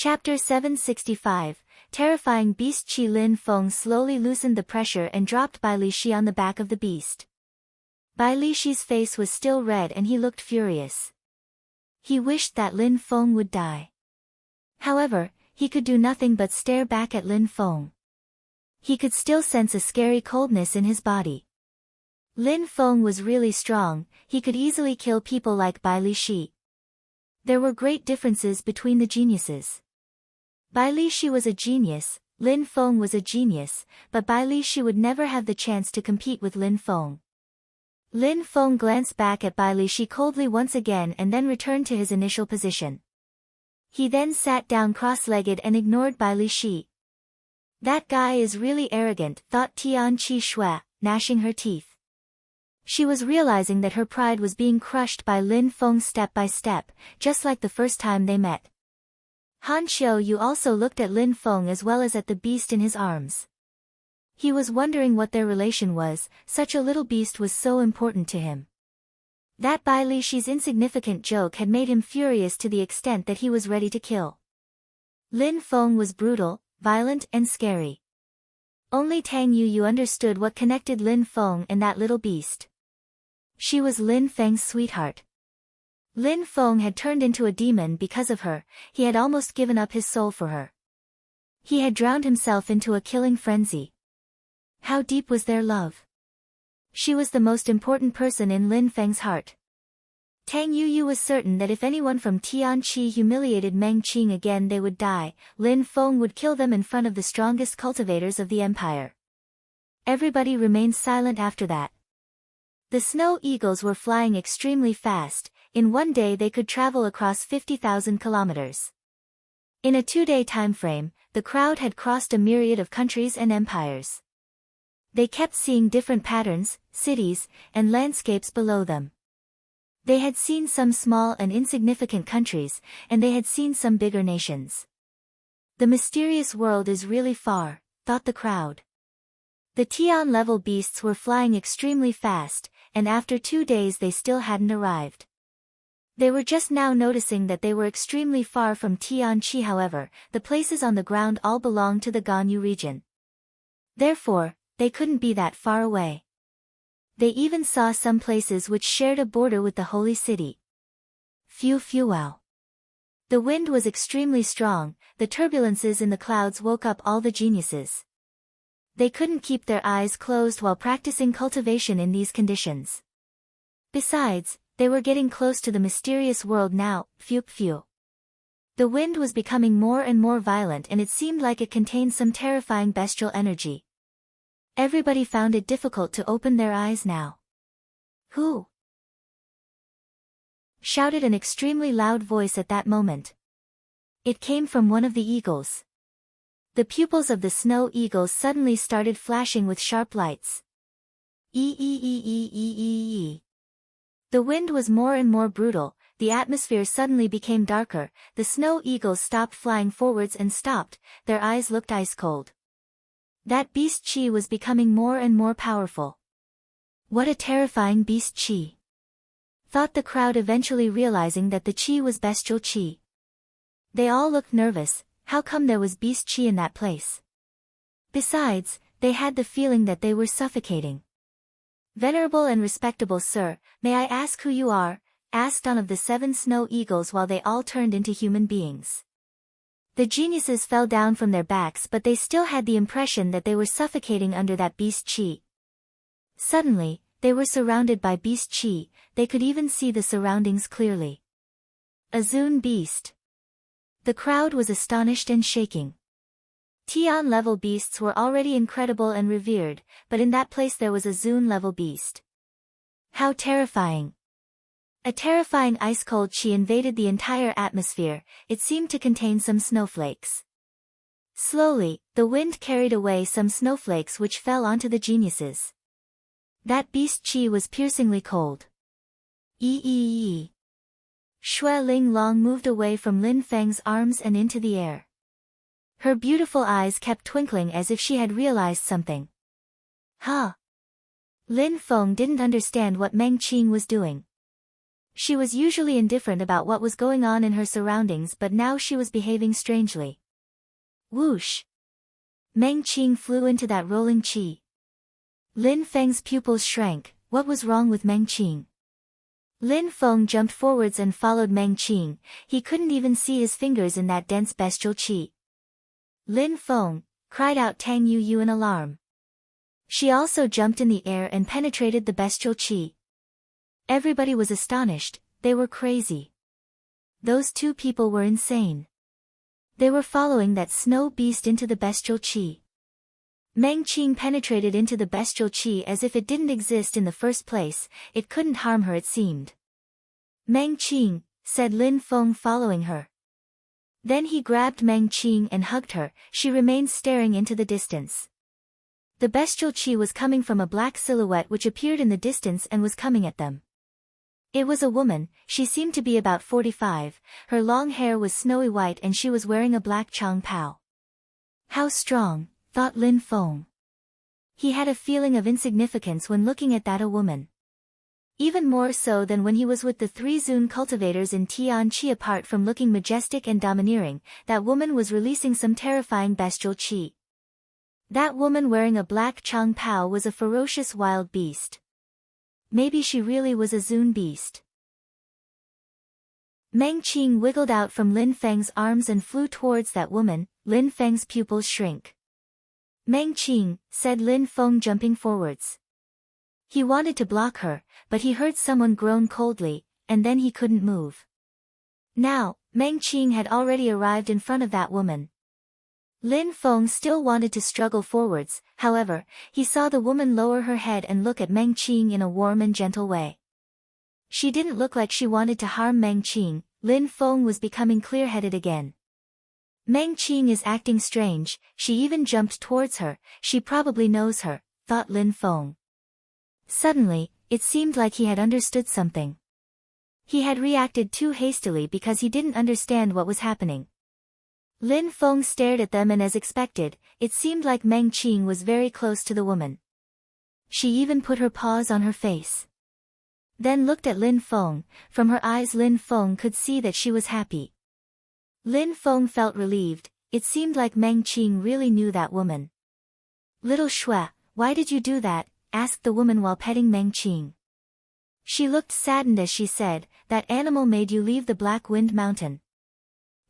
Chapter 765, Terrifying Beast. Qi Lin Feng slowly loosened the pressure and dropped Bai Li Shi on the back of the beast. Bai Li Shi's face was still red and he looked furious. He wished that Lin Feng would die. However, he could do nothing but stare back at Lin Feng. He could still sense a scary coldness in his body. Lin Feng was really strong, he could easily kill people like Bai Li Shi. There were great differences between the geniuses. Bai Li Shi was a genius, Lin Feng was a genius, but Bai Li Shi would never have the chance to compete with Lin Feng. Lin Feng glanced back at Bai Li Shi coldly once again and then returned to his initial position. He then sat down cross-legged and ignored Bai Li Shi. That guy is really arrogant, thought Tian Qi Shui, gnashing her teeth. She was realizing that her pride was being crushed by Lin Feng step by step, just like the first time they met. Han Xiu also looked at Lin Feng as well as at the beast in his arms. He was wondering what their relation was, such a little beast was so important to him. That Bai Li Shi's insignificant joke had made him furious to the extent that he was ready to kill. Lin Feng was brutal, violent and scary. Only Tang Yu understood what connected Lin Feng and that little beast. She was Lin Feng's sweetheart. Lin Feng had turned into a demon because of her, he had almost given up his soul for her. He had drowned himself into a killing frenzy. How deep was their love? She was the most important person in Lin Feng's heart. Tang Yu was certain that if anyone from Tianqi humiliated Meng Qing again they would die, Lin Feng would kill them in front of the strongest cultivators of the empire. Everybody remained silent after that. The snow eagles were flying extremely fast, in one day they could travel across 50,000 kilometers. In a 2-day time frame, the crowd had crossed a myriad of countries and empires. They kept seeing different patterns, cities, and landscapes below them. They had seen some small and insignificant countries, and they had seen some bigger nations. The mysterious world is really far, thought the crowd. The Tian-level beasts were flying extremely fast, and after 2 days they still hadn't arrived. They were just now noticing that they were extremely far from Tianqi. However, the places on the ground all belonged to the Ganyu region. Therefore, they couldn't be that far away. They even saw some places which shared a border with the holy city. Wow. The wind was extremely strong, the turbulences in the clouds woke up all the geniuses. They couldn't keep their eyes closed while practicing cultivation in these conditions. Besides, they were getting close to the mysterious world now. The wind was becoming more and more violent and it seemed like it contained some terrifying bestial energy. Everybody found it difficult to open their eyes now. Who? Shouted an extremely loud voice at that moment. It came from one of the eagles. The pupils of the snow eagles suddenly started flashing with sharp lights. The wind was more and more brutal, the atmosphere suddenly became darker, the snow eagles stopped flying forwards and stopped, their eyes looked ice cold. That beast Qi was becoming more and more powerful. What a terrifying beast Qi! Thought the crowd, eventually realizing that the Qi was bestial Qi. They all looked nervous. How come there was beast Qi in that place? Besides, they had the feeling that they were suffocating. Venerable and respectable sir, may I ask who you are? Asked one of the 7 snow eagles while they all turned into human beings. The geniuses fell down from their backs but they still had the impression that they were suffocating under that beast Qi. Suddenly, they were surrounded by beast Qi, they could even see the surroundings clearly. A Zun beast. The crowd was astonished and shaking. Tian-level beasts were already incredible and revered, but in that place there was a Zun-level beast. How terrifying! A terrifying ice-cold Qi invaded the entire atmosphere, it seemed to contain some snowflakes. Slowly, the wind carried away some snowflakes which fell onto the geniuses. That beast Qi was piercingly cold. Shui Ling Long moved away from Lin Feng's arms and into the air. Her beautiful eyes kept twinkling as if she had realized something. Huh? Lin Feng didn't understand what Meng Qing was doing. She was usually indifferent about what was going on in her surroundings, but now she was behaving strangely. Whoosh! Meng Qing flew into that rolling chi. Lin Feng's pupils shrank. What was wrong with Meng Qing? Lin Feng jumped forwards and followed Meng Qing. He couldn't even see his fingers in that dense bestial chi. Lin Feng, cried out Tang Yu in alarm. She also jumped in the air and penetrated the bestial chi. Everybody was astonished. They were crazy. Those two people were insane. They were following that snow beast into the bestial chi. Meng Qing penetrated into the bestial chi as if it didn't exist in the first place. It couldn't harm her, it seemed. Meng Qing, said Lin Feng following her. Then he grabbed Meng Qing and hugged her. She remained staring into the distance. The bestial chi was coming from a black silhouette which appeared in the distance and was coming at them. It was a woman. She seemed to be about 45, her long hair was snowy white and she was wearing a black chong pao. How strong, thought Lin Feng. He had a feeling of insignificance when looking at that woman. Even more so than when he was with the 3 Zun cultivators in Tian Chi. Apart from looking majestic and domineering, that woman was releasing some terrifying bestial chi. That woman wearing a black chong pao was a ferocious wild beast. Maybe she really was a Zun beast. Meng Qing wiggled out from Lin Feng's arms and flew towards that woman. Lin Feng's pupils shrink. Meng Qing, said Lin Feng jumping forwards. He wanted to block her, but he heard someone groan coldly, and then he couldn't move. Now, Meng Qing had already arrived in front of that woman. Lin Feng still wanted to struggle forwards, however, he saw the woman lower her head and look at Meng Qing in a warm and gentle way. She didn't look like she wanted to harm Meng Qing. Lin Feng was becoming clear-headed again. Meng Qing is acting strange, she even jumped towards her, she probably knows her, thought Lin Feng. Suddenly, it seemed like he had understood something. He had reacted too hastily because he didn't understand what was happening. Lin Feng stared at them and as expected, it seemed like Meng Qing was very close to the woman. She even put her paws on her face. Then looked at Lin Feng. From her eyes Lin Feng could see that she was happy. Lin Feng felt relieved. It seemed like Meng Qing really knew that woman. Little Shui, why did you do that? Asked the woman while petting Meng Qing. She looked saddened as she said, that animal made you leave the Black Wind Mountain.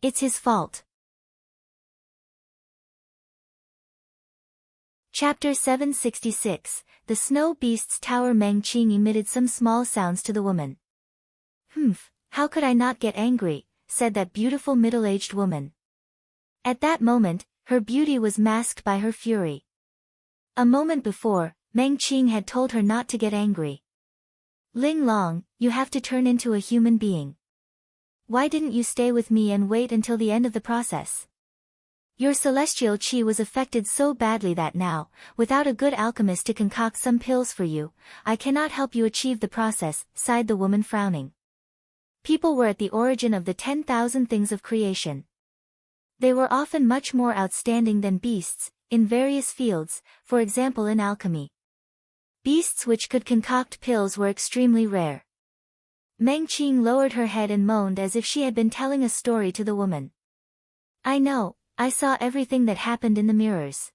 It's his fault. Chapter 766, The Snow Beast's Tower. Meng Qing emitted some small sounds to the woman. Humph, how could I not get angry, said that beautiful middle-aged woman. At that moment, her beauty was masked by her fury. A moment before, Meng Qing had told her not to get angry. Ling Long, you have to turn into a human being. Why didn't you stay with me and wait until the end of the process? Your celestial chi was affected so badly that now, without a good alchemist to concoct some pills for you, I cannot help you achieve the process, sighed the woman frowning. People were at the origin of the 10,000 things of creation. They were often much more outstanding than beasts, in various fields, for example in alchemy. Beasts which could concoct pills were extremely rare. Meng Qing lowered her head and moaned as if she had been telling a story to the woman. I know. I saw everything that happened in the mirrors.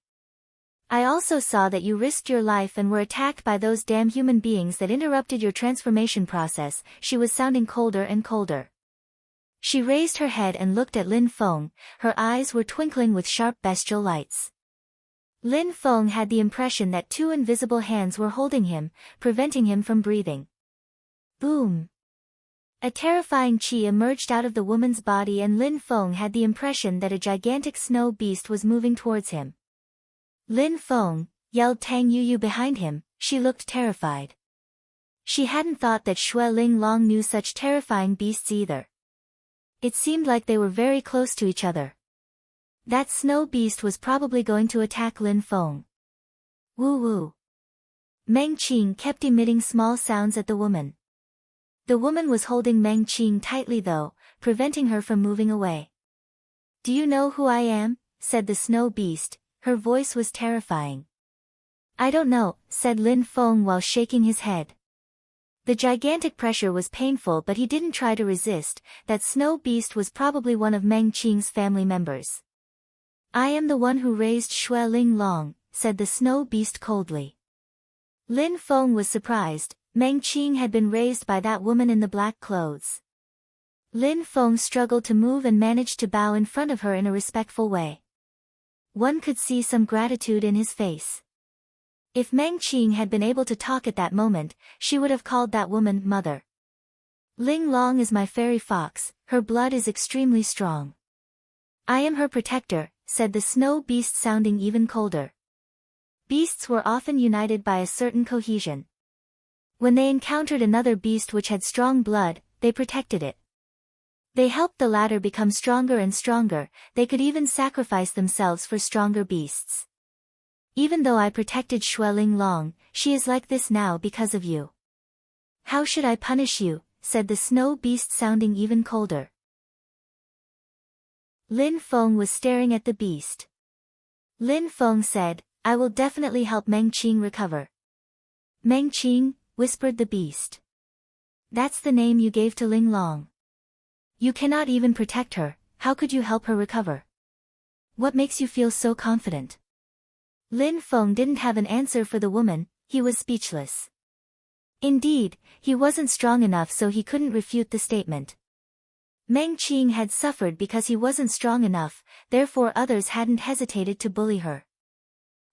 I also saw that you risked your life and were attacked by those damn human beings that interrupted your transformation process. She was sounding colder and colder. She raised her head and looked at Lin Feng, her eyes were twinkling with sharp bestial lights. Lin Feng had the impression that 2 invisible hands were holding him, preventing him from breathing. Boom! A terrifying chi emerged out of the woman's body and Lin Feng had the impression that a gigantic snow beast was moving towards him. Lin Feng, yelled Tang Yu behind him, she looked terrified. She hadn't thought that Shui Ling Long knew such terrifying beasts either. It seemed like they were very close to each other. That snow beast was probably going to attack Lin Feng. Woo woo. Meng Qing kept emitting small sounds at the woman. The woman was holding Meng Qing tightly though, preventing her from moving away. Do you know who I am? Said the snow beast, her voice was terrifying. I don't know, said Lin Feng while shaking his head. The gigantic pressure was painful, but he didn't try to resist. That snow beast was probably one of Meng Qing's family members. "I am the one who raised Xue Ling Long," said the snow beast coldly. Lin Feng was surprised. Meng Qing had been raised by that woman in the black clothes. Lin Feng struggled to move and managed to bow in front of her in a respectful way. One could see some gratitude in his face. If Meng Qing had been able to talk at that moment, she would have called that woman mother. "Ling Long is my fairy fox, her blood is extremely strong. I am her protector," said the snow beast, sounding even colder. Beasts were often united by a certain cohesion. When they encountered another beast which had strong blood, they protected it. They helped the latter become stronger and stronger. They could even sacrifice themselves for stronger beasts. "Even though I protected Xue Ling Long, she is like this now because of you. How should I punish you?" said the snow beast, sounding even colder. Lin Feng was staring at the beast. Lin Feng said, "I will definitely help Meng Qing recover." "Meng Qing," whispered the beast. "That's the name you gave to Ling Long. You cannot even protect her, how could you help her recover? What makes you feel so confident?" Lin Feng didn't have an answer for the woman, he was speechless. Indeed, he wasn't strong enough, so he couldn't refute the statement. Meng Qing had suffered because he wasn't strong enough, therefore others hadn't hesitated to bully her.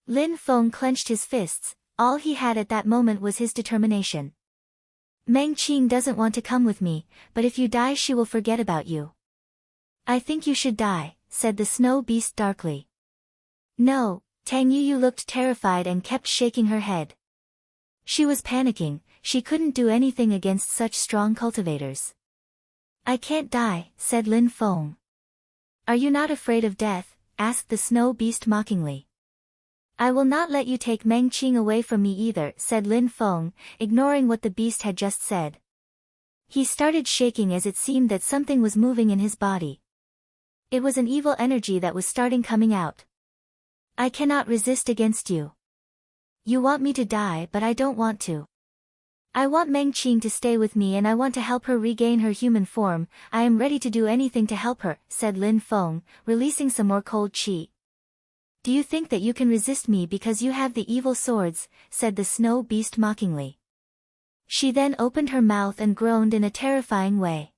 Lin Feng clenched his fists, all he had at that moment was his determination. "Meng Qing doesn't want to come with me, but if you die she will forget about you." "I think you should die," said the snow beast darkly. "No." Tang Yu looked terrified and kept shaking her head. She was panicking, she couldn't do anything against such strong cultivators. "I can't die," said Lin Feng. "Are you not afraid of death?" asked the snow beast mockingly. "I will not let you take Meng Qing away from me either," said Lin Feng, ignoring what the beast had just said. He started shaking as it seemed that something was moving in his body. It was an evil energy that was starting coming out. "I cannot resist against you. You want me to die, but I don't want to. I want Meng Qing to stay with me and I want to help her regain her human form. I am ready to do anything to help her," said Lin Feng, releasing some more cold qi. "Do you think that you can resist me because you have the evil swords?" said the snow beast mockingly. She then opened her mouth and groaned in a terrifying way.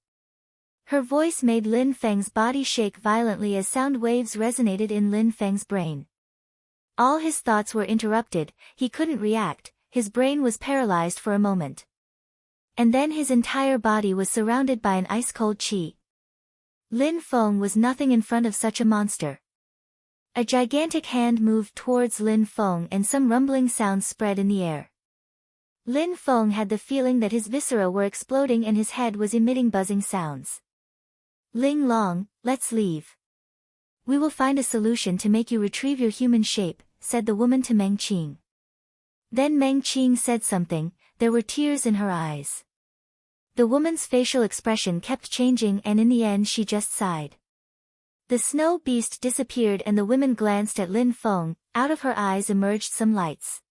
Her voice made Lin Feng's body shake violently as sound waves resonated in Lin Feng's brain. All his thoughts were interrupted, he couldn't react, his brain was paralyzed for a moment. And then his entire body was surrounded by an ice-cold qi. Lin Feng was nothing in front of such a monster. A gigantic hand moved towards Lin Feng and some rumbling sounds spread in the air. Lin Feng had the feeling that his viscera were exploding and his head was emitting buzzing sounds. "Ling Long, let's leave. We will find a solution to make you retrieve your human shape," said the woman to Meng Qing. Then Meng Qing said something, there were tears in her eyes. The woman's facial expression kept changing and in the end she just sighed. The snow beast disappeared and the woman glanced at Lin Feng, out of her eyes emerged some lights.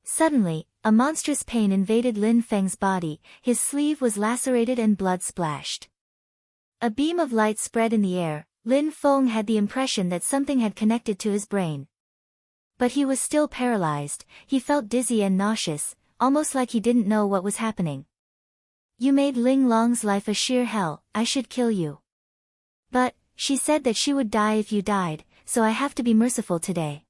Suddenly, a monstrous pain invaded Lin Feng's body, his sleeve was lacerated and blood splashed. A beam of light spread in the air, Lin Feng had the impression that something had connected to his brain. But he was still paralyzed, he felt dizzy and nauseous, almost like he didn't know what was happening. "You made Ling Long's life a sheer hell, I should kill you. But, she said that she would die if you died, so I have to be merciful today.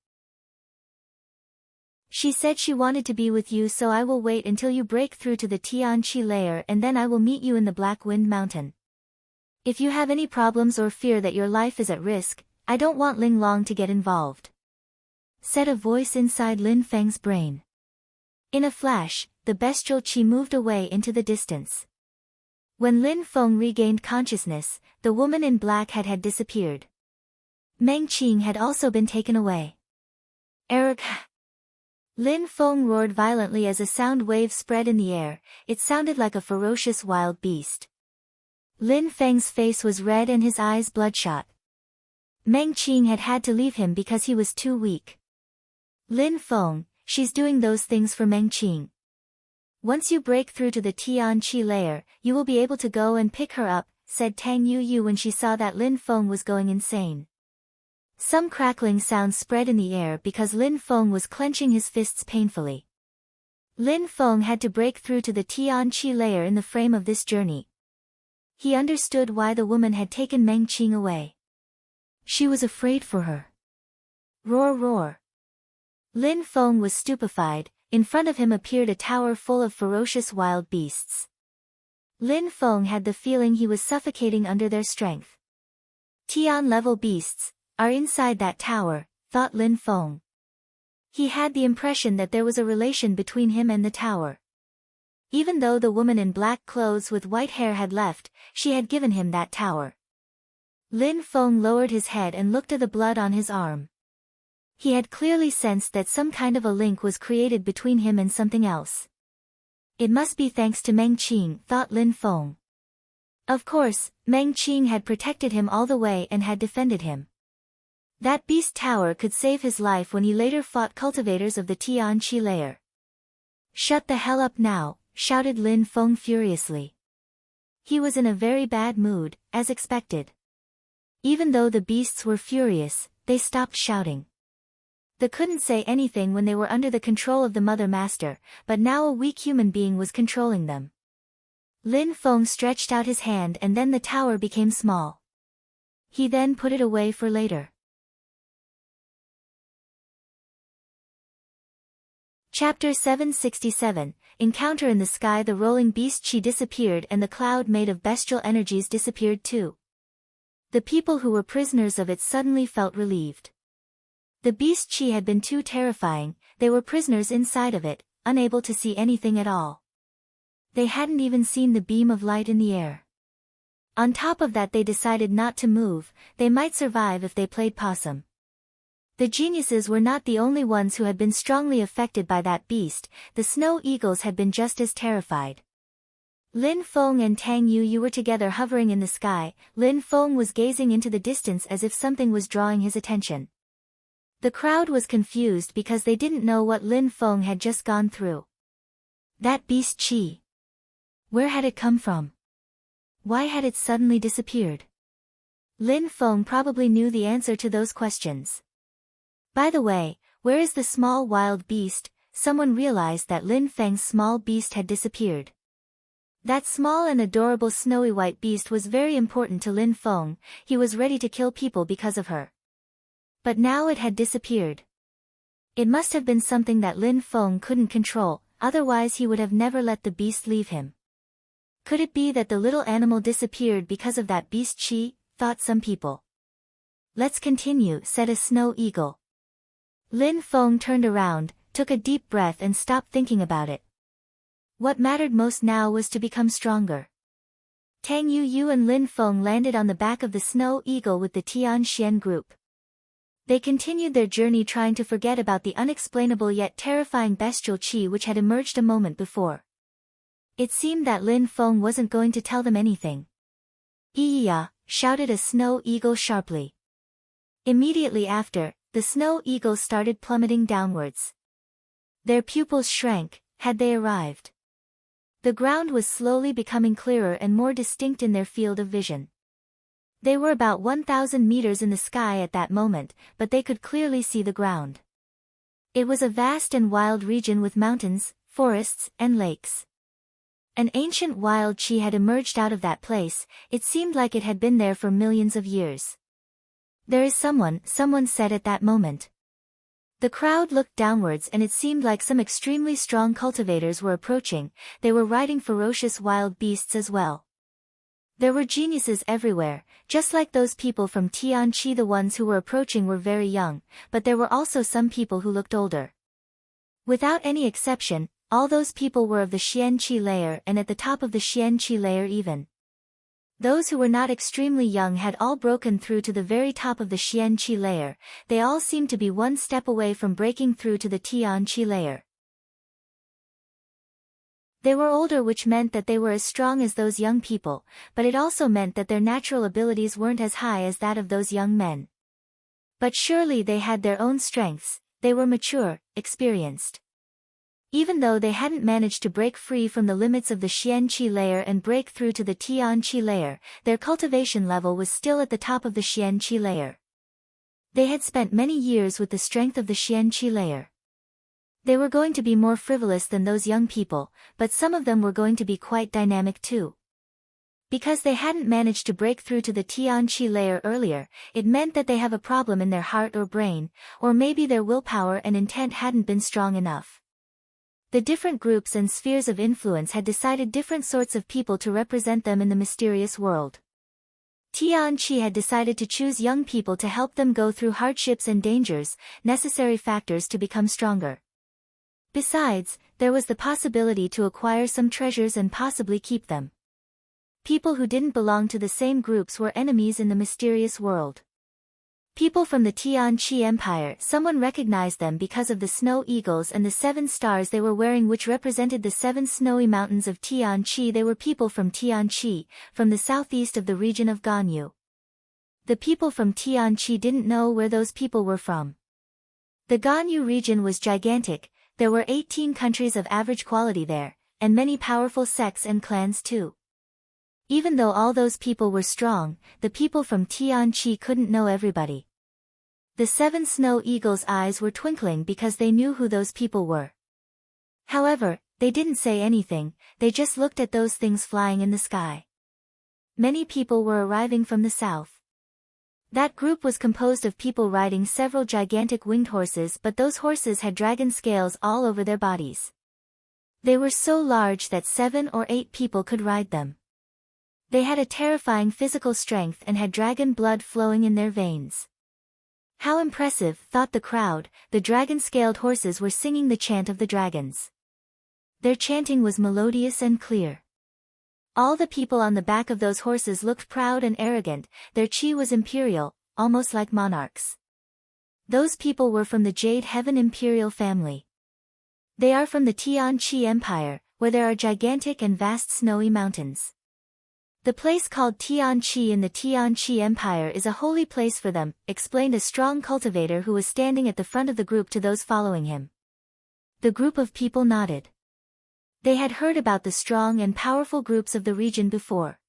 She said she wanted to be with you, so I will wait until you break through to the Tianqi layer and then I will meet you in the Black Wind Mountain. If you have any problems or fear that your life is at risk, I don't want Ling Long to get involved," said a voice inside Lin Feng's brain. In a flash, the bestial qi moved away into the distance. When Lin Feng regained consciousness, the woman in black had disappeared. Meng Qing had also been taken away. Eric. Lin Feng roared violently as a sound wave spread in the air, it sounded like a ferocious wild beast. Lin Feng's face was red and his eyes bloodshot. Meng Qing had to leave him because he was too weak. "Lin Feng, she's doing those things for Meng Qing. Once you break through to the Tian-Chi layer, you will be able to go and pick her up, said Tang Yu when she saw that Lin Feng was going insane. Some crackling sounds spread in the air because Lin Feng was clenching his fists painfully. Lin Feng had to break through to the Tian-Chi layer in the frame of this journey. He understood why the woman had taken Meng Qing away. She was afraid for her. Roar roar. Lin Feng was stupefied. In front of him appeared a tower full of ferocious wild beasts. Lin Feng had the feeling he was suffocating under their strength. Tian-level beasts are inside that tower, thought Lin Feng. He had the impression that there was a relation between him and the tower. Even though the woman in black clothes with white hair had left, she had given him that tower. Lin Feng lowered his head and looked at the blood on his arm. He had clearly sensed that some kind of a link was created between him and something else. It must be thanks to Meng Qing, thought Lin Feng. Of course, Meng Qing had protected him all the way and had defended him. That beast tower could save his life when he later fought cultivators of the Tian-Chi layer. Shut the hell up now, shouted Lin Feng furiously. He was in a very bad mood, as expected. Even though the beasts were furious, they stopped shouting. They couldn't say anything when they were under the control of the Mother Master, but now a weak human being was controlling them. Lin Feng stretched out his hand and then the tower became small. He then put it away for later. Chapter 767, Encounter in the sky. The rolling beast Chi disappeared and the cloud made of bestial energies disappeared too. The people who were prisoners of it suddenly felt relieved. The beast Chi had been too terrifying, they were prisoners inside of it, unable to see anything at all. They hadn't even seen the beam of light in the air. On top of that they decided not to move, they might survive if they played possum. The geniuses were not the only ones who had been strongly affected by that beast, the snow eagles had been just as terrified. Lin Feng and Tang Yu were together hovering in the sky. Lin Feng was gazing into the distance as if something was drawing his attention. The crowd was confused because they didn't know what Lin Feng had just gone through. That beast Chi. Where had it come from? Why had it suddenly disappeared? Lin Feng probably knew the answer to those questions. By the way, where is the small wild beast? Someone realized that Lin Feng's small beast had disappeared. That small and adorable snowy white beast was very important to Lin Feng, he was ready to kill people because of her. But now it had disappeared. It must have been something that Lin Feng couldn't control, otherwise he would have never let the beast leave him. Could it be that the little animal disappeared because of that beast Chi? Thought some people. Let's continue, said a snow eagle. Lin Feng turned around, took a deep breath and stopped thinking about it. What mattered most now was to become stronger. Tang Yu and Lin Feng landed on the back of the snow eagle with the Tian Xian group. They continued their journey trying to forget about the unexplainable yet terrifying bestial Chi which had emerged a moment before. It seemed that Lin Feng wasn't going to tell them anything. "Iya!" shouted a snow eagle sharply. Immediately after, the snow eagles started plummeting downwards. Their pupils shrank, had they arrived. The ground was slowly becoming clearer and more distinct in their field of vision. They were about 1,000 meters in the sky at that moment, but they could clearly see the ground. It was a vast and wild region with mountains, forests, and lakes. An ancient wild Chi had emerged out of that place, it seemed like it had been there for millions of years. "There is someone," someone said at that moment. The crowd looked downwards and it seemed like some extremely strong cultivators were approaching, they were riding ferocious wild beasts as well. There were geniuses everywhere, just like those people from Tian-Chi. The ones who were approaching were very young, but there were also some people who looked older. Without any exception, all those people were of the Xian-Chi layer and at the top of the Xian-Chi layer even. Those who were not extremely young had all broken through to the very top of the Xian-Chi layer, they all seemed to be one step away from breaking through to the Tian-Chi layer. They were older, which meant that they were as strong as those young people, but it also meant that their natural abilities weren't as high as that of those young men. But surely they had their own strengths, they were mature, experienced. Even though they hadn't managed to break free from the limits of the Xianqi layer and break through to the Tianqi layer, their cultivation level was still at the top of the Xianqi layer. They had spent many years with the strength of the Xianqi layer. They were going to be more frivolous than those young people, but some of them were going to be quite dynamic too. Because they hadn't managed to break through to the Tianqi layer earlier, it meant that they have a problem in their heart or brain, or maybe their willpower and intent hadn't been strong enough. The different groups and spheres of influence had decided different sorts of people to represent them in the mysterious world. Tianqi had decided to choose young people to help them go through hardships and dangers, necessary factors to become stronger. Besides, there was the possibility to acquire some treasures and possibly keep them. People who didn't belong to the same groups were enemies in the mysterious world. People from the Tianqi Empire, someone recognized them because of the snow eagles and the 7 stars they were wearing, which represented the 7 snowy mountains of Tianqi. They were people from Tianqi, from the southeast of the region of Ganyu. The people from Tianqi didn't know where those people were from. The Ganyu region was gigantic. There were 18 countries of average quality there, and many powerful sects and clans too. Even though all those people were strong, the people from Tianqi couldn't know everybody. The 7 snow eagles' eyes were twinkling because they knew who those people were. However, they didn't say anything, they just looked at those things flying in the sky. Many people were arriving from the south. That group was composed of people riding several gigantic winged horses, but those horses had dragon scales all over their bodies. They were so large that 7 or 8 people could ride them. They had a terrifying physical strength and had dragon blood flowing in their veins. How impressive, thought the crowd. The dragon-scaled horses were singing the chant of the dragons. Their chanting was melodious and clear. All the people on the back of those horses looked proud and arrogant, their chi was imperial, almost like monarchs. Those people were from the Jade Heaven imperial family. They are from the Tianqi Empire, where there are gigantic and vast snowy mountains. The place called Tianqi in the Tianqi Empire is a holy place for them, explained a strong cultivator who was standing at the front of the group to those following him. The group of people nodded. They had heard about the strong and powerful groups of the region before.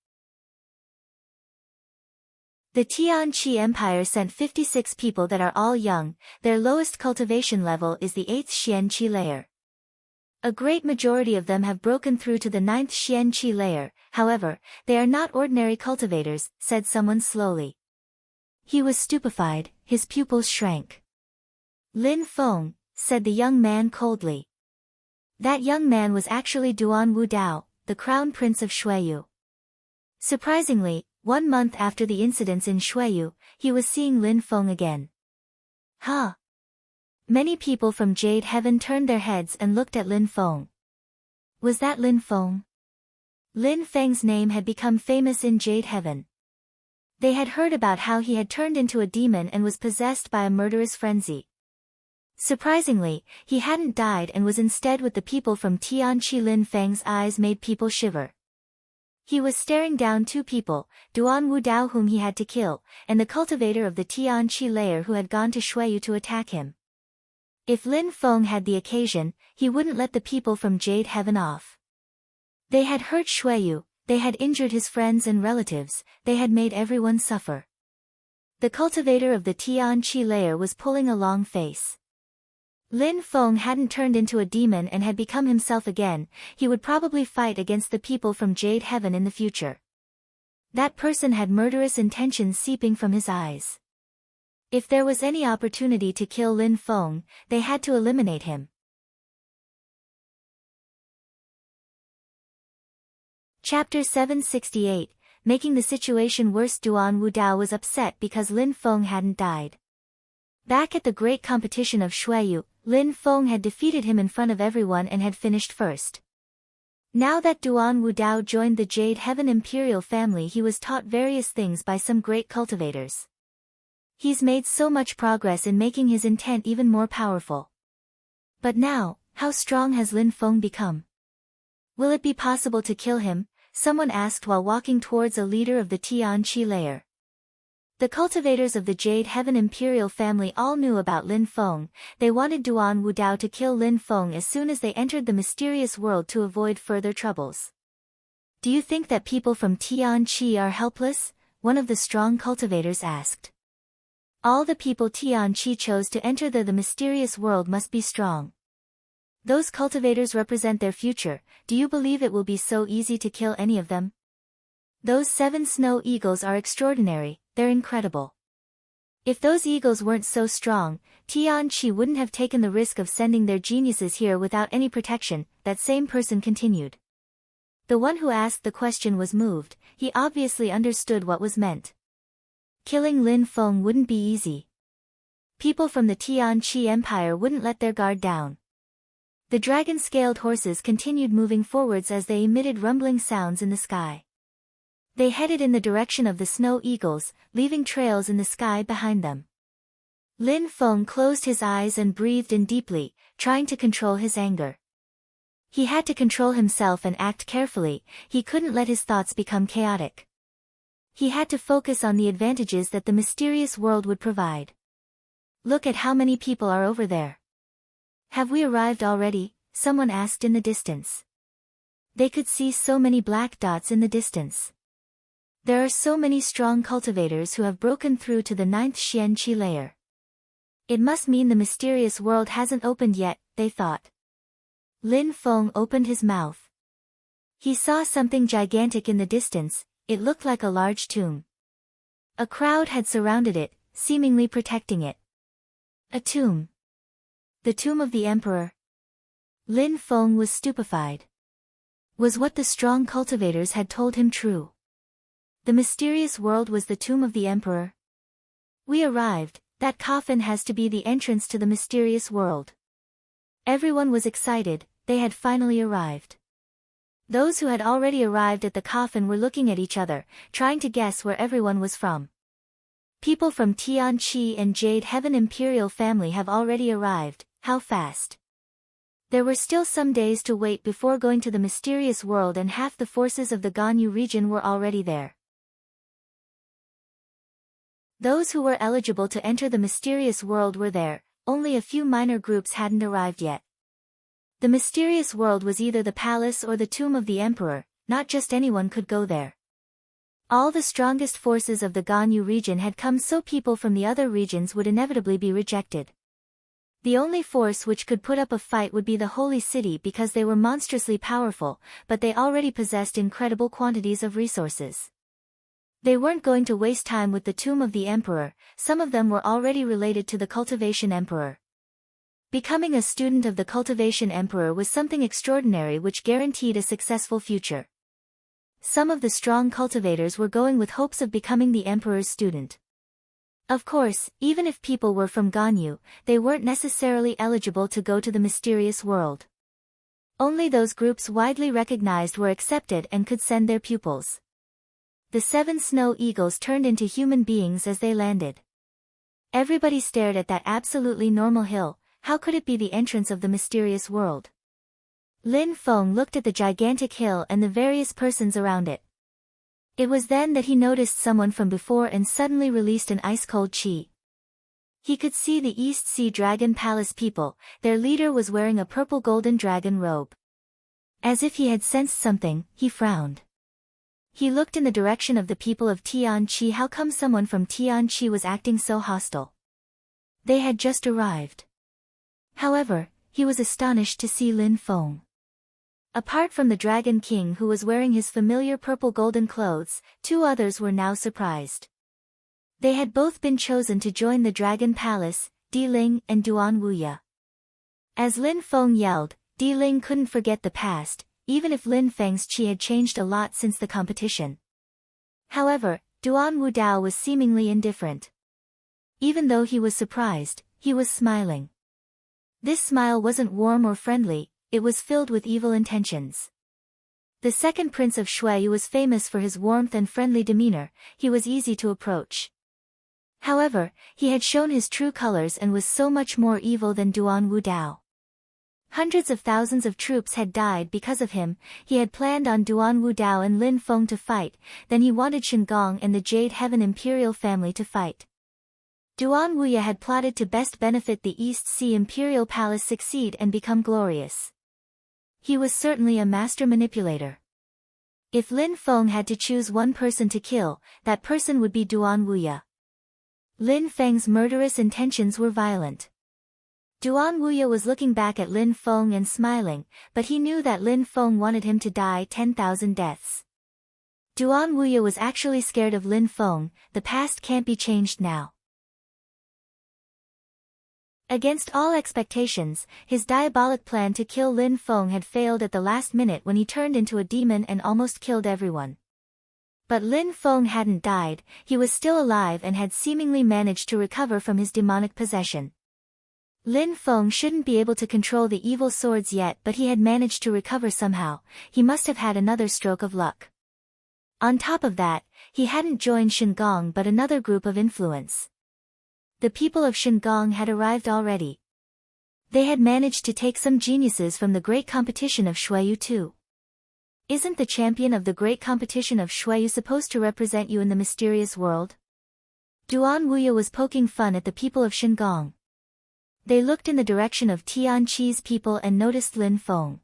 The Tianqi Empire sent 56 people that are all young. Their lowest cultivation level is the 8th Xianqi layer. A great majority of them have broken through to the 9th Xianqi layer, however, they are not ordinary cultivators, said someone slowly. He was stupefied, his pupils shrank. Lin Feng, said the young man coldly. That young man was actually Duan Wudao, the crown prince of Shuiyu. Surprisingly, 1 month after the incidents in Shuiyu, he was seeing Lin Feng again. Huh? Many people from Jade Heaven turned their heads and looked at Lin Feng. Was that Lin Feng? Lin Feng's name had become famous in Jade Heaven. They had heard about how he had turned into a demon and was possessed by a murderous frenzy. Surprisingly, he hadn't died and was instead with the people from Tianqi. Lin Feng's eyes made people shiver. He was staring down 2 people, Duan Wudao whom he had to kill, and the cultivator of the Tianqi layer who had gone to Shuiyu to attack him. If Lin Feng had the occasion, he wouldn't let the people from Jade Heaven off. They had hurt Shuiyu, they had injured his friends and relatives, they had made everyone suffer. The cultivator of the Tianqi layer was pulling a long face. Lin Feng hadn't turned into a demon and had become himself again, he would probably fight against the people from Jade Heaven in the future. That person had murderous intentions seeping from his eyes. If there was any opportunity to kill Lin Feng, they had to eliminate him. Chapter 768, Making the situation worse. Duan Wudao was upset because Lin Feng hadn't died. Back at the great competition of Shuiyu, Lin Feng had defeated him in front of everyone and had finished first. Now that Duan Wudao joined the Jade Heaven imperial family, he was taught various things by some great cultivators. He's made so much progress in making his intent even more powerful. But now, how strong has Lin Feng become? Will it be possible to kill him? Someone asked while walking towards a leader of the Tianqi layer. The cultivators of the Jade Heaven Imperial family all knew about Lin Feng. They wanted Duan Wudao to kill Lin Feng as soon as they entered the mysterious world to avoid further troubles. Do you think that people from Tianqi are helpless? One of the strong cultivators asked. All the people Tianqi chose to enter the mysterious world must be strong. Those cultivators represent their future. Do you believe it will be so easy to kill any of them? Those 7 snow eagles are extraordinary, they're incredible. If those eagles weren't so strong, Tianqi wouldn't have taken the risk of sending their geniuses here without any protection, that same person continued. The one who asked the question was moved. He obviously understood what was meant. Killing Lin Feng wouldn't be easy. People from the Tianqi Empire wouldn't let their guard down. The dragon-scaled horses continued moving forwards as they emitted rumbling sounds in the sky. They headed in the direction of the snow eagles, leaving trails in the sky behind them. Lin Feng closed his eyes and breathed in deeply, trying to control his anger. He had to control himself and act carefully. He couldn't let his thoughts become chaotic. He had to focus on the advantages that the mysterious world would provide. Look at how many people are over there. Have we arrived already? Someone asked in the distance. They could see so many black dots in the distance. There are so many strong cultivators who have broken through to the 9th Xianqi layer. It must mean the mysterious world hasn't opened yet, they thought. Lin Feng opened his mouth. He saw something gigantic in the distance. It looked like a large tomb. A crowd had surrounded it, seemingly protecting it. A tomb. The tomb of the emperor. Lin Feng was stupefied. Was what the strong cultivators had told him true? The mysterious world was the tomb of the emperor. We arrived. That coffin has to be the entrance to the mysterious world. Everyone was excited. They had finally arrived. Those who had already arrived at the coffin were looking at each other, trying to guess where everyone was from. People from Tianqi and Jade Heaven Imperial family have already arrived. How fast? There were still some days to wait before going to the mysterious world, and half the forces of the Ganyu region were already there. Those who were eligible to enter the mysterious world were there. Only a few minor groups hadn't arrived yet. The mysterious world was either the palace or the tomb of the emperor. Not just anyone could go there. All the strongest forces of the Ganyu region had come, so people from the other regions would inevitably be rejected. The only force which could put up a fight would be the holy city, because they were monstrously powerful, but they already possessed incredible quantities of resources. They weren't going to waste time with the tomb of the emperor. Some of them were already related to the cultivation emperor. Becoming a student of the cultivation emperor was something extraordinary which guaranteed a successful future. Some of the strong cultivators were going with hopes of becoming the emperor's student. Of course, even if people were from Ganyu, they weren't necessarily eligible to go to the mysterious world. Only those groups widely recognized were accepted and could send their pupils. The 7 snow eagles turned into human beings as they landed. Everybody stared at that absolutely normal hill. How could it be the entrance of the mysterious world? Lin Feng looked at the gigantic hill and the various persons around it. It was then that he noticed someone from before and suddenly released an ice-cold chi. He could see the East Sea Dragon Palace people. Their leader was wearing a purple golden dragon robe. As if he had sensed something, he frowned. He looked in the direction of the people of Tianqi. How come someone from Tianqi was acting so hostile? They had just arrived. However, he was astonished to see Lin Feng. Apart from the Dragon King, who was wearing his familiar purple golden clothes, 2 others were now surprised. They had both been chosen to join the Dragon Palace, Di Ling and Duan Wuya. As Lin Feng yelled, Di Ling couldn't forget the past, even if Lin Feng's chi had changed a lot since the competition. However, Duan Wudao was seemingly indifferent. Even though he was surprised, he was smiling. This smile wasn't warm or friendly, it was filled with evil intentions. The second prince of Shui was famous for his warmth and friendly demeanor. He was easy to approach. However, he had shown his true colors and was so much more evil than Duan Wudao. Hundreds of thousands of troops had died because of him. He had planned on Duan Wudao and Lin Feng to fight, then he wanted Shingong and the Jade Heaven Imperial family to fight. Duan Wuya had plotted to best benefit the East Sea Imperial Palace succeed and become glorious. He was certainly a master manipulator. If Lin Feng had to choose one person to kill, that person would be Duan Wuya. Lin Feng's murderous intentions were violent. Duan Wuya was looking back at Lin Feng and smiling, but he knew that Lin Feng wanted him to die 10,000 deaths. Duan Wuya was actually scared of Lin Feng. The past can't be changed now. Against all expectations, his diabolic plan to kill Lin Feng had failed at the last minute when he turned into a demon and almost killed everyone. But Lin Feng hadn't died, he was still alive and had seemingly managed to recover from his demonic possession. Lin Feng shouldn't be able to control the evil swords yet, but he had managed to recover somehow. He must have had another stroke of luck. On top of that, he hadn't joined Shingong but another group of influence. The people of Shingong had arrived already. They had managed to take some geniuses from the great competition of Shuiyu too. Isn't the champion of the great competition of Shuiyu supposed to represent you in the mysterious world? Duan Wuya was poking fun at the people of Shingong. They looked in the direction of Tianqi's people and noticed Lin Feng.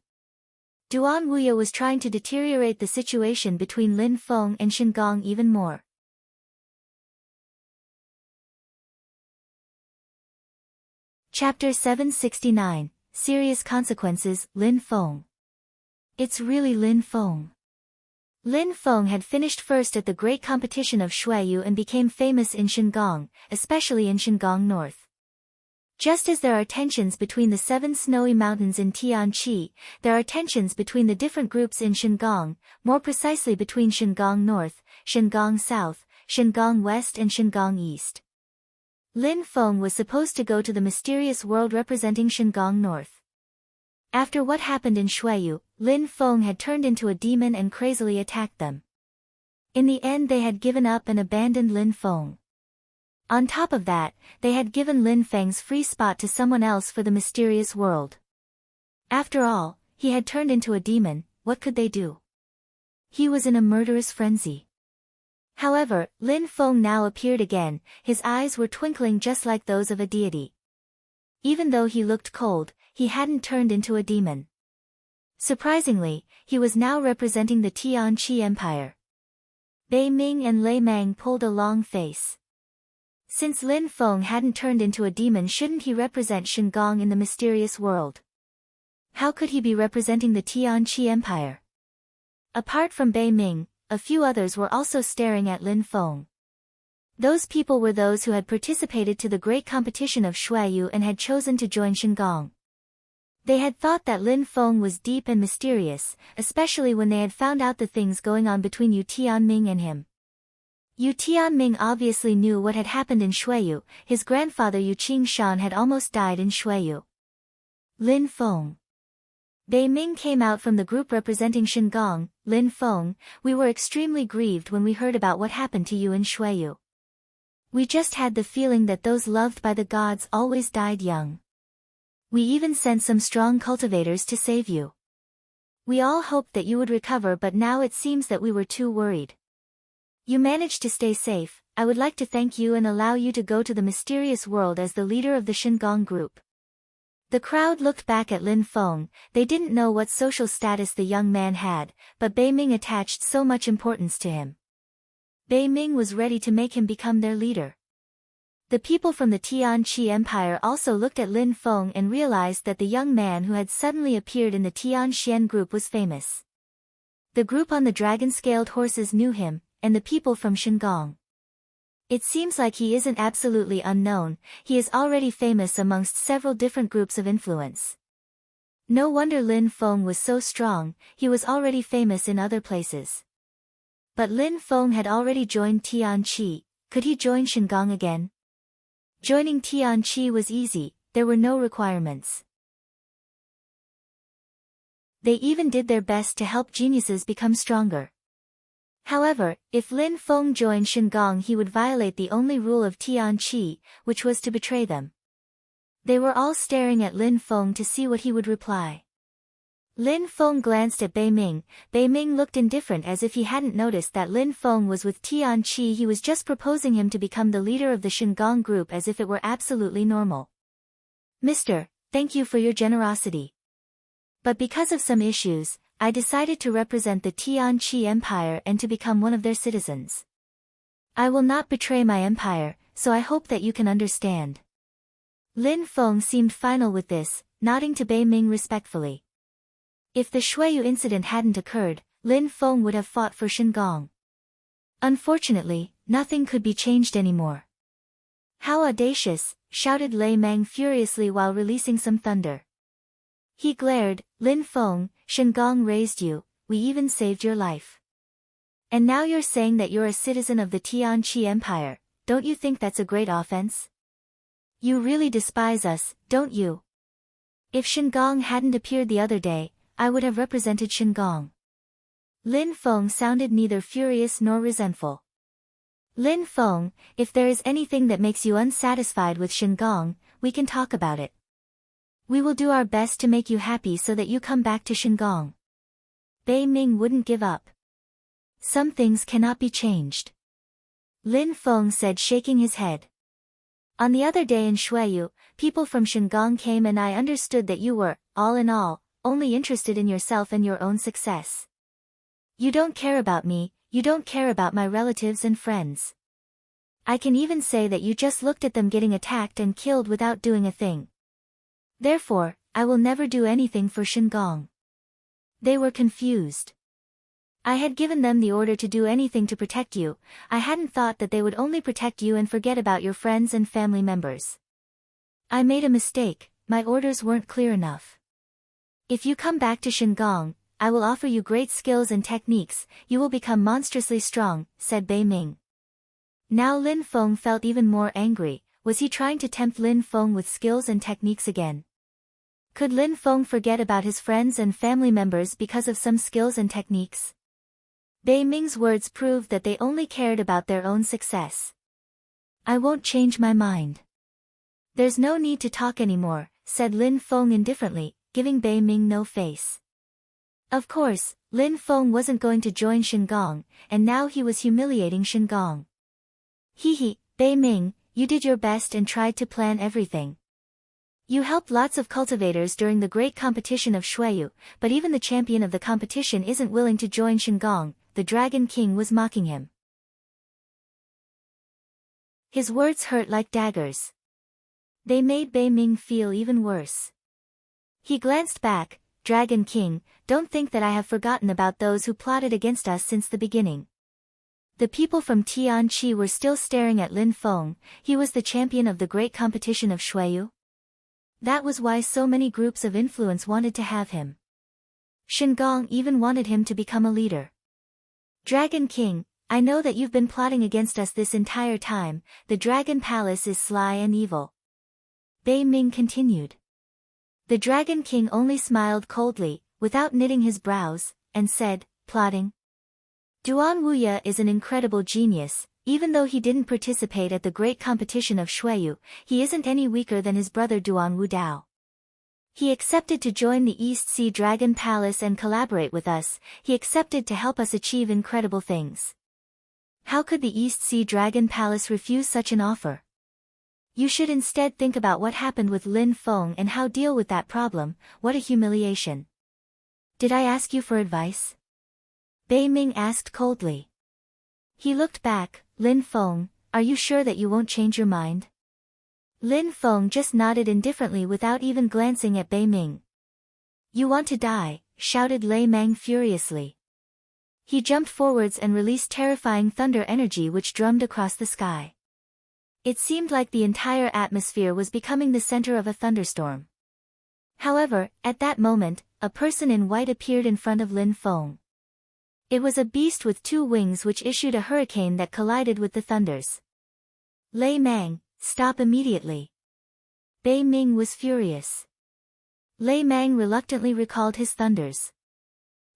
Duan Wuya was trying to deteriorate the situation between Lin Feng and Shingong even more. Chapter 769, Serious Consequences, Lin Feng. It's really Lin Feng. Lin Feng had finished first at the great competition of Shuiyu and became famous in Shingong, especially in Shingong North. Just as there are tensions between the 7 snowy mountains in Tianqi, there are tensions between the different groups in Shingong, more precisely between Shingong North, Shingong South, Shingong West and Shingong East. Lin Feng was supposed to go to the mysterious world representing Shingong North. After what happened in Shuiyu, Lin Feng had turned into a demon and crazily attacked them. In the end they had given up and abandoned Lin Feng. On top of that, they had given Lin Feng's free spot to someone else for the mysterious world. After all, he had turned into a demon, what could they do? He was in a murderous frenzy. However, Lin Feng now appeared again, his eyes were twinkling just like those of a deity. Even though he looked cold, he hadn't turned into a demon. Surprisingly, he was now representing the Tianqi Empire. Bei Ming and Lei Mang pulled a long face. Since Lin Feng hadn't turned into a demon, shouldn't he represent Shingong in the mysterious world? How could he be representing the Tianqi Empire? Apart from Bei Ming, a few others were also staring at Lin Feng. Those people were those who had participated to the great competition of Shuiyu and had chosen to join Shingong. They had thought that Lin Feng was deep and mysterious, especially when they had found out the things going on between Yu Tianming and him. Yu Tianming obviously knew what had happened in Shuiyu. His grandfather Yu Qingshan had almost died in Shuiyu. Lin Feng. Bei Ming came out from the group representing Shingong. Lin Feng, we were extremely grieved when we heard about what happened to you in Shuiyu. We just had the feeling that those loved by the gods always died young. We even sent some strong cultivators to save you. We all hoped that you would recover, but now it seems that we were too worried. You managed to stay safe. I would like to thank you and allow you to go to the mysterious world as the leader of the Shingong group. The crowd looked back at Lin Feng. They didn't know what social status the young man had, but Bei Ming attached so much importance to him. Bei Ming was ready to make him become their leader. The people from the Tianqi Empire also looked at Lin Feng and realized that the young man who had suddenly appeared in the Tianxian group was famous. The group on the dragon-scaled horses knew him, and the people from Shingong. It seems like he isn't absolutely unknown, he is already famous amongst several different groups of influence. No wonder Lin Feng was so strong, he was already famous in other places. But Lin Feng had already joined Tianqi. Could he join Shingong again? Joining Tianqi was easy, there were no requirements. They even did their best to help geniuses become stronger. However, if Lin Feng joined Shingong, he would violate the only rule of Tianqi, which was to betray them. They were all staring at Lin Feng to see what he would reply. Lin Feng glanced at Bei Ming. Bei Ming looked indifferent as if he hadn't noticed that Lin Feng was with Tian Qi. He was just proposing him to become the leader of the Shingang group as if it were absolutely normal. Mister, thank you for your generosity. But because of some issues, I decided to represent the Tian Qi Empire and to become one of their citizens. I will not betray my empire, so I hope that you can understand. Lin Feng seemed final with this, nodding to Bei Ming respectfully. If the Shuiyu incident hadn't occurred, Lin Feng would have fought for Shingang. Unfortunately, nothing could be changed anymore. How audacious, shouted Lei Mang furiously while releasing some thunder. He glared, Lin Feng, Shingang raised you, we even saved your life. And now you're saying that you're a citizen of the Tian Qi Empire, don't you think that's a great offense? You really despise us, don't you? If Shingang hadn't appeared the other day, I would have represented Shingang. Lin Feng sounded neither furious nor resentful. Lin Feng, if there is anything that makes you unsatisfied with Shingang, we can talk about it. We will do our best to make you happy so that you come back to Shingang. Bei Ming wouldn't give up. Some things cannot be changed. Lin Feng said, shaking his head. On the other day in Shuiyu, people from Shingang came and I understood that you were, all in all, only interested in yourself and your own success. You don't care about me, you don't care about my relatives and friends. I can even say that you just looked at them getting attacked and killed without doing a thing. Therefore, I will never do anything for Shingang. They were confused. I had given them the order to do anything to protect you. I hadn't thought that they would only protect you and forget about your friends and family members. I made a mistake, my orders weren't clear enough. If you come back to Shingang, I will offer you great skills and techniques, you will become monstrously strong, said Bei Ming. Now Lin Feng felt even more angry. Was he trying to tempt Lin Feng with skills and techniques again? Could Lin Feng forget about his friends and family members because of some skills and techniques? Bei Ming's words proved that they only cared about their own success. I won't change my mind. There's no need to talk anymore, said Lin Feng indifferently, giving Bei Ming no face. Of course, Lin Feng wasn't going to join Shingang, and now he was humiliating Shingang. Hee, Bei Ming, you did your best and tried to plan everything. You helped lots of cultivators during the great competition of Shuiyu, but even the champion of the competition isn't willing to join Shingang, the Dragon King was mocking him. His words hurt like daggers. They made Bei Ming feel even worse. He glanced back, Dragon King, don't think that I have forgotten about those who plotted against us since the beginning. The people from Tian Qi were still staring at Lin Feng. He was the champion of the great competition of Shuiyu. That was why so many groups of influence wanted to have him. Shingang even wanted him to become a leader. Dragon King, I know that you've been plotting against us this entire time. The Dragon Palace is sly and evil. Bei Ming continued. The Dragon King only smiled coldly, without knitting his brows, and said, plotting? Duan Wuya is an incredible genius. Even though he didn't participate at the great competition of Shuiyu, he isn't any weaker than his brother Duan Wudao. He accepted to join the East Sea Dragon Palace and collaborate with us. He accepted to help us achieve incredible things. How could the East Sea Dragon Palace refuse such an offer? You should instead think about what happened with Lin Feng and how deal with that problem. What a humiliation. Did I ask you for advice? Bei Ming asked coldly. He looked back, Lin Feng, are you sure that you won't change your mind? Lin Feng just nodded indifferently without even glancing at Bei Ming. You want to die, shouted Lei Mang furiously. He jumped forwards and released terrifying thunder energy which drummed across the sky. It seemed like the entire atmosphere was becoming the center of a thunderstorm. However, at that moment, a person in white appeared in front of Lin Feng. It was a beast with 2 wings which issued a hurricane that collided with the thunders. Lei Mang, stop immediately. Bei Ming was furious. Lei Mang reluctantly recalled his thunders.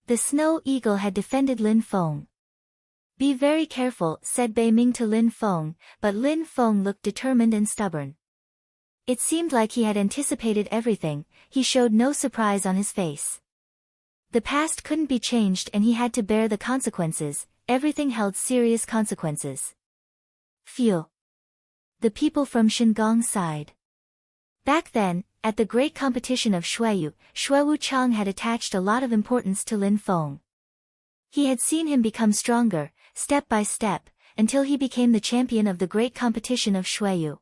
The snow eagle had defended Lin Feng. Be very careful, said Bei Ming to Lin Feng, but Lin Feng looked determined and stubborn. It seemed like he had anticipated everything, he showed no surprise on his face. The past couldn't be changed and he had to bear the consequences, everything held serious consequences. Phew. The people from Shingong sighed. Back then, at the great competition of Shuiyu, Shuiwu Chang had attached a lot of importance to Lin Feng. He had seen him become stronger, step by step, until he became the champion of the great competition of Shuiyu.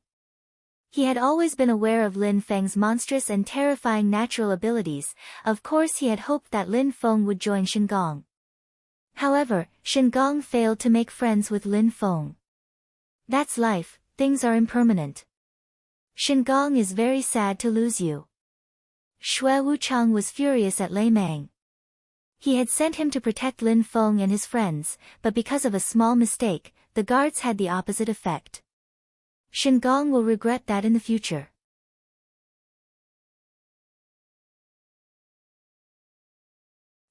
He had always been aware of Lin Feng's monstrous and terrifying natural abilities, of course he had hoped that Lin Feng would join Shingong. However, Shingong failed to make friends with Lin Feng. That's life, things are impermanent. Shingong is very sad to lose you. Shui Wuchang was furious at Lei Mang. He had sent him to protect Lin Feng and his friends, but because of a small mistake, the guards had the opposite effect. Shingong will regret that in the future.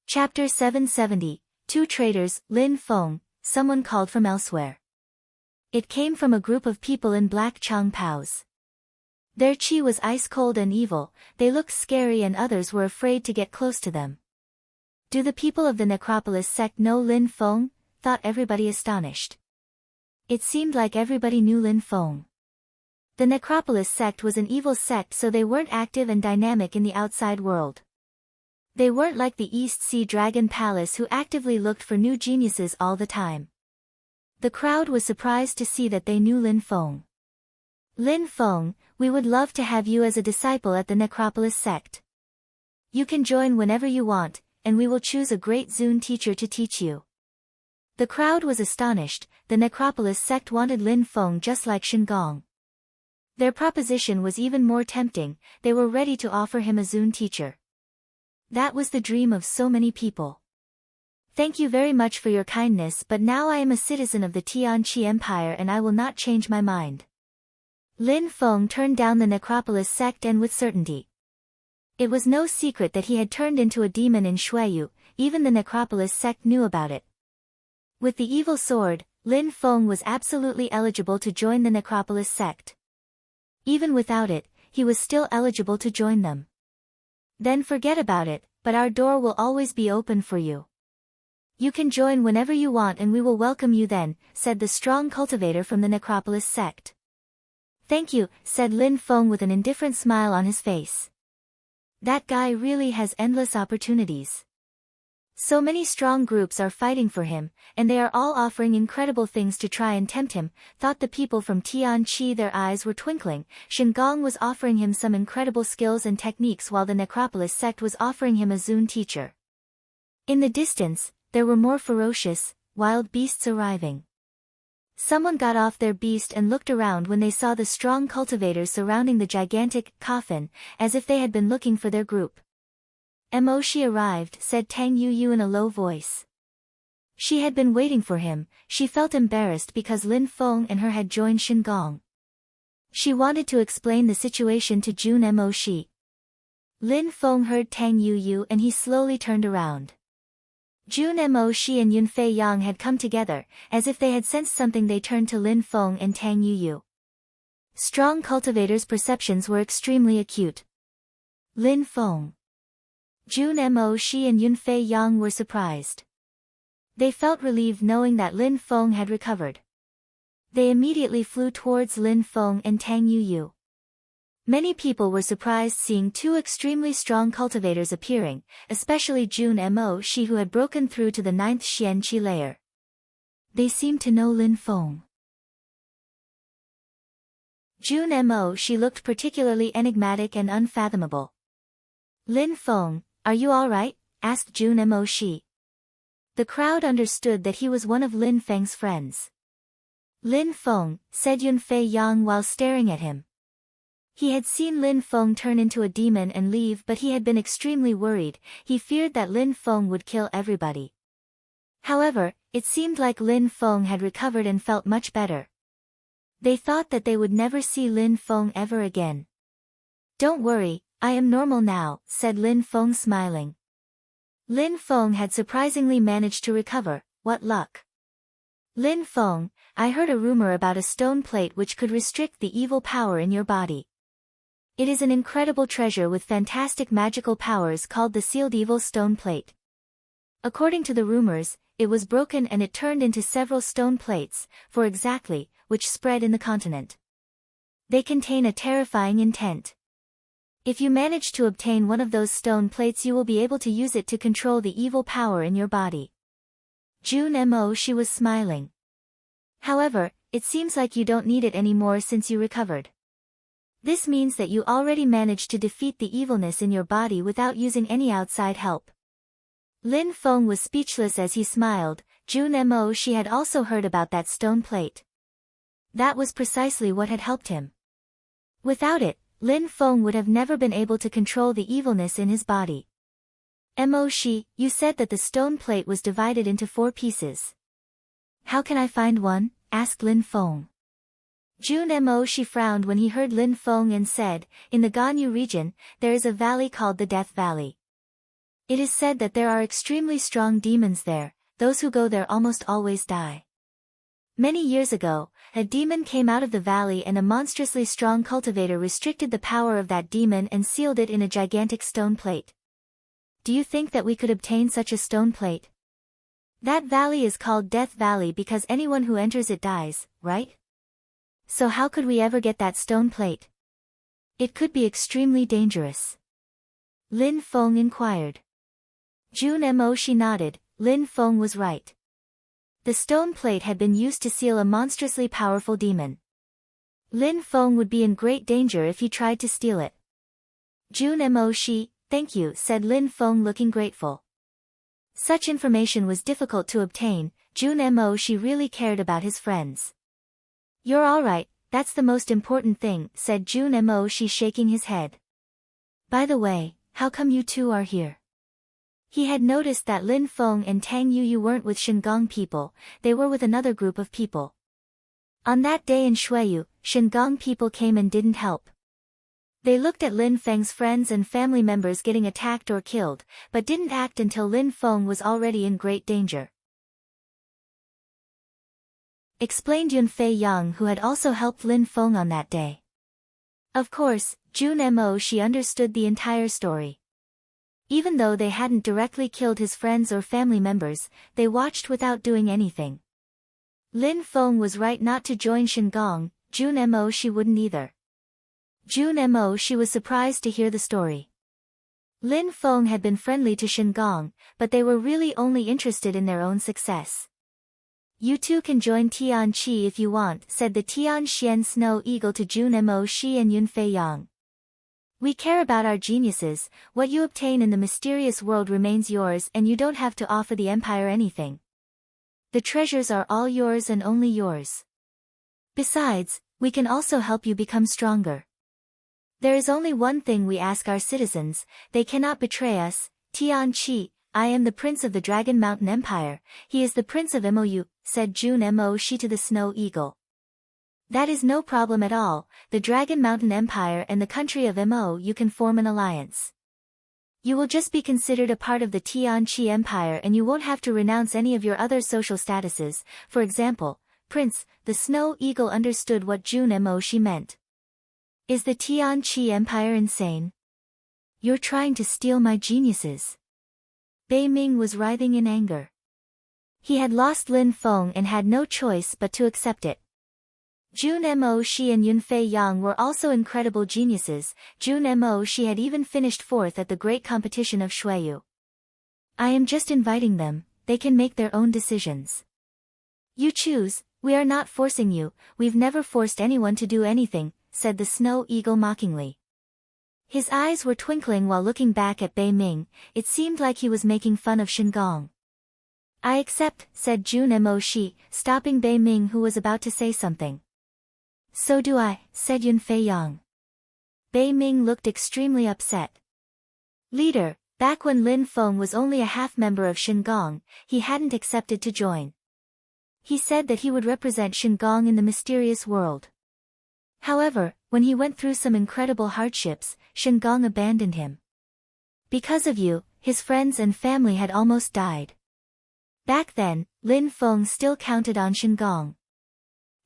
Chapter 770, Two Traitors, Lin Feng, Someone Called from Elsewhere. It came from a group of people in black Chang Paos. Their chi was ice-cold and evil, they looked scary and others were afraid to get close to them. Do the people of the Necropolis sect know Lin Feng? Thought everybody astonished. It seemed like everybody knew Lin Feng. The Necropolis sect was an evil sect, so they weren't active and dynamic in the outside world. They weren't like the East Sea Dragon Palace who actively looked for new geniuses all the time. The crowd was surprised to see that they knew Lin Feng. Lin Feng, we would love to have you as a disciple at the Necropolis sect. You can join whenever you want, and we will choose a great Zun teacher to teach you. The crowd was astonished, the Necropolis sect wanted Lin Feng just like Shingong. Their proposition was even more tempting, they were ready to offer him a Zun teacher. That was the dream of so many people. Thank you very much for your kindness, but now I am a citizen of the Tianqi Empire and I will not change my mind. Lin Feng turned down the Necropolis sect and with certainty. It was no secret that he had turned into a demon in Shuiyu, even the Necropolis sect knew about it. With the evil sword, Lin Feng was absolutely eligible to join the Necropolis sect. Even without it, he was still eligible to join them. Then forget about it, but our door will always be open for you. You can join whenever you want and we will welcome you then, said the strong cultivator from the Necropolis sect. Thank you, said Lin Feng with an indifferent smile on his face. That guy really has endless opportunities. So many strong groups are fighting for him, and they are all offering incredible things to try and tempt him, thought the people from Tianqi. Their eyes were twinkling. Shingong was offering him some incredible skills and techniques while the Necropolis sect was offering him a Zun teacher. In the distance, there were more ferocious, wild beasts arriving. Someone got off their beast and looked around when they saw the strong cultivators surrounding the gigantic coffin, as if they had been looking for their group. Emoshi arrived, said Tang Yu in a low voice. She had been waiting for him, she felt embarrassed because Lin Feng and her had joined Shingong. She wanted to explain the situation to Jun Emoshi. Lin Feng heard Tang Yu and he slowly turned around. Jun Emoshi and Yunfei Yang had come together, as if they had sensed something. They turned to Lin Feng and Tang Yu. Strong cultivators' perceptions were extremely acute. Lin Feng. Jun Emoshi and Yunfei Yang were surprised. They felt relieved knowing that Lin Feng had recovered. They immediately flew towards Lin Feng and Tang Yu. Many people were surprised seeing two extremely strong cultivators appearing, especially Jun Emoshi who had broken through to the 9th Xianqi layer. They seemed to know Lin Feng. Jun Emoshi looked particularly enigmatic and unfathomable. Lin Feng, are you alright? Asked Jun Emoshi. The crowd understood that he was one of Lin Feng's friends. Lin Feng, said Yunfei Yang while staring at him. He had seen Lin Feng turn into a demon and leave, but he had been extremely worried, he feared that Lin Feng would kill everybody. However, it seemed like Lin Feng had recovered and felt much better. They thought that they would never see Lin Feng ever again. Don't worry, I am normal now, said Lin Feng smiling. Lin Feng had surprisingly managed to recover, what luck. Lin Feng, I heard a rumor about a stone plate which could restrict the evil power in your body. It is an incredible treasure with fantastic magical powers called the Sealed Evil Stone Plate. According to the rumors, it was broken and it turned into several stone plates, for exactly, which spread in the continent. They contain a terrifying intent. If you manage to obtain one of those stone plates, you will be able to use it to control the evil power in your body. She was smiling. However, it seems like you don't need it anymore since you recovered. This means that you already managed to defeat the evilness in your body without using any outside help. Lin Feng was speechless as he smiled. She had also heard about that stone plate. That was precisely what had helped him. Without it, Lin Feng would have never been able to control the evilness in his body. You said that the stone plate was divided into 4 pieces. How can I find one? Asked Lin Feng. She frowned when he heard Lin Feng and said, in the Ganyu region, there is a valley called the Death Valley. It is said that there are extremely strong demons there. Those who go there almost always die. Many years ago, a demon came out of the valley and a monstrously strong cultivator restricted the power of that demon and sealed it in a gigantic stone plate. Do you think that we could obtain such a stone plate? That valley is called Death Valley because anyone who enters it dies, right? So how could we ever get that stone plate? It could be extremely dangerous. Lin Feng inquired. She nodded. Lin Feng was right. The stone plate had been used to seal a monstrously powerful demon. Lin Feng would be in great danger if he tried to steal it. Thank you, said Lin Feng looking grateful. Such information was difficult to obtain. She really cared about his friends. You're alright, that's the most important thing, said she shaking his head. By the way, how come you two are here? He had noticed that Lin Feng and Tang Yuyu weren't with Shingang people, they were with another group of people. On that day in Shuiyu, Shingang people came and didn't help. They looked at Lin Feng's friends and family members getting attacked or killed, but didn't act until Lin Feng was already in great danger. Explained Yunfei Yang, who had also helped Lin Feng on that day. Of course, she understood the entire story. Even though they hadn't directly killed his friends or family members, they watched without doing anything. Lin Feng was right not to join Shingang. She wouldn't either. She was surprised to hear the story. Lin Feng had been friendly to Shingang, but they were really only interested in their own success. You two can join Tianqi if you want, said the Tianxian Snow Eagle to Shi and Yunfei Yang. We care about our geniuses. What you obtain in the mysterious world remains yours and you don't have to offer the Empire anything. The treasures are all yours and only yours. Besides, we can also help you become stronger. There is only one thing we ask our citizens, they cannot betray us. Tianqi, I am the Prince of the Dragon Mountain Empire, he is the Prince of Mou, said Shi to the Snow Eagle. That is no problem at all, the Dragon Mountain Empire and the country of Mou can form an alliance. You will just be considered a part of the Tianqi Empire and you won't have to renounce any of your other social statuses, for example, Prince. The Snow Eagle understood what Shi meant. Is the Tianqi Empire insane? You're trying to steal my geniuses. Bei Ming was writhing in anger. He had lost Lin Feng and had no choice but to accept it. Shi and Yunfei Yang were also incredible geniuses. Shi had even finished 4th at the great competition of Shuiyu. I am just inviting them, they can make their own decisions. You choose, we are not forcing you, we've never forced anyone to do anything, said the Snow Eagle mockingly. His eyes were twinkling while looking back at Bei Ming, it seemed like he was making fun of Shingang. I accept, said Shi, stopping Bei Ming who was about to say something. So do I, said Yunfei Yang. Bei Ming looked extremely upset. Leader, back when Lin Feng was only a half-member of Shingang, he hadn't accepted to join. He said that he would represent Shingang in the mysterious world. However, when he went through some incredible hardships, Shingang abandoned him. Because of you, his friends and family had almost died. Back then, Lin Feng still counted on Shingang.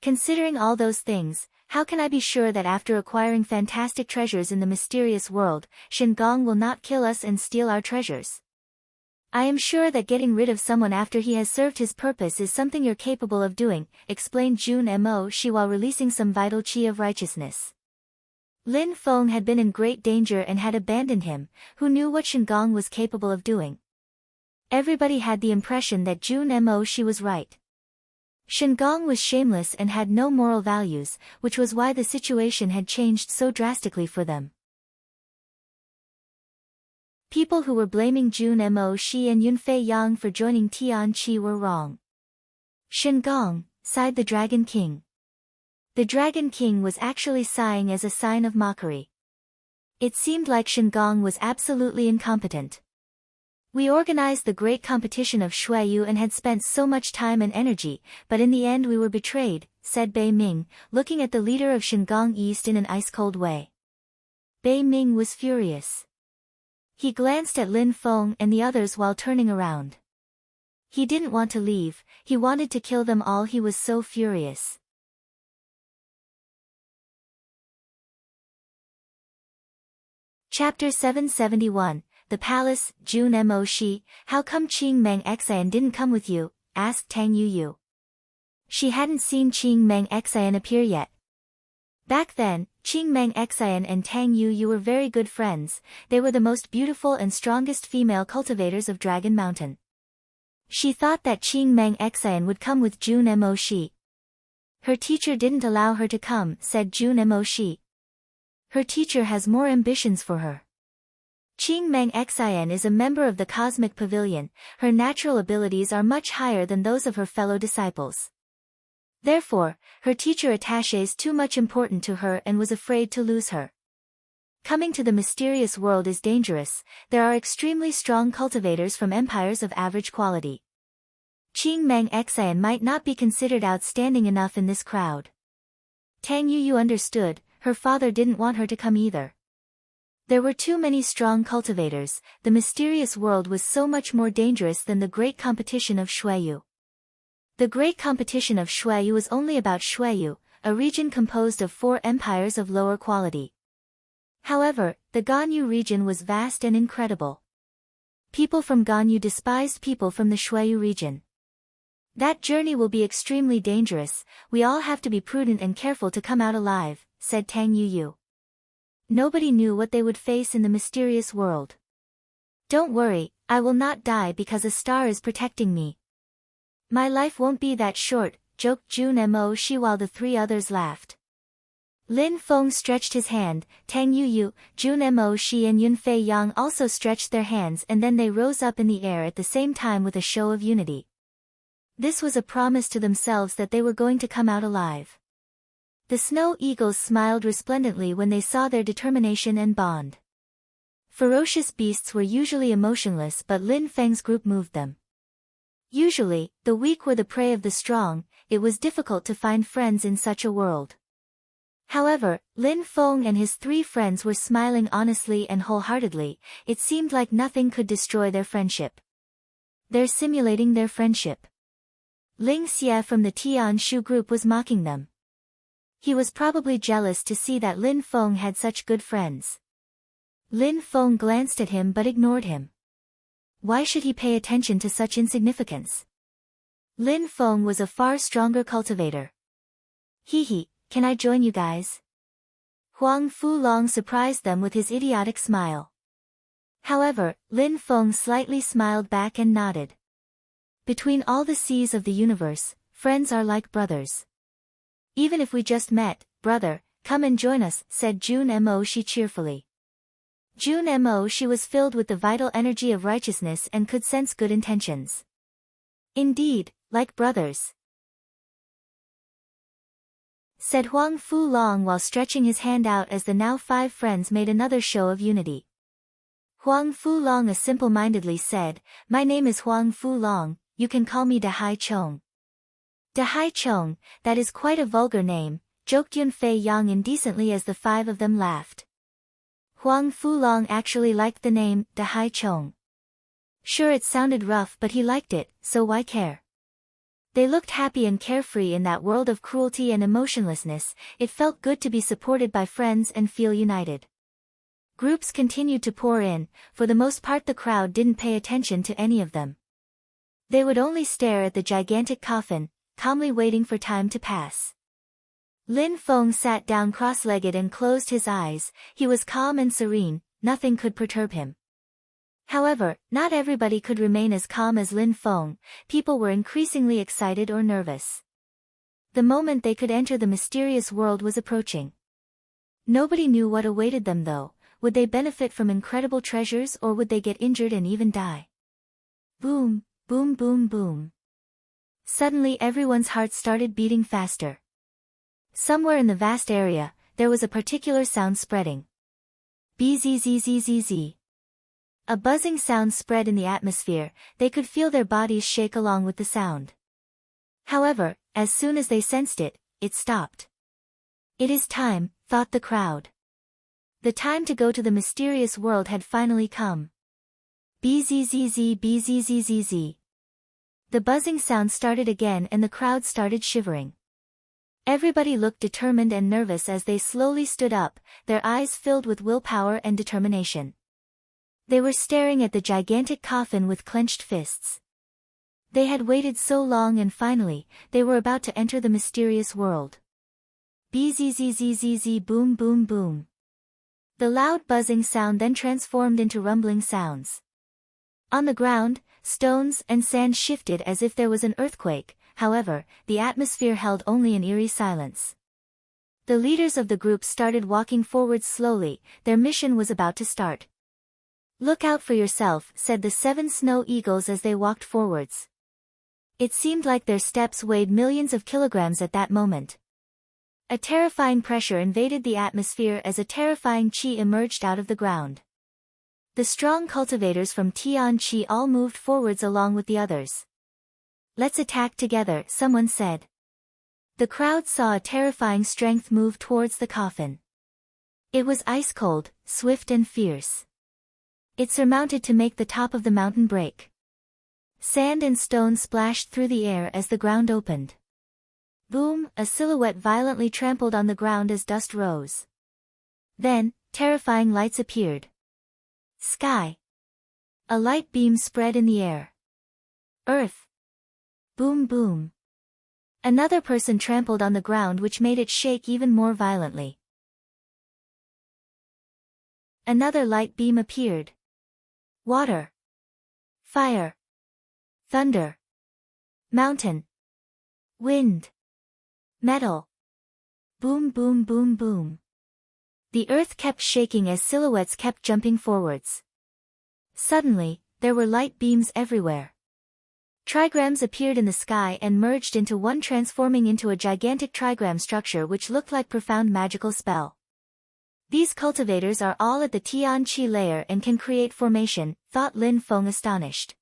Considering all those things, How can I be sure that after acquiring fantastic treasures in the mysterious world, Shingang will not kill us and steal our treasures? I am sure that getting rid of someone after he has served his purpose is something you're capable of doing, explained Jun Mo Shi while releasing some vital chi of righteousness. Lin Feng had been in great danger and had abandoned him, who knew what Shingang was capable of doing. Everybody had the impression that Jun Mo Shi was right. Shingang was shameless and had no moral values, which was why the situation had changed so drastically for them. People who were blaming Jun Mo Shi and Yunfei Yang for joining Tian Qi were wrong. Shingang, sighed the Dragon King. The Dragon King was actually sighing as a sign of mockery. It seemed like Shingang was absolutely incompetent. We organized the great competition of Shuiyu and had spent so much time and energy, but in the end we were betrayed, said Bei Ming, looking at the leader of Shingang East in an ice-cold way. Bei Ming was furious. He glanced at Lin Feng and the others while turning around. He didn't want to leave, he wanted to kill them all, he was so furious. Chapter 771, The Palace, Jun Mo Shi, how come Qing Meng Xian didn't come with you, asked Tang Yuyu. She hadn't seen Qing Meng Xian appear yet. Back then, Qing Meng Xian and Tang Yuyu were very good friends, they were the most beautiful and strongest female cultivators of Dragon Mountain. She thought that Qing Meng Xian would come with Jun Mo Shi. Her teacher didn't allow her to come, said Jun Mo Shi. Her teacher has more ambitions for her. Qing Meng Xian is a member of the Cosmic Pavilion, her natural abilities are much higher than those of her fellow disciples. Therefore, her teacher attaches too much important to her and was afraid to lose her. Coming to the mysterious world is dangerous, there are extremely strong cultivators from empires of average quality. Qing Meng Xian might not be considered outstanding enough in this crowd. Tang Yuyu understood, her father didn't want her to come either. There were too many strong cultivators, the mysterious world was so much more dangerous than the great competition of Shuiyu. The great competition of Shuiyu was only about Shuiyu, a region composed of 4 empires of lower quality. However, the Ganyu region was vast and incredible. People from Ganyu despised people from the Shuiyu region. That journey will be extremely dangerous, we all have to be prudent and careful to come out alive, said Tang Yuyu. Nobody knew what they would face in the mysterious world. Don't worry, I will not die because a star is protecting me. My life won't be that short, joked Jun Mo Shi while the 3 others laughed. Lin Feng stretched his hand, Tang Yuyu, Jun Mo Shi and Yunfei Yang also stretched their hands and then they rose up in the air at the same time with a show of unity. This was a promise to themselves that they were going to come out alive. The snow eagles smiled resplendently when they saw their determination and bond. Ferocious beasts were usually emotionless but Lin Feng's group moved them. Usually, the weak were the prey of the strong, it was difficult to find friends in such a world. However, Lin Feng and his 3 friends were smiling honestly and wholeheartedly, it seemed like nothing could destroy their friendship. They're simulating their friendship. Ling Xie from the Tian Shu group was mocking them. He was probably jealous to see that Lin Feng had such good friends. Lin Feng glanced at him but ignored him. Why should he pay attention to such insignificance? Lin Feng was a far stronger cultivator. Hee, can I join you guys? Huang Fulong surprised them with his idiotic smile. However, Lin Feng slightly smiled back and nodded. Between all the seas of the universe, friends are like brothers. Even if we just met, brother, come and join us, said Jun Mo Shi cheerfully. Jun Mo Shi was filled with the vital energy of righteousness and could sense good intentions. Indeed, like brothers, said Huang Fulong while stretching his hand out as the now 5 friends made another show of unity. Huang Fulong simple-mindedly said, my name is Huang Fulong, you can call me Dahai Chong. Dahai Chong, that is quite a vulgar name, joked Yunfei Yang indecently as the 5 of them laughed. Huang Fulong actually liked the name, Dahai Chong. Sure it sounded rough but he liked it, so why care? They looked happy and carefree in that world of cruelty and emotionlessness. It felt good to be supported by friends and feel united. Groups continued to pour in. For the most part the crowd didn't pay attention to any of them. They would only stare at the gigantic coffin, calmly waiting for time to pass. Lin Feng sat down cross-legged and closed his eyes. He was calm and serene, nothing could perturb him. However, not everybody could remain as calm as Lin Feng. People were increasingly excited or nervous. The moment they could enter the mysterious world was approaching. Nobody knew what awaited them though. Would they benefit from incredible treasures or would they get injured and even die? Boom, boom, boom, boom. Suddenly everyone's heart started beating faster. Somewhere in the vast area, there was a particular sound spreading. Bzzzzzzz. A buzzing sound spread in the atmosphere. They could feel their bodies shake along with the sound. However, as soon as they sensed it, it stopped. It is time, thought the crowd. The time to go to the mysterious world had finally come. Bzzz bzzzzz. The buzzing sound started again and the crowd started shivering. Everybody looked determined and nervous as they slowly stood up, their eyes filled with willpower and determination. They were staring at the gigantic coffin with clenched fists. They had waited so long and finally, they were about to enter the mysterious world. Bzzzzzzz boom boom boom. The loud buzzing sound then transformed into rumbling sounds. On the ground, stones and sand shifted as if there was an earthquake. However, the atmosphere held only an eerie silence. The leaders of the group started walking forward slowly. Their mission was about to start. "Look out for yourself," said the 7 snow eagles as they walked forwards. It seemed like their steps weighed millions of kilograms at that moment. A terrifying pressure invaded the atmosphere as a terrifying qi emerged out of the ground. The strong cultivators from Tian Qi all moved forwards along with the others. "Let's attack together," someone said. The crowd saw a terrifying strength move towards the coffin. It was ice cold, swift and fierce. It surmounted to make the top of the mountain break. Sand and stone splashed through the air as the ground opened. Boom, a silhouette violently trampled on the ground as dust rose. Then, terrifying lights appeared. Sky. A light beam spread in the air. Earth. Boom boom. Another person trampled on the ground which made it shake even more violently. Another light beam appeared. Water. Fire. Thunder. Mountain. Wind. Metal. Boom boom boom boom. The earth kept shaking as silhouettes kept jumping forwards. Suddenly, there were light beams everywhere. Trigrams appeared in the sky and merged into one, transforming into a gigantic trigram structure which looked like profound magical spell. These cultivators are all at the Tian Qi layer and can create formation, thought Lin Feng astonished.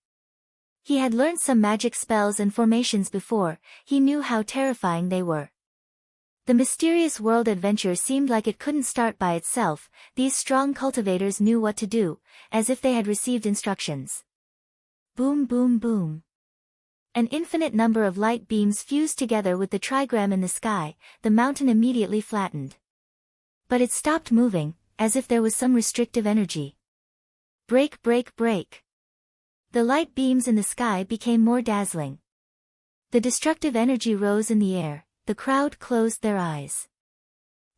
He had learned some magic spells and formations before. He knew how terrifying they were. The mysterious world adventure seemed like it couldn't start by itself. These strong cultivators knew what to do, as if they had received instructions. Boom boom boom. An infinite number of light beams fused together with the trigram in the sky. The mountain immediately flattened. But it stopped moving, as if there was some restrictive energy. Break break break. The light beams in the sky became more dazzling. The destructive energy rose in the air. The crowd closed their eyes.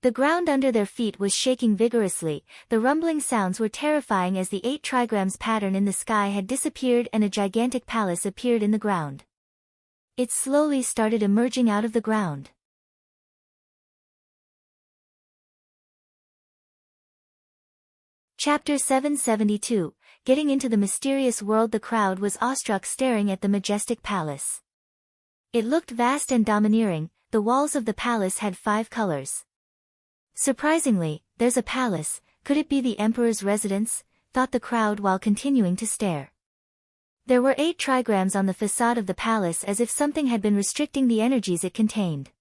The ground under their feet was shaking vigorously. The rumbling sounds were terrifying as the 8 trigrams pattern in the sky had disappeared and a gigantic palace appeared in the ground. It slowly started emerging out of the ground. Chapter 772, Getting into the Mysterious World. The crowd was awestruck staring at the majestic palace. It looked vast and domineering. The walls of the palace had 5 colors. Surprisingly, there's a palace, could it be the emperor's residence? Thought the crowd while continuing to stare. There were 8 trigrams on the facade of the palace as if something had been restricting the energies it contained.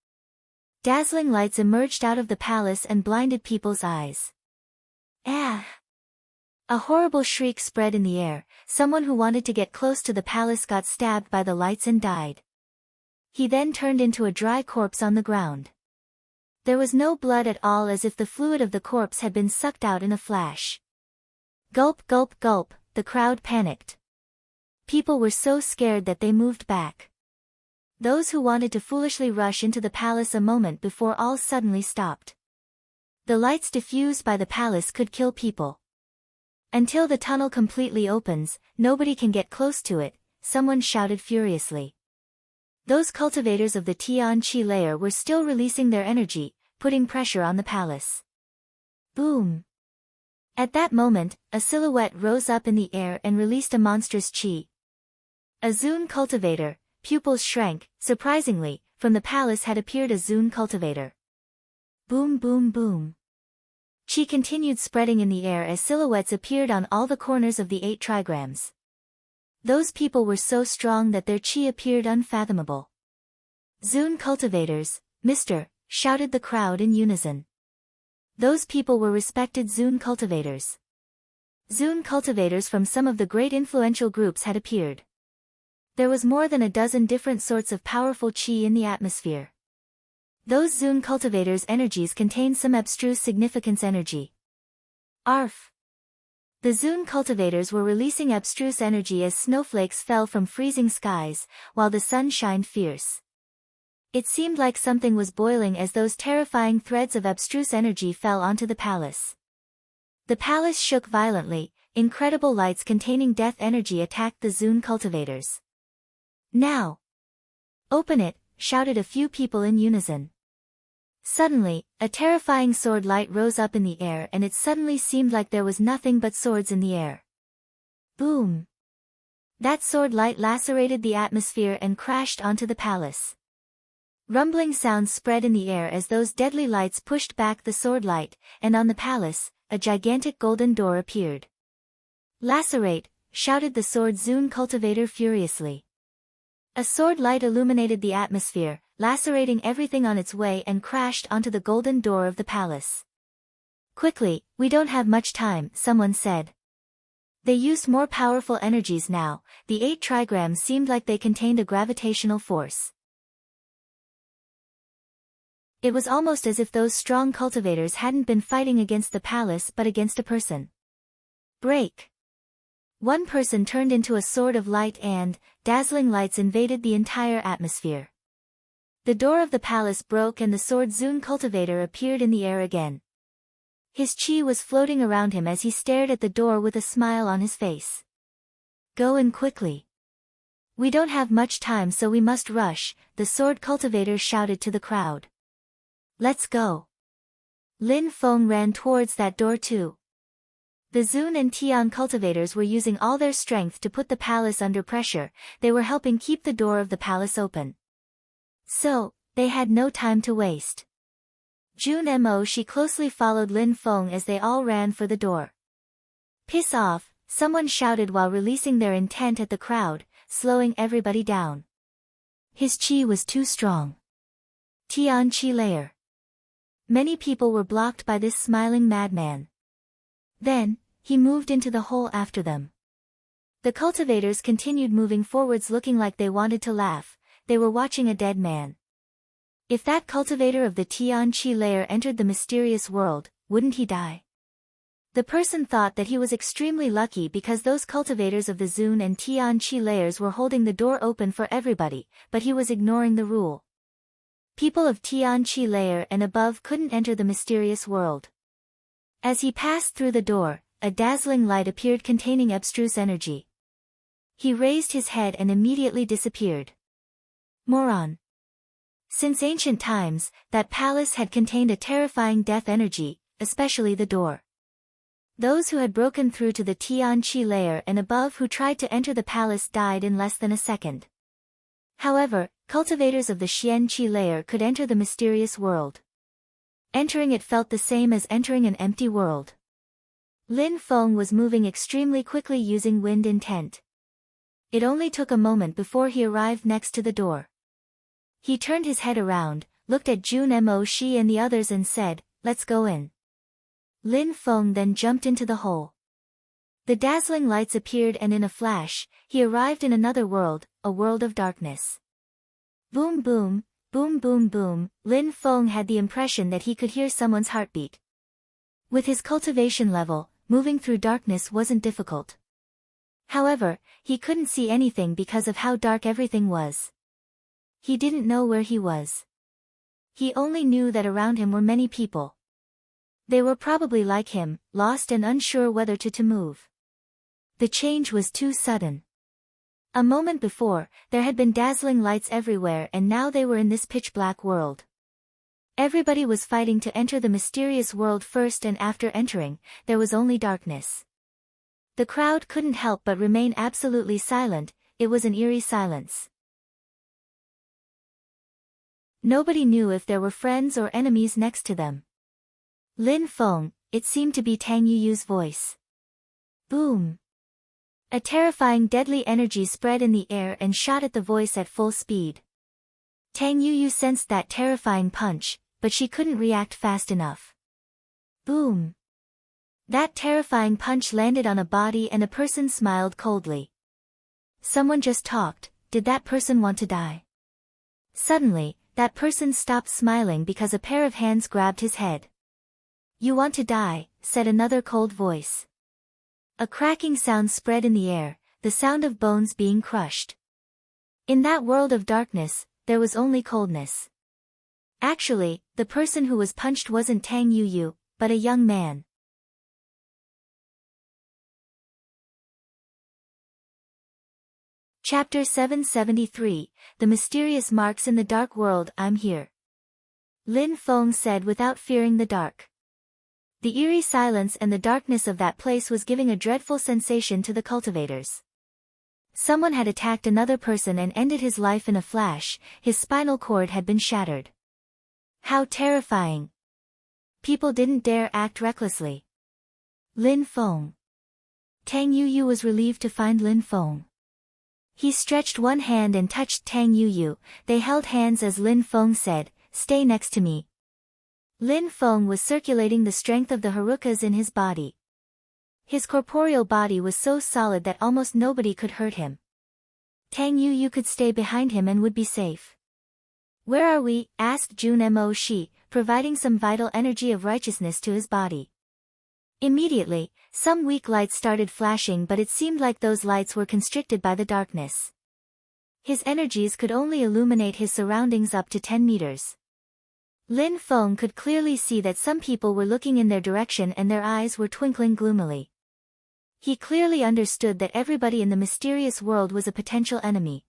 Dazzling lights emerged out of the palace and blinded people's eyes. Ah! A horrible shriek spread in the air. Someone who wanted to get close to the palace got stabbed by the lights and died. He then turned into a dry corpse on the ground. There was no blood at all, as if the fluid of the corpse had been sucked out in a flash. Gulp, gulp, gulp, the crowd panicked. People were so scared that they moved back. Those who wanted to foolishly rush into the palace a moment before all suddenly stopped. The lights diffused by the palace could kill people. Until the tunnel completely opens, nobody can get close to it, someone shouted furiously. Those cultivators of the Tian-Chi layer were still releasing their energy, putting pressure on the palace. Boom! At that moment, a silhouette rose up in the air and released a monstrous chi. A Zun cultivator. Pupils shrank. Surprisingly, from the palace had appeared a Zun cultivator. Boom, boom, boom. Chi continued spreading in the air as silhouettes appeared on all the corners of the 8 trigrams. Those people were so strong that their chi appeared unfathomable. Zun cultivators, Mr., shouted the crowd in unison. Those people were respected Zun cultivators. Zun cultivators from some of the great influential groups had appeared. There was more than a dozen different sorts of powerful chi in the atmosphere. Those Zun cultivators' energies contained some abstruse significance energy. Arf! The Zun cultivators were releasing abstruse energy as snowflakes fell from freezing skies, while the sun shined fierce. It seemed like something was boiling as those terrifying threads of abstruse energy fell onto the palace. The palace shook violently, incredible lights containing death energy attacked the Zun cultivators. Now! Open it, shouted a few people in unison. Suddenly, a terrifying sword light rose up in the air and it suddenly seemed like there was nothing but swords in the air. Boom! That sword light lacerated the atmosphere and crashed onto the palace. Rumbling sounds spread in the air as those deadly lights pushed back the sword light, and on the palace, a gigantic golden door appeared. Lacerate, shouted the sword Zun cultivator furiously. A sword light illuminated the atmosphere, lacerating everything on its way and crashed onto the golden door of the palace. Quickly, we don't have much time, someone said. They used more powerful energies now. The 8 trigrams seemed like they contained a gravitational force. It was almost as if those strong cultivators hadn't been fighting against the palace but against a person. Break! One person turned into a sword of light and, dazzling lights invaded the entire atmosphere. The door of the palace broke and the sword Zun cultivator appeared in the air again. His chi was floating around him as he stared at the door with a smile on his face. Go in quickly. We don't have much time, so we must rush, the sword cultivator shouted to the crowd. Let's go. Lin Feng ran towards that door too. The Zun and Tian cultivators were using all their strength to put the palace under pressure. They were helping keep the door of the palace open. So, they had no time to waste. Jun Mo she closely followed Lin Feng as they all ran for the door. Piss off, someone shouted while releasing their intent at the crowd, slowing everybody down. His chi was too strong. Tian Chi layer. Many people were blocked by this smiling madman. Then, he moved into the hole after them. The cultivators continued moving forwards looking like they wanted to laugh. They were watching a dead man. If that cultivator of the Tian-Chi layer entered the mysterious world, wouldn't he die? The person thought that he was extremely lucky because those cultivators of the Zun and Tian-Chi layers were holding the door open for everybody, but he was ignoring the rule. People of Tian-Chi layer and above couldn't enter the mysterious world. As he passed through the door, a dazzling light appeared containing abstruse energy. He raised his head and immediately disappeared. Moron. Since ancient times, that palace had contained a terrifying death energy, especially the door. Those who had broken through to the Tian-Chi layer and above who tried to enter the palace died in less than a second. However, cultivators of the Xian-Chi layer could enter the mysterious world. Entering it felt the same as entering an empty world. Lin Feng was moving extremely quickly using wind intent. It only took a moment before he arrived next to the door. He turned his head around, looked at Jun Mo Shi and the others and said, "Let's go in." Lin Feng then jumped into the hole. The dazzling lights appeared and in a flash, he arrived in another world, a world of darkness. Boom boom, boom boom boom, Lin Feng had the impression that he could hear someone's heartbeat. With his cultivation level, moving through darkness wasn't difficult. However, he couldn't see anything because of how dark everything was. He didn't know where he was. He only knew that around him were many people. They were probably like him, lost and unsure whether to move. The change was too sudden. A moment before, there had been dazzling lights everywhere and now they were in this pitch-black world. Everybody was fighting to enter the mysterious world first and after entering, there was only darkness. The crowd couldn't help but remain absolutely silent, it was an eerie silence. Nobody knew if there were friends or enemies next to them. Lin Feng, it seemed to be Tang Yuyu's voice. Boom! A terrifying deadly energy spread in the air and shot at the voice at full speed. Tang Yuyu sensed that terrifying punch, but she couldn't react fast enough. Boom! That terrifying punch landed on a body and a person smiled coldly. Someone just talked, did that person want to die? Suddenly, that person stopped smiling because a pair of hands grabbed his head. You want to die, said another cold voice. A cracking sound spread in the air, the sound of bones being crushed. In that world of darkness, there was only coldness. Actually, the person who was punched wasn't Tang Yuyu, but a young man. Chapter 773, The Mysterious Marks in the Dark World. I'm here. Lin Feng said without fearing the dark. The eerie silence and the darkness of that place was giving a dreadful sensation to the cultivators. Someone had attacked another person and ended his life in a flash, his spinal cord had been shattered. How terrifying! People didn't dare act recklessly. Lin Feng. Tang Yuyu was relieved to find Lin Feng. He stretched one hand and touched Tang Yuyu, they held hands as Lin Feng said, "Stay next to me." Lin Feng was circulating the strength of the Harukas in his body. His corporeal body was so solid that almost nobody could hurt him. Tang Yuyu could stay behind him and would be safe. Where are we? Asked Jun Mo Shi, providing some vital energy of righteousness to his body. Immediately, some weak lights started flashing but it seemed like those lights were constricted by the darkness. His energies could only illuminate his surroundings up to 10 meters. Lin Feng could clearly see that some people were looking in their direction and their eyes were twinkling gloomily. He clearly understood that everybody in the mysterious world was a potential enemy.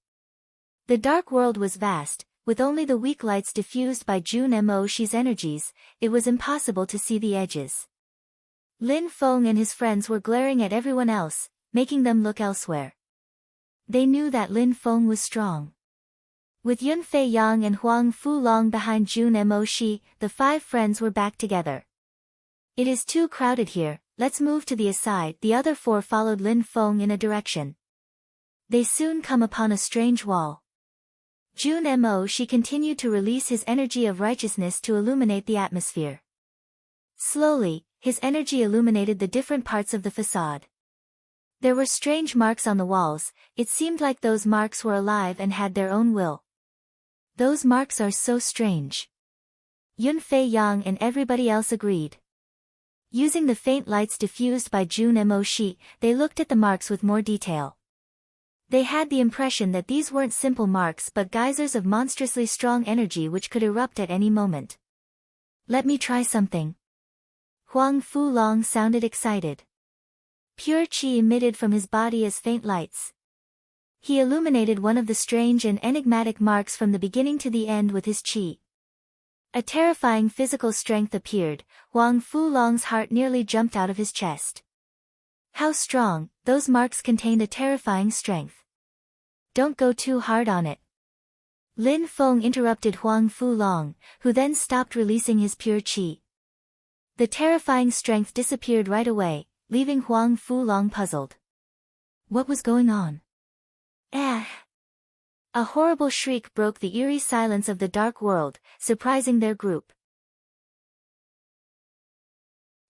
The dark world was vast, with only the weak lights diffused by Jun Mo Shi's energies, it was impossible to see the edges. Lin Feng and his friends were glaring at everyone else, making them look elsewhere. They knew that Lin Feng was strong. With Yun Fei Yang and Huang Fu Long behind Jun Mo Shi, the five friends were back together. It is too crowded here, let's move to the aside. The other four followed Lin Feng in a direction. They soon come upon a strange wall. Jun Mo Shi continued to release his energy of righteousness to illuminate the atmosphere. Slowly, his energy illuminated the different parts of the facade. There were strange marks on the walls, it seemed like those marks were alive and had their own will. Those marks are so strange. Yun Fei Yang and everybody else agreed. Using the faint lights diffused by Jun Mo Shi, they looked at the marks with more detail. They had the impression that these weren't simple marks but geysers of monstrously strong energy which could erupt at any moment. Let me try something. Huang Fu Long sounded excited. Pure qi emitted from his body as faint lights. He illuminated one of the strange and enigmatic marks from the beginning to the end with his qi. A terrifying physical strength appeared, Huang Fu Long's heart nearly jumped out of his chest. How strong, those marks contained a terrifying strength. Don't go too hard on it. Lin Feng interrupted Huang Fu Long, who then stopped releasing his pure qi. The terrifying strength disappeared right away, leaving Huang Fu Long puzzled. What was going on? Ah! A horrible shriek broke the eerie silence of the dark world, surprising their group.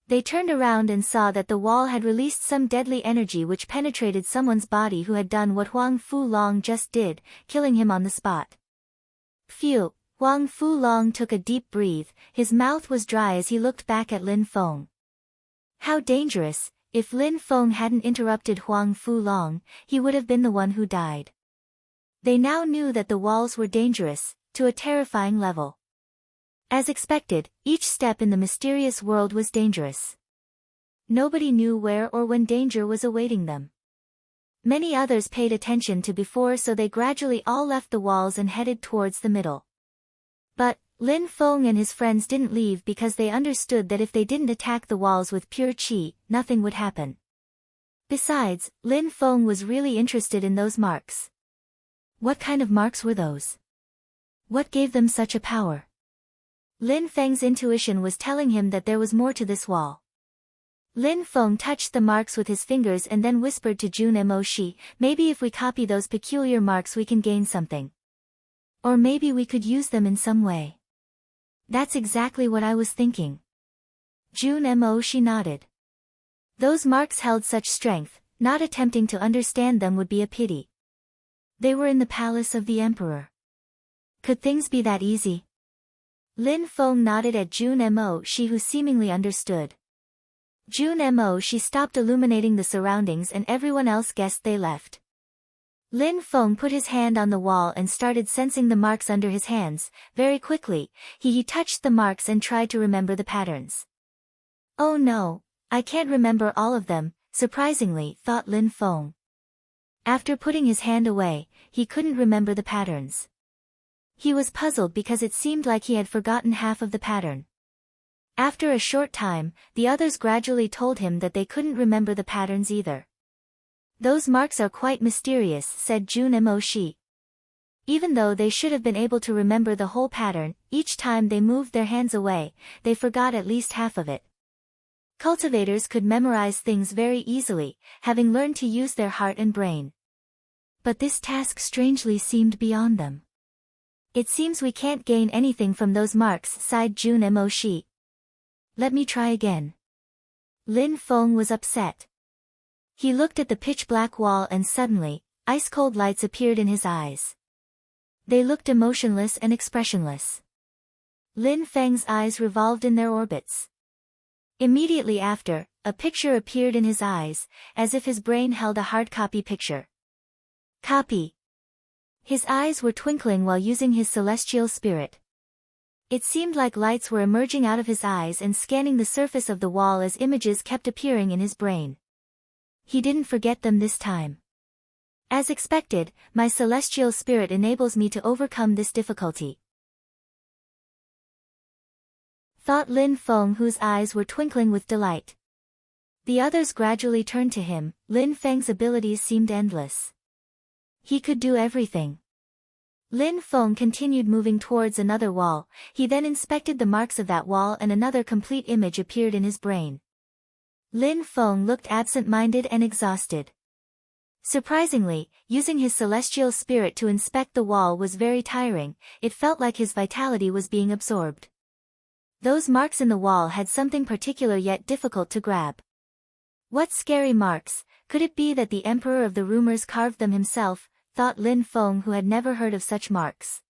They turned around and saw that the wall had released some deadly energy which penetrated someone's body who had done what Huang Fu Long just did, killing him on the spot. Phew, Huang Fulong took a deep breath, his mouth was dry as he looked back at Lin Feng. How dangerous! If Lin Feng hadn't interrupted Huang Fulong, he would have been the one who died. They now knew that the walls were dangerous, to a terrifying level. As expected, each step in the mysterious world was dangerous. Nobody knew where or when danger was awaiting them. Many others paid attention to before, so they gradually all left the walls and headed towards the middle. But, Lin Feng and his friends didn't leave because they understood that if they didn't attack the walls with pure qi, nothing would happen. Besides, Lin Feng was really interested in those marks. What kind of marks were those? What gave them such a power? Lin Feng's intuition was telling him that there was more to this wall. Lin Feng touched the marks with his fingers and then whispered to Jun Mo Shi, maybe if we copy those peculiar marks we can gain something. Or maybe we could use them in some way. That's exactly what I was thinking. Jun Mo Shi nodded. Those marks held such strength, not attempting to understand them would be a pity. They were in the palace of the emperor. Could things be that easy? Lin Feng nodded at Jun Mo Shi, who seemingly understood. Jun Mo Shi stopped illuminating the surroundings and everyone else guessed they left. Lin Feng put his hand on the wall and started sensing the marks under his hands. Very quickly, he touched the marks and tried to remember the patterns. Oh no, I can't remember all of them, surprisingly, thought Lin Feng. After putting his hand away, he couldn't remember the patterns. He was puzzled because it seemed like he had forgotten half of the pattern. After a short time, the others gradually told him that they couldn't remember the patterns either. Those marks are quite mysterious, said Jun Mo Shi. Even though they should have been able to remember the whole pattern, each time they moved their hands away, they forgot at least half of it. Cultivators could memorize things very easily, having learned to use their heart and brain. But this task strangely seemed beyond them. It seems we can't gain anything from those marks, sighed Jun Mo Shi. Let me try again. Lin Feng was upset. He looked at the pitch-black wall and suddenly, ice-cold lights appeared in his eyes. They looked emotionless and expressionless. Lin Feng's eyes revolved in their orbits. Immediately after, a picture appeared in his eyes, as if his brain held a hard copy picture. Copy. His eyes were twinkling while using his celestial spirit. It seemed like lights were emerging out of his eyes and scanning the surface of the wall as images kept appearing in his brain. He didn't forget them this time. As expected, my celestial spirit enables me to overcome this difficulty, thought Lin Feng, whose eyes were twinkling with delight. The others gradually turned to him. Lin Feng's abilities seemed endless. He could do everything. Lin Feng continued moving towards another wall. He then inspected the marks of that wall and another complete image appeared in his brain. Lin Feng looked absent-minded and exhausted. Surprisingly, using his celestial spirit to inspect the wall was very tiring. It felt like his vitality was being absorbed. Those marks in the wall had something particular yet difficult to grab. What scary marks? Could it be that the emperor of the rumors carved them himself? Thought Lin Feng, who had never heard of such marks.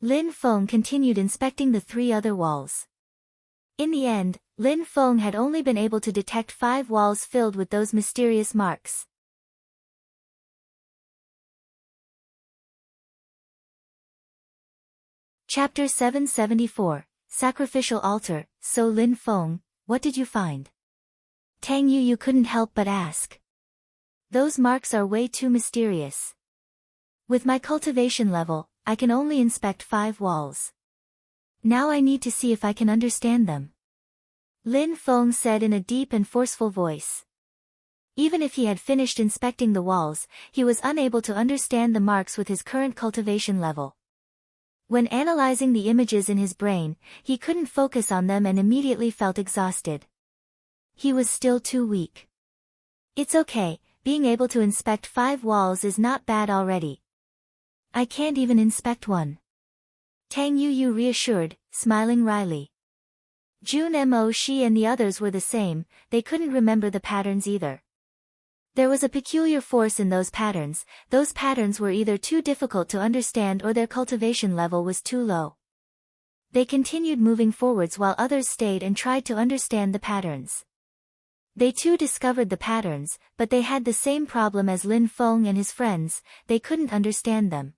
Lin Feng continued inspecting the 3 other walls. In the end, Lin Feng had only been able to detect 5 walls filled with those mysterious marks. Chapter 774, Sacrificial Altar. So Lin Feng, what did you find? Tang Yu couldn't help but ask. Those marks are way too mysterious. With my cultivation level, I can only inspect 5 walls. Now I need to see if I can understand them. Lin Feng said in a deep and forceful voice. Even if he had finished inspecting the walls, he was unable to understand the marks with his current cultivation level. When analyzing the images in his brain, he couldn't focus on them and immediately felt exhausted. He was still too weak. It's okay, being able to inspect 5 walls is not bad already. I can't even inspect one. Tang Yu reassured, smiling wryly. Jun Mo Shi and the others were the same, they couldn't remember the patterns either. There was a peculiar force in those patterns. Those patterns were either too difficult to understand or their cultivation level was too low. They continued moving forwards while others stayed and tried to understand the patterns. They too discovered the patterns, but they had the same problem as Lin Feng and his friends, they couldn't understand them.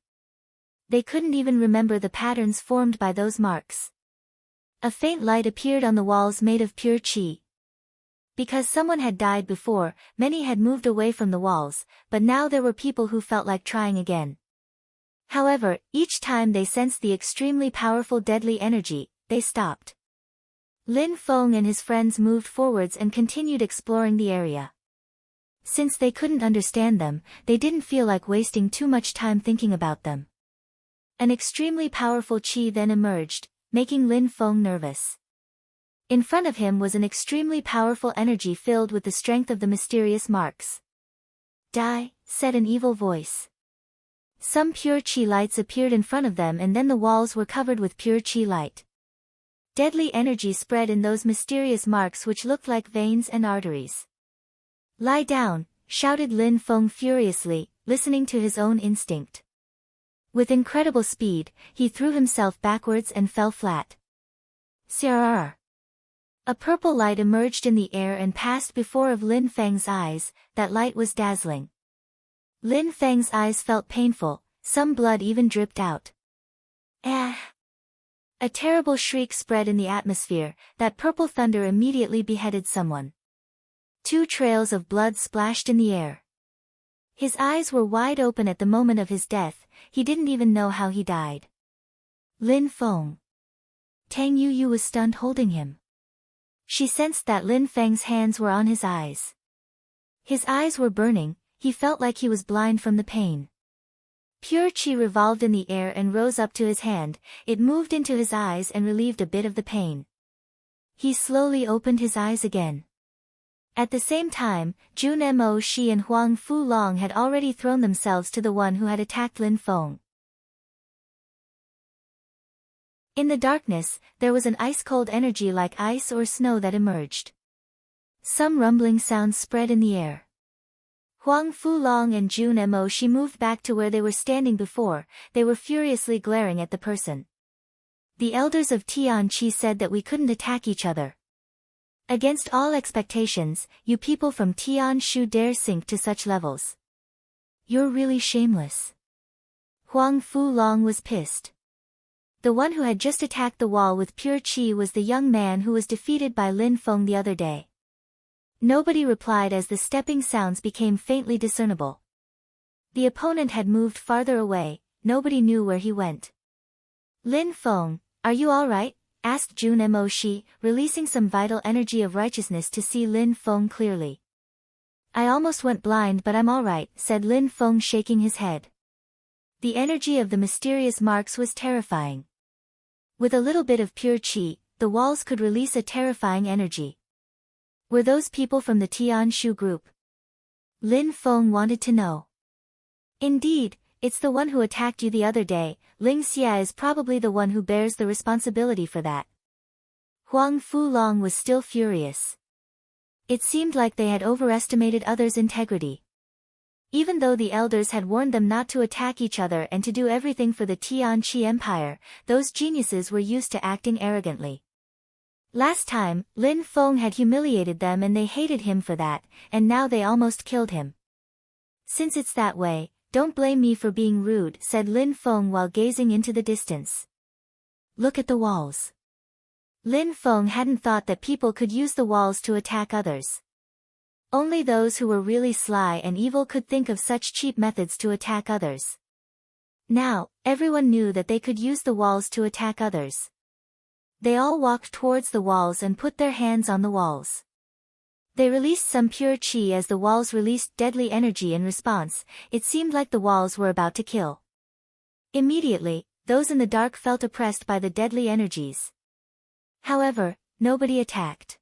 They couldn't even remember the patterns formed by those marks. A faint light appeared on the walls made of pure qi. Because someone had died before, many had moved away from the walls, but now there were people who felt like trying again. However, each time they sensed the extremely powerful deadly energy, they stopped. Lin Feng and his friends moved forwards and continued exploring the area. Since they couldn't understand them, they didn't feel like wasting too much time thinking about them. An extremely powerful qi then emerged, making Lin Feng nervous. In front of him was an extremely powerful energy filled with the strength of the mysterious marks. "Die," said an evil voice. Some pure qi lights appeared in front of them and then the walls were covered with pure qi light. Deadly energy spread in those mysterious marks which looked like veins and arteries. "Lie down," shouted Lin Feng furiously, listening to his own instinct. With incredible speed, he threw himself backwards and fell flat. "Sirrr." A purple light emerged in the air and passed before of Lin Feng's eyes. That light was dazzling. Lin Feng's eyes felt painful, some blood even dripped out. "Ah!" A terrible shriek spread in the atmosphere. That purple thunder immediately beheaded someone. 2 trails of blood splashed in the air. His eyes were wide open at the moment of his death, he didn't even know how he died. Lin Feng. Tang Yu was stunned holding him. She sensed that Lin Feng's hands were on his eyes. His eyes were burning, he felt like he was blind from the pain. Pure qi revolved in the air and rose up to his hand, it moved into his eyes and relieved a bit of the pain. He slowly opened his eyes again. At the same time, Jun Mo Shi and Huang Fu Long had already thrown themselves to the one who had attacked Lin Feng. In the darkness, there was an ice-cold energy like ice or snow that emerged. Some rumbling sounds spread in the air. Huang Fu Long and Jun Mo Shi moved back to where they were standing before, they were furiously glaring at the person. The elders of Tianqi said that we couldn't attack each other. Against all expectations, you people from Tianshu dare sink to such levels. You're really shameless. Huang Fu Long was pissed. The one who had just attacked the wall with pure qi was the young man who was defeated by Lin Feng the other day. Nobody replied as the stepping sounds became faintly discernible. The opponent had moved farther away, nobody knew where he went. "Lin Feng, are you all right?" asked Jun Mo Shi, releasing some vital energy of righteousness to see Lin Feng clearly. "I almost went blind but I'm all right," said Lin Feng shaking his head. The energy of the mysterious marks was terrifying. With a little bit of pure qi, the walls could release a terrifying energy. Were those people from the Tianshu group? Lin Feng wanted to know. "Indeed, it's the one who attacked you the other day. Ling Xia is probably the one who bears the responsibility for that." Huang Fu Long was still furious. It seemed like they had overestimated others' integrity. Even though the elders had warned them not to attack each other and to do everything for the Tianqi Empire, those geniuses were used to acting arrogantly. Last time, Lin Feng had humiliated them and they hated him for that, and now they almost killed him. "Since it's that way, don't blame me for being rude," said Lin Feng while gazing into the distance. "Look at the walls." Lin Feng hadn't thought that people could use the walls to attack others. Only those who were really sly and evil could think of such cheap methods to attack others. Now, everyone knew that they could use the walls to attack others. They all walked towards the walls and put their hands on the walls. They released some pure qi as the walls released deadly energy in response, it seemed like the walls were about to kill. Immediately, those in the dark felt oppressed by the deadly energies. However, nobody attacked.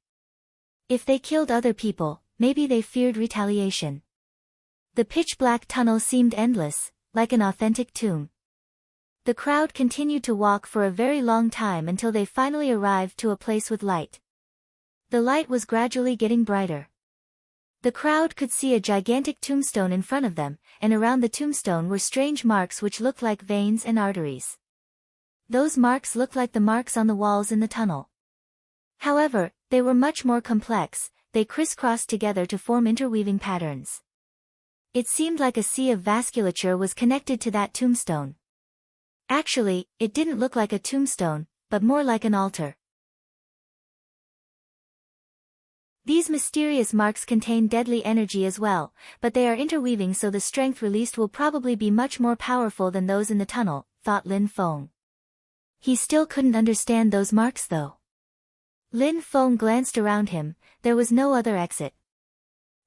If they killed other people, maybe they feared retaliation. The pitch-black tunnel seemed endless, like an authentic tomb. The crowd continued to walk for a very long time until they finally arrived to a place with light. The light was gradually getting brighter. The crowd could see a gigantic tombstone in front of them, and around the tombstone were strange marks which looked like veins and arteries. Those marks looked like the marks on the walls in the tunnel. However, they were much more complex, they crisscrossed together to form interweaving patterns. It seemed like a sea of vasculature was connected to that tombstone. Actually, it didn't look like a tombstone, but more like an altar. These mysterious marks contain deadly energy as well, but they are interweaving, so the strength released will probably be much more powerful than those in the tunnel, thought Lin Feng. He still couldn't understand those marks though. Lin Feng glanced around him, there was no other exit.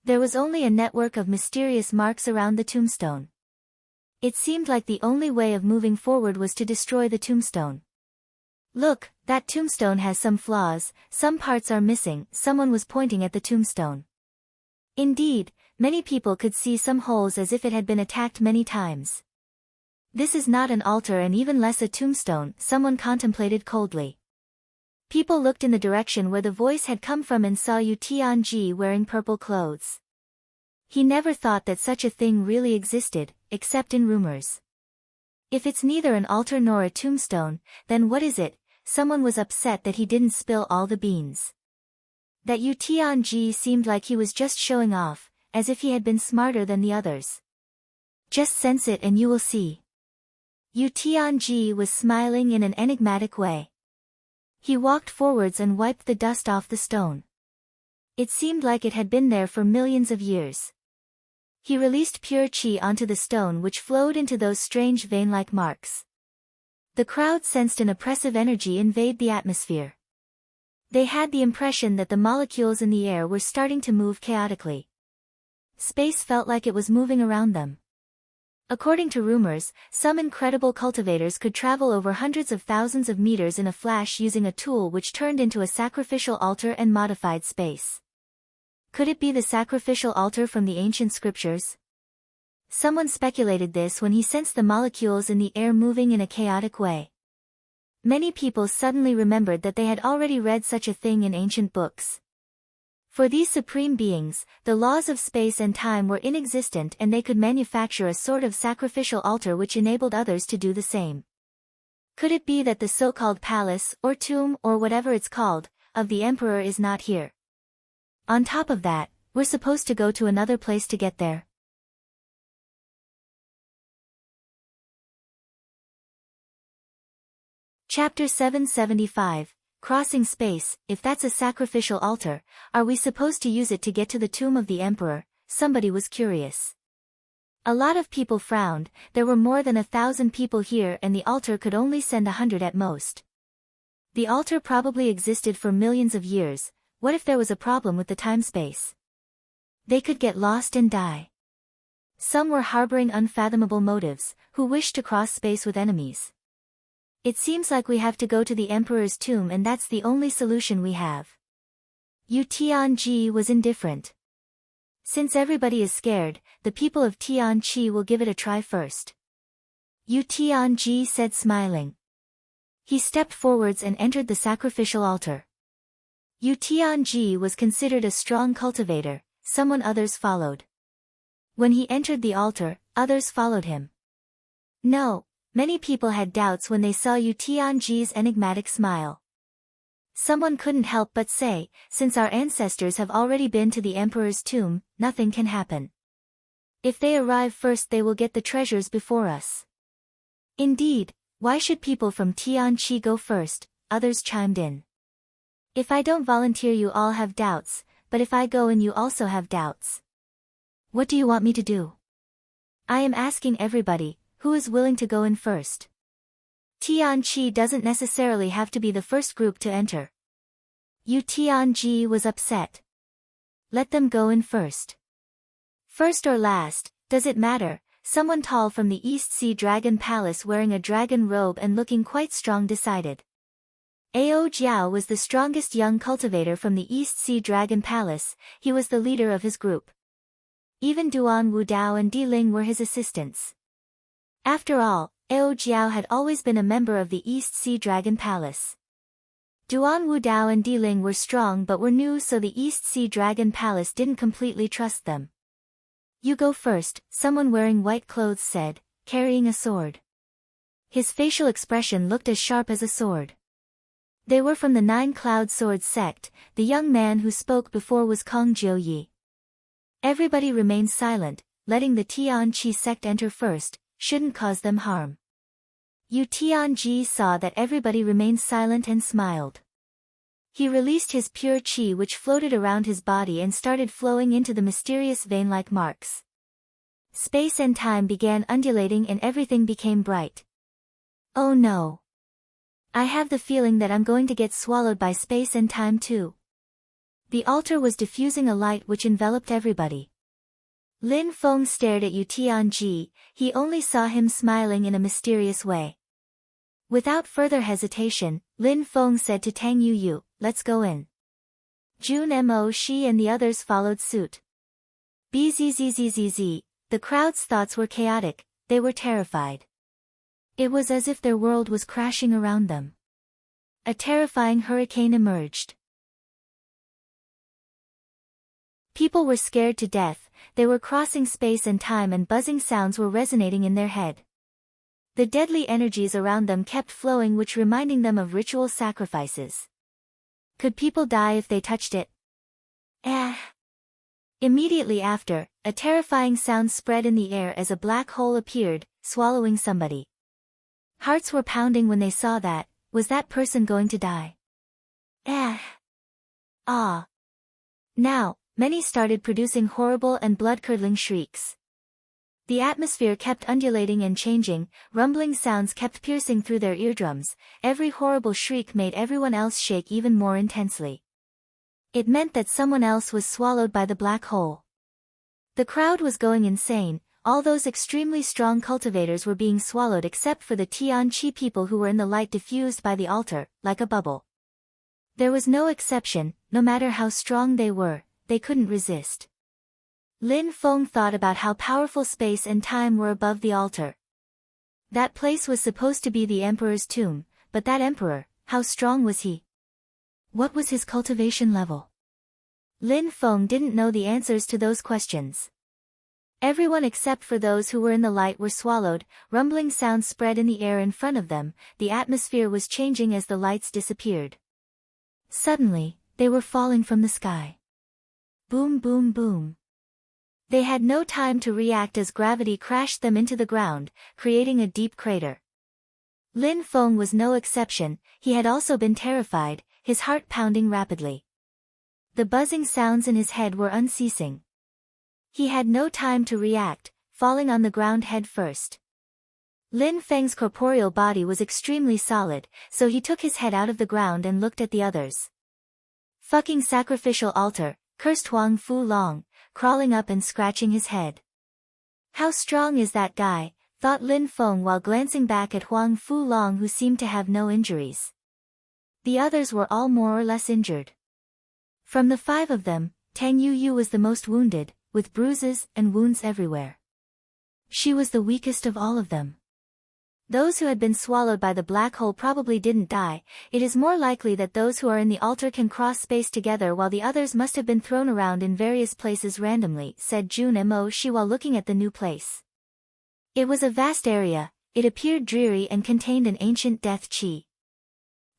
There was only a network of mysterious marks around the tombstone. It seemed like the only way of moving forward was to destroy the tombstone. Look, that tombstone has some flaws, some parts are missing, someone was pointing at the tombstone. Indeed, many people could see some holes as if it had been attacked many times. This is not an altar and even less a tombstone, someone contemplated coldly. People looked in the direction where the voice had come from and saw Yu Tianji wearing purple clothes. He never thought that such a thing really existed, except in rumors. If it's neither an altar nor a tombstone, then what is it? Someone was upset that he didn't spill all the beans. That Yu Tianji seemed like he was just showing off, as if he had been smarter than the others. Just sense it and you will see. Yu Tianji was smiling in an enigmatic way. He walked forwards and wiped the dust off the stone. It seemed like it had been there for millions of years. He released pure qi onto the stone which flowed into those strange vein-like marks. The crowd sensed an oppressive energy invade the atmosphere. They had the impression that the molecules in the air were starting to move chaotically. Space felt like it was moving around them. According to rumors, some incredible cultivators could travel over hundreds of thousands of meters in a flash using a tool which turned into a sacrificial altar and modified space. Could it be the sacrificial altar from the ancient scriptures? Someone speculated this when he sensed the molecules in the air moving in a chaotic way. Many people suddenly remembered that they had already read such a thing in ancient books. For these supreme beings, the laws of space and time were inexistent and they could manufacture a sort of sacrificial altar which enabled others to do the same. Could it be that the so-called palace, or tomb, or whatever it's called, of the emperor is not here? On top of that, we're supposed to go to another place to get there. Chapter 775. Crossing space. If that's a sacrificial altar, are we supposed to use it to get to the tomb of the emperor? Somebody was curious. A lot of people frowned, there were more than 1,000 people here and the altar could only send 100 at most. The altar probably existed for millions of years, what if there was a problem with the time-space? They could get lost and die. Some were harboring unfathomable motives, who wished to cross space with enemies. It seems like we have to go to the emperor's tomb and that's the only solution we have. Yu Tianji was indifferent. Since everybody is scared, the people of Tianqi will give it a try first. Yu Tianji said smiling. He stepped forwards and entered the sacrificial altar. Yu Tianji was considered a strong cultivator, others followed. When he entered the altar, others followed him. No. Many people had doubts when they saw Yu Tianji's enigmatic smile. Someone couldn't help but say, since our ancestors have already been to the emperor's tomb, nothing can happen. If they arrive first they will get the treasures before us. Indeed, why should people from Tianqi go first? Others chimed in. If I don't volunteer you all have doubts, but if I go and you also have doubts. What do you want me to do? I am asking everybody. Who is willing to go in first? Tianqi doesn't necessarily have to be the first group to enter. Yu Tianji was upset. Let them go in first. First or last, does it matter? Someone tall from the East Sea Dragon Palace wearing a dragon robe and looking quite strong decided. Ao Jiao was the strongest young cultivator from the East Sea Dragon Palace, he was the leader of his group. Even Duan Wudao and Di Ling were his assistants. After all, Ao Jiao had always been a member of the East Sea Dragon Palace. Duan Wudao and Diling were strong but were new, so the East Sea Dragon Palace didn't completely trust them. You go first, someone wearing white clothes said, carrying a sword. His facial expression looked as sharp as a sword. They were from the Nine Cloud Sword sect. The young man who spoke before was Kong Jiuyi. Everybody remained silent, letting the Tianqi sect enter first shouldn't cause them harm. Yu Tianji saw that everybody remained silent and smiled. He released his pure qi, which floated around his body and started flowing into the mysterious vein-like marks. Space and time began undulating and everything became bright. Oh no! I have the feeling that I'm going to get swallowed by space and time too. The altar was diffusing a light which enveloped everybody. Lin Feng stared at Yu Tianji. He only saw him smiling in a mysterious way. Without further hesitation, Lin Feng said to Tang Yuyu, "Let's go in." Jun Mo Shi and the others followed suit. Bzzzzz. The crowd's thoughts were chaotic, they were terrified. It was as if their world was crashing around them. A terrifying hurricane emerged. People were scared to death, they were crossing space and time and buzzing sounds were resonating in their head. The deadly energies around them kept flowing, which reminding them of ritual sacrifices. Could people die if they touched it? Immediately after, a terrifying sound spread in the air as a black hole appeared, swallowing somebody. Hearts were pounding when they saw that. Was that person going to die? Now, many started producing horrible and blood-curdling shrieks. The atmosphere kept undulating and changing, rumbling sounds kept piercing through their eardrums, every horrible shriek made everyone else shake even more intensely. It meant that someone else was swallowed by the black hole. The crowd was going insane, all those extremely strong cultivators were being swallowed except for the Tianqi people who were in the light diffused by the altar, like a bubble. There was no exception, no matter how strong they were, they couldn't resist. Lin Feng thought about how powerful space and time were above the altar. That place was supposed to be the emperor's tomb, but that emperor, how strong was he? What was his cultivation level? Lin Feng didn't know the answers to those questions. Everyone except for those who were in the light were swallowed, rumbling sounds spread in the air in front of them, the atmosphere was changing as the lights disappeared. Suddenly, they were falling from the sky. Boom boom boom. They had no time to react as gravity crashed them into the ground, creating a deep crater. Lin Feng was no exception, he had also been terrified, his heart pounding rapidly. The buzzing sounds in his head were unceasing. He had no time to react, falling on the ground head first. Lin Feng's corporeal body was extremely solid, so he took his head out of the ground and looked at the others. Fucking sacrificial altar, cursed Huang Fu Long, crawling up and scratching his head. How strong is that guy, thought Lin Feng while glancing back at Huang Fu Long, who seemed to have no injuries. The others were all more or less injured. From the 5 of them, Tang Yuyu was the most wounded, with bruises and wounds everywhere. She was the weakest of all of them. Those who had been swallowed by the black hole probably didn't die. It is more likely that those who are in the altar can cross space together, while the others must have been thrown around in various places randomly, said Jun Mo Shi while looking at the new place. It was a vast area, it appeared dreary and contained an ancient death qi.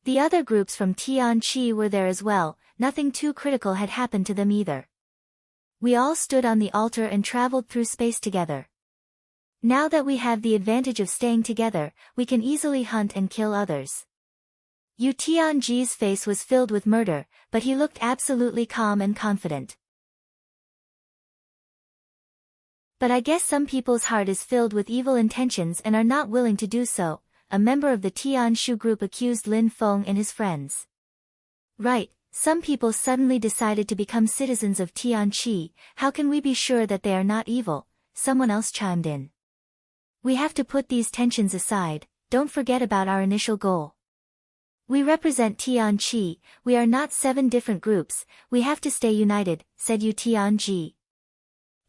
The other groups from Tianqi were there as well, nothing too critical had happened to them either. We all stood on the altar and traveled through space together. Now that we have the advantage of staying together, we can easily hunt and kill others. Yu Tianji's face was filled with murder, but he looked absolutely calm and confident. But I guess some people's heart is filled with evil intentions and are not willing to do so, a member of the Tianshu group accused Lin Feng and his friends. Right, some people suddenly decided to become citizens of Tianqi, how can we be sure that they are not evil? Someone else chimed in. We have to put these tensions aside, don't forget about our initial goal. We represent Tianqi, we are not 7 different groups, we have to stay united, said Yu Tianji.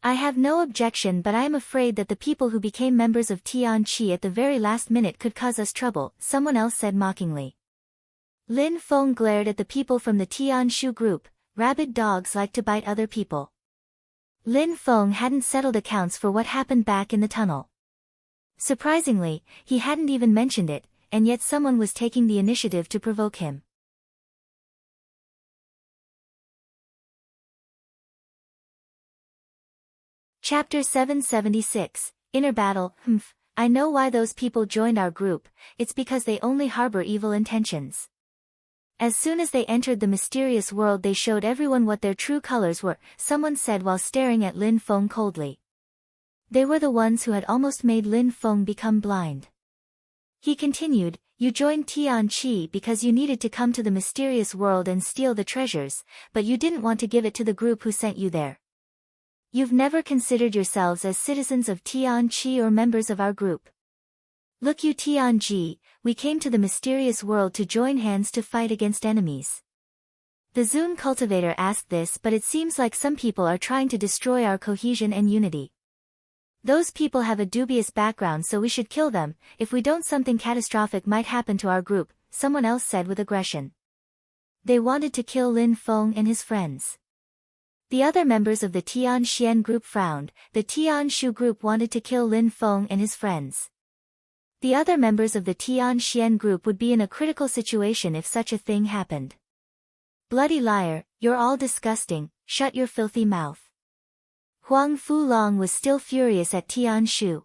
I have no objection, but I am afraid that the people who became members of Tianqi at the very last minute could cause us trouble, someone else said mockingly. Lin Feng glared at the people from the Tianshu group. Rabid dogs like to bite other people. Lin Feng hadn't settled accounts for what happened back in the tunnel. Surprisingly, he hadn't even mentioned it, and yet someone was taking the initiative to provoke him. Chapter 776, Inner Battle. I know why those people joined our group, it's because they only harbor evil intentions. As soon as they entered the mysterious world they showed everyone what their true colors were, someone said while staring at Lin Feng coldly. They were the ones who had almost made Lin Feng become blind. He continued, you joined Tian Qi because you needed to come to the mysterious world and steal the treasures, but you didn't want to give it to the group who sent you there. You've never considered yourselves as citizens of Tian Qi or members of our group. Look you Tian Ji, we came to the mysterious world to join hands to fight against enemies. The Zun cultivator asked this, but it seems like some people are trying to destroy our cohesion and unity. Those people have a dubious background, so we should kill them. If we don't, something catastrophic might happen to our group, someone else said with aggression. They wanted to kill Lin Feng and his friends. The other members of the Tian Xian group frowned. The Tian Shu group wanted to kill Lin Feng and his friends. The other members of the Tian Xian group would be in a critical situation if such a thing happened. Bloody liar, you're all disgusting, shut your filthy mouth. Huang Fulong was still furious at Tian Shu.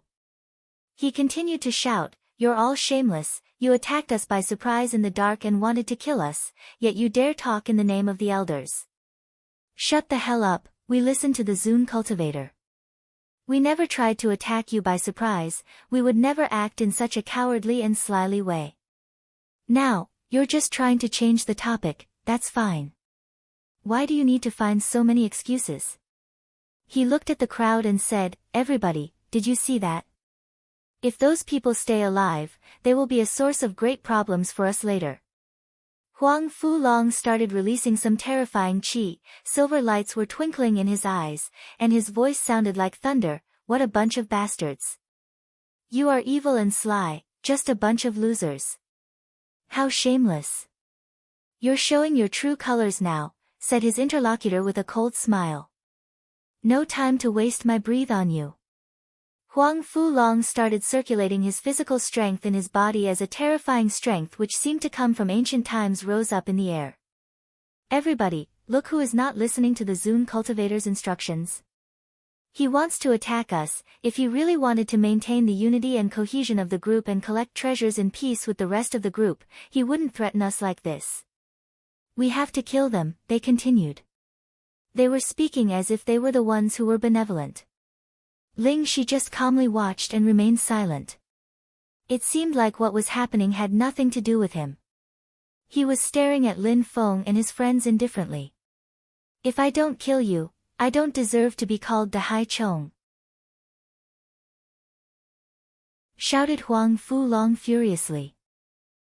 He continued to shout, you're all shameless, you attacked us by surprise in the dark and wanted to kill us, yet you dare talk in the name of the elders. Shut the hell up, we listened to the Zun cultivator. We never tried to attack you by surprise, we would never act in such a cowardly and slyly way. Now, you're just trying to change the topic, that's fine. Why do you need to find so many excuses? He looked at the crowd and said, everybody, did you see that? If those people stay alive, they will be a source of great problems for us later. Huang Fulong started releasing some terrifying qi, silver lights were twinkling in his eyes, and his voice sounded like thunder, what a bunch of bastards. You are evil and sly, just a bunch of losers. How shameless. You're showing your true colors now, said his interlocutor with a cold smile. No time to waste my breath on you. Huang Fulong started circulating his physical strength in his body as a terrifying strength which seemed to come from ancient times rose up in the air. Everybody, look who is not listening to the Zun cultivator's instructions. He wants to attack us. If he really wanted to maintain the unity and cohesion of the group and collect treasures in peace with the rest of the group, he wouldn't threaten us like this. We have to kill them, they continued. They were speaking as if they were the ones who were benevolent. Ling Shi just calmly watched and remained silent. It seemed like what was happening had nothing to do with him. He was staring at Lin Feng and his friends indifferently. If I don't kill you, I don't deserve to be called Dahai Chong, shouted Huang Fulong furiously.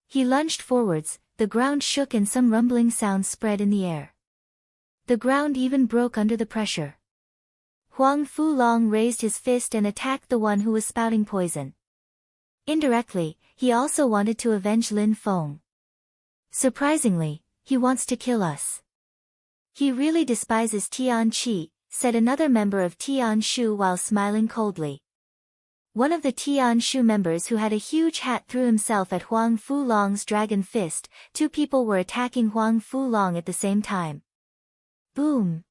He lunged forwards, the ground shook and some rumbling sounds spread in the air. The ground even broke under the pressure. Huang Fulong raised his fist and attacked the one who was spouting poison. Indirectly, he also wanted to avenge Lin Feng. Surprisingly, he wants to kill us. He really despises Tian Qi, said another member of Tian Shu while smiling coldly. One of the Tian Shu members who had a huge hat threw himself at Huang Fulong's dragon fist. Two people were attacking Huang Fulong at the same time. Boom!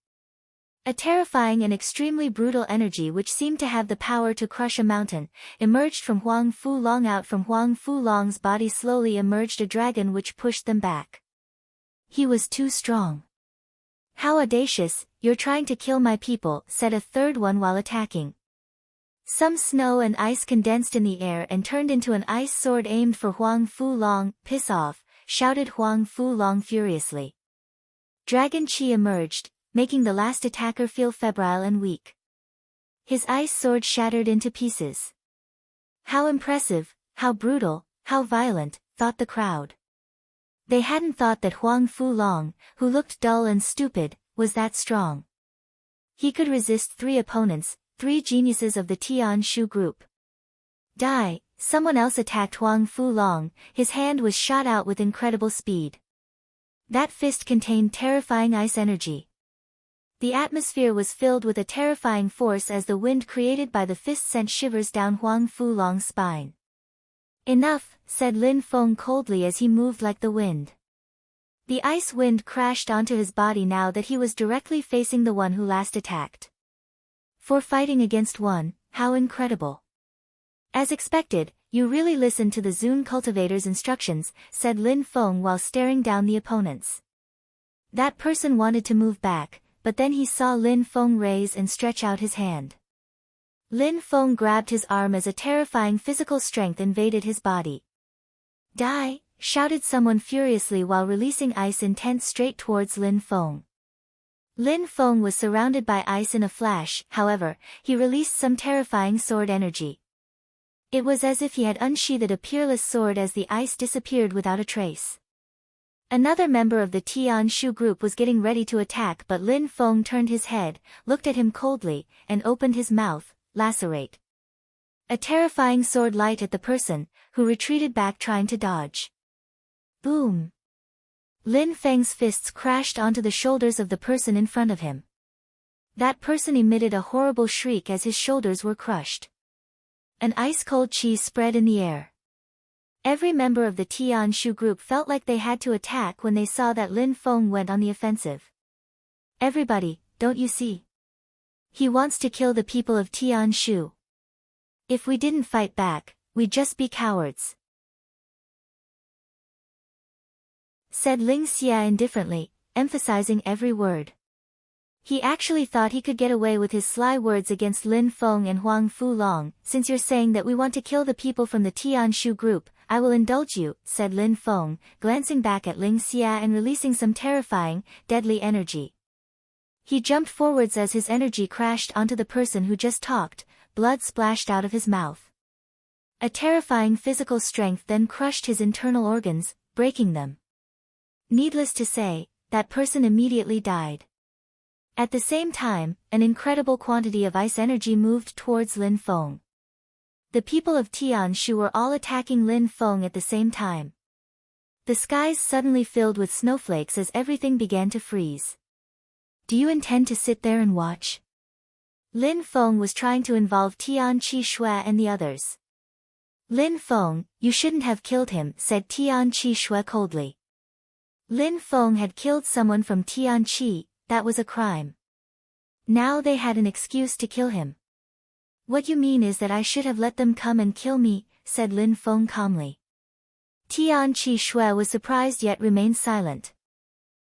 A terrifying and extremely brutal energy which seemed to have the power to crush a mountain, emerged from Huang Fulong. Out from Huang Fulong's body slowly emerged a dragon which pushed them back. He was too strong. How audacious, you're trying to kill my people, said a third one while attacking. Some snow and ice condensed in the air and turned into an ice sword aimed for Huang Fulong. Piss off, shouted Huang Fulong furiously. Dragon Qi emerged, making the last attacker feel febrile and weak. His ice sword shattered into pieces. How impressive, how brutal, how violent, thought the crowd. They hadn't thought that Huang Fulong, who looked dull and stupid, was that strong. He could resist 3 opponents, 3 geniuses of the Tian Shu group. Die, someone else attacked Huang Fulong, his hand was shot out with incredible speed. That fist contained terrifying ice energy. The atmosphere was filled with a terrifying force as the wind created by the fist sent shivers down Huang Fulong's spine. Enough, said Lin Feng coldly as he moved like the wind. The ice wind crashed onto his body now that he was directly facing the one who last attacked. For fighting against one, how incredible. As expected, you really listened to the Zun cultivator's instructions, said Lin Feng while staring down the opponents. That person wanted to move back, but then he saw Lin Feng raise and stretch out his hand. Lin Feng grabbed his arm as a terrifying physical strength invaded his body. Die, shouted someone furiously while releasing ice intent straight towards Lin Feng. Lin Feng was surrounded by ice in a flash, however, he released some terrifying sword energy. It was as if he had unsheathed a peerless sword as the ice disappeared without a trace. Another member of the Tian Shu group was getting ready to attack, but Lin Feng turned his head, looked at him coldly, and opened his mouth, lacerate. A terrifying sword light at the person, who retreated back trying to dodge. Boom! Lin Feng's fists crashed onto the shoulders of the person in front of him. That person emitted a horrible shriek as his shoulders were crushed. An ice-cold chi spread in the air. Every member of the Tian Shu group felt like they had to attack when they saw that Lin Feng went on the offensive. Everybody, don't you see? He wants to kill the people of Tian Shu. If we didn't fight back, we'd just be cowards. Said Ling Xia indifferently, emphasizing every word. He actually thought he could get away with his sly words against Lin Feng and Huang Fulong. Since you're saying that we want to kill the people from the Tian Shu group, I will indulge you, said Lin Feng, glancing back at Ling Xia and releasing some terrifying, deadly energy. He jumped forwards as his energy crashed onto the person who just talked, blood splashed out of his mouth. A terrifying physical strength then crushed his internal organs, breaking them. Needless to say, that person immediately died. At the same time, an incredible quantity of ice energy moved towards Lin Feng. The people of Tian Shu were all attacking Lin Feng at the same time. The skies suddenly filled with snowflakes as everything began to freeze. Do you intend to sit there and watch? Lin Feng was trying to involve Tian Chi Shui and the others. Lin Feng, you shouldn't have killed him, said Tian Chi Shui coldly. Lin Feng had killed someone from Tian Chi. That was a crime. Now they had an excuse to kill him. What you mean is that I should have let them come and kill me, said Lin Feng calmly. Tian Chi Shui was surprised yet remained silent.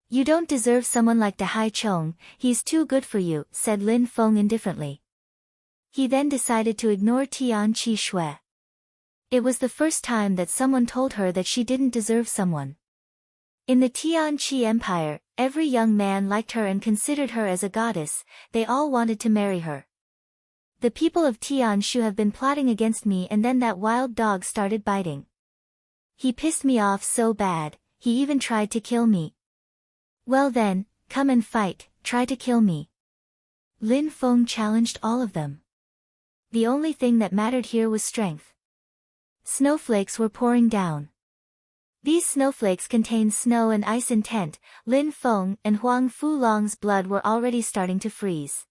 You don't deserve someone like Dahai Chong, he's too good for you, said Lin Feng indifferently. He then decided to ignore Tian Chi Shui. It was the first time that someone told her that she didn't deserve someone. In the Tian Chi Empire, every young man liked her and considered her as a goddess, they all wanted to marry her. The people of Tian Shu have been plotting against me, and then that wild dog started biting. He pissed me off so bad, he even tried to kill me. Well then, come and fight, try to kill me. Lin Feng challenged all of them. The only thing that mattered here was strength. Snowflakes were pouring down. These snowflakes contained snow and ice intent. Lin Feng and Huang Fulong's blood were already starting to freeze.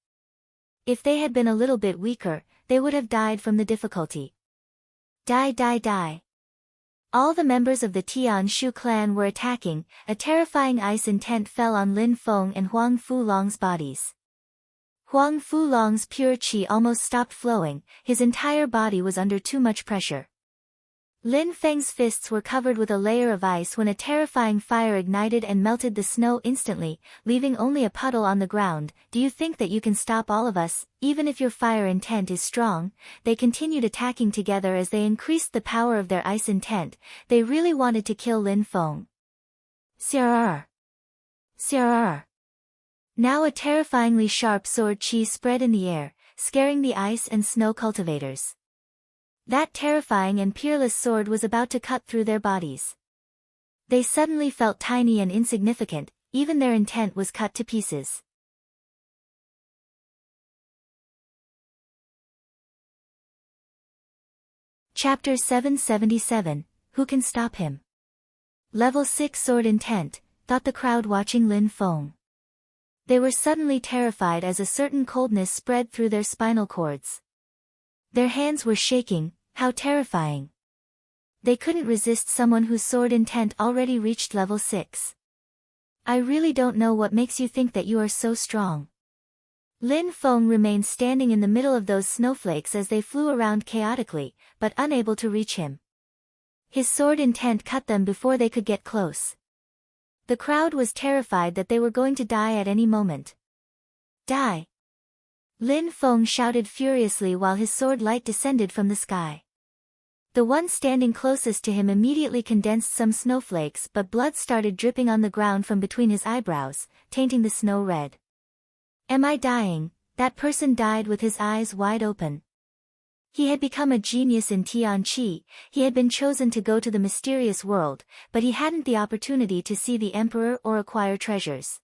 If they had been a little bit weaker, they would have died from the difficulty. Die, die, die. All the members of the Tian Shu clan were attacking. A terrifying ice intent fell on Lin Feng and Huang Fulong's bodies. Huang Fulong's pure qi almost stopped flowing, his entire body was under too much pressure. Lin Feng's fists were covered with a layer of ice when a terrifying fire ignited and melted the snow instantly, leaving only a puddle on the ground. Do you think that you can stop all of us, even if your fire intent is strong? They continued attacking together as they increased the power of their ice intent. They really wanted to kill Lin Feng. Sirrr. Sirrr. Now a terrifyingly sharp sword chi spread in the air, scaring the ice and snow cultivators. That terrifying and peerless sword was about to cut through their bodies. They suddenly felt tiny and insignificant, even their intent was cut to pieces. Chapter 777, Who Can Stop Him? Level 6 Sword Intent, thought the crowd watching Lin Feng. They were suddenly terrified as a certain coldness spread through their spinal cords. Their hands were shaking. How terrifying. They couldn't resist someone whose sword intent already reached level 6. I really don't know what makes you think that you are so strong. Lin Feng remained standing in the middle of those snowflakes as they flew around chaotically, but unable to reach him. His sword intent cut them before they could get close. The crowd was terrified that they were going to die at any moment. Die! Lin Feng shouted furiously while his sword light descended from the sky. The one standing closest to him immediately condensed some snowflakes, but blood started dripping on the ground from between his eyebrows, tainting the snow red. Am I dying? That person died with his eyes wide open. He had become a genius in Tianqi, he had been chosen to go to the mysterious world, but he hadn't the opportunity to see the emperor or acquire treasures.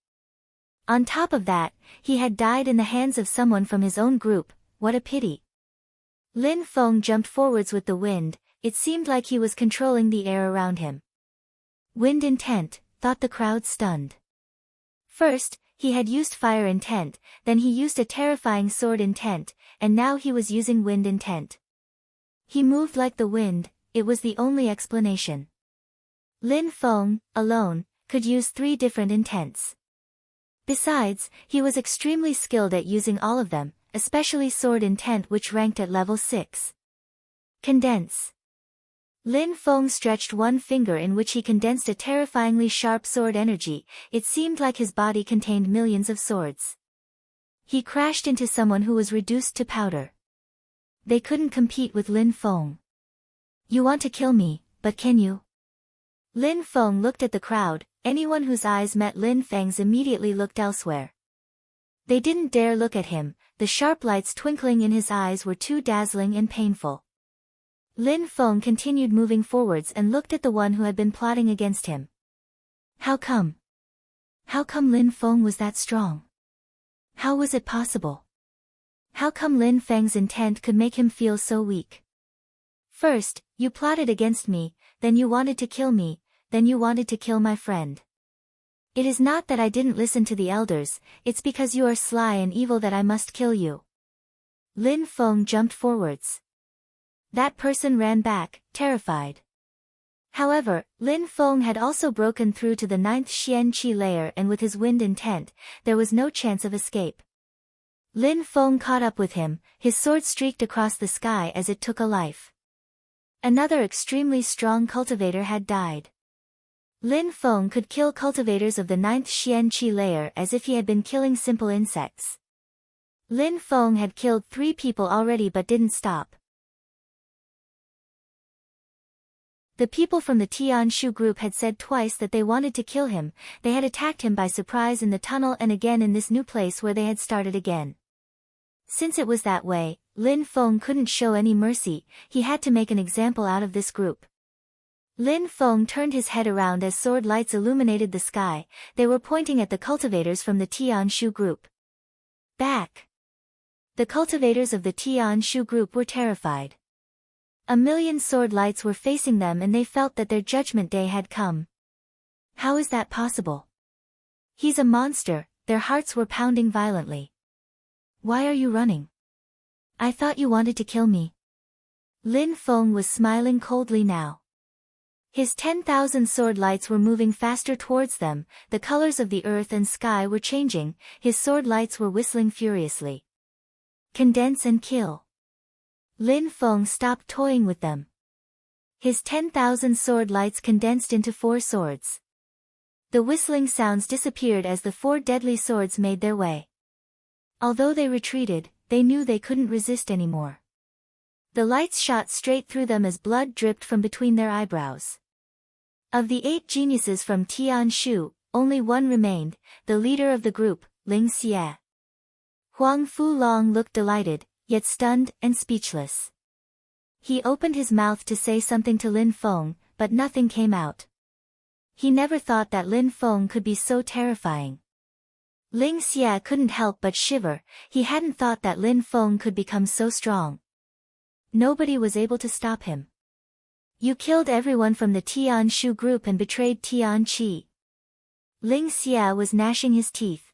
On top of that, he had died in the hands of someone from his own group. What a pity. Lin Feng jumped forwards with the wind. It seemed like he was controlling the air around him. Wind intent, thought the crowd stunned. First, he had used fire intent, then he used a terrifying sword intent, and now he was using wind intent. He moved like the wind, it was the only explanation. Lin Feng, alone, could use 3 different intents. Besides, he was extremely skilled at using all of them, especially sword intent, which ranked at level 6. Condense. Lin Feng stretched one finger in which he condensed a terrifyingly sharp sword energy. It seemed like his body contained millions of swords. He crashed into someone who was reduced to powder. They couldn't compete with Lin Feng. You want to kill me, but can you? Lin Feng looked at the crowd. Anyone whose eyes met Lin Feng's immediately looked elsewhere. They didn't dare look at him. The sharp lights twinkling in his eyes were too dazzling and painful. Lin Feng continued moving forwards and looked at the one who had been plotting against him. How come? How come Lin Feng was that strong? How was it possible? How come Lin Feng's intent could make him feel so weak? First, you plotted against me, then you wanted to kill me, then you wanted to kill my friend. It is not that I didn't listen to the elders, it's because you are sly and evil that I must kill you. Lin Feng jumped forwards. That person ran back, terrified. However, Lin Feng had also broken through to the 9th Xian-Qi layer, and with his wind intent, there was no chance of escape. Lin Feng caught up with him, his sword streaked across the sky as it took a life. Another extremely strong cultivator had died. Lin Feng could kill cultivators of the 9th Xian-Qi layer as if he had been killing simple insects. Lin Feng had killed 3 people already but didn't stop. The people from the Tianshu group had said twice that they wanted to kill him. They had attacked him by surprise in the tunnel and again in this new place where they had started again. Since it was that way, Lin Feng couldn't show any mercy. He had to make an example out of this group. Lin Feng turned his head around as sword lights illuminated the sky. They were pointing at the cultivators from the Tianshu group. Back! The cultivators of the Tianshu group were terrified. A million sword lights were facing them and they felt that their judgment day had come. How is that possible? He's a monster, their hearts were pounding violently. Why are you running? I thought you wanted to kill me. Lin Feng was smiling coldly now. His 10,000 sword lights were moving faster towards them, the colors of the earth and sky were changing, his sword lights were whistling furiously. Condense and kill. Lin Feng stopped toying with them. His 10,000 sword lights condensed into 4 swords. The whistling sounds disappeared as the 4 deadly swords made their way. Although they retreated, they knew they couldn't resist anymore. The lights shot straight through them as blood dripped from between their eyebrows. Of the 8 geniuses from Tianshu, only one remained, the leader of the group, Ling Xie. Huang Fulong looked delighted, yet stunned and speechless. He opened his mouth to say something to Lin Feng, but nothing came out. He never thought that Lin Feng could be so terrifying. Ling Xie couldn't help but shiver, he hadn't thought that Lin Feng could become so strong. Nobody was able to stop him. You killed everyone from the Tianshu group and betrayed Tianqi. Ling Xia was gnashing his teeth.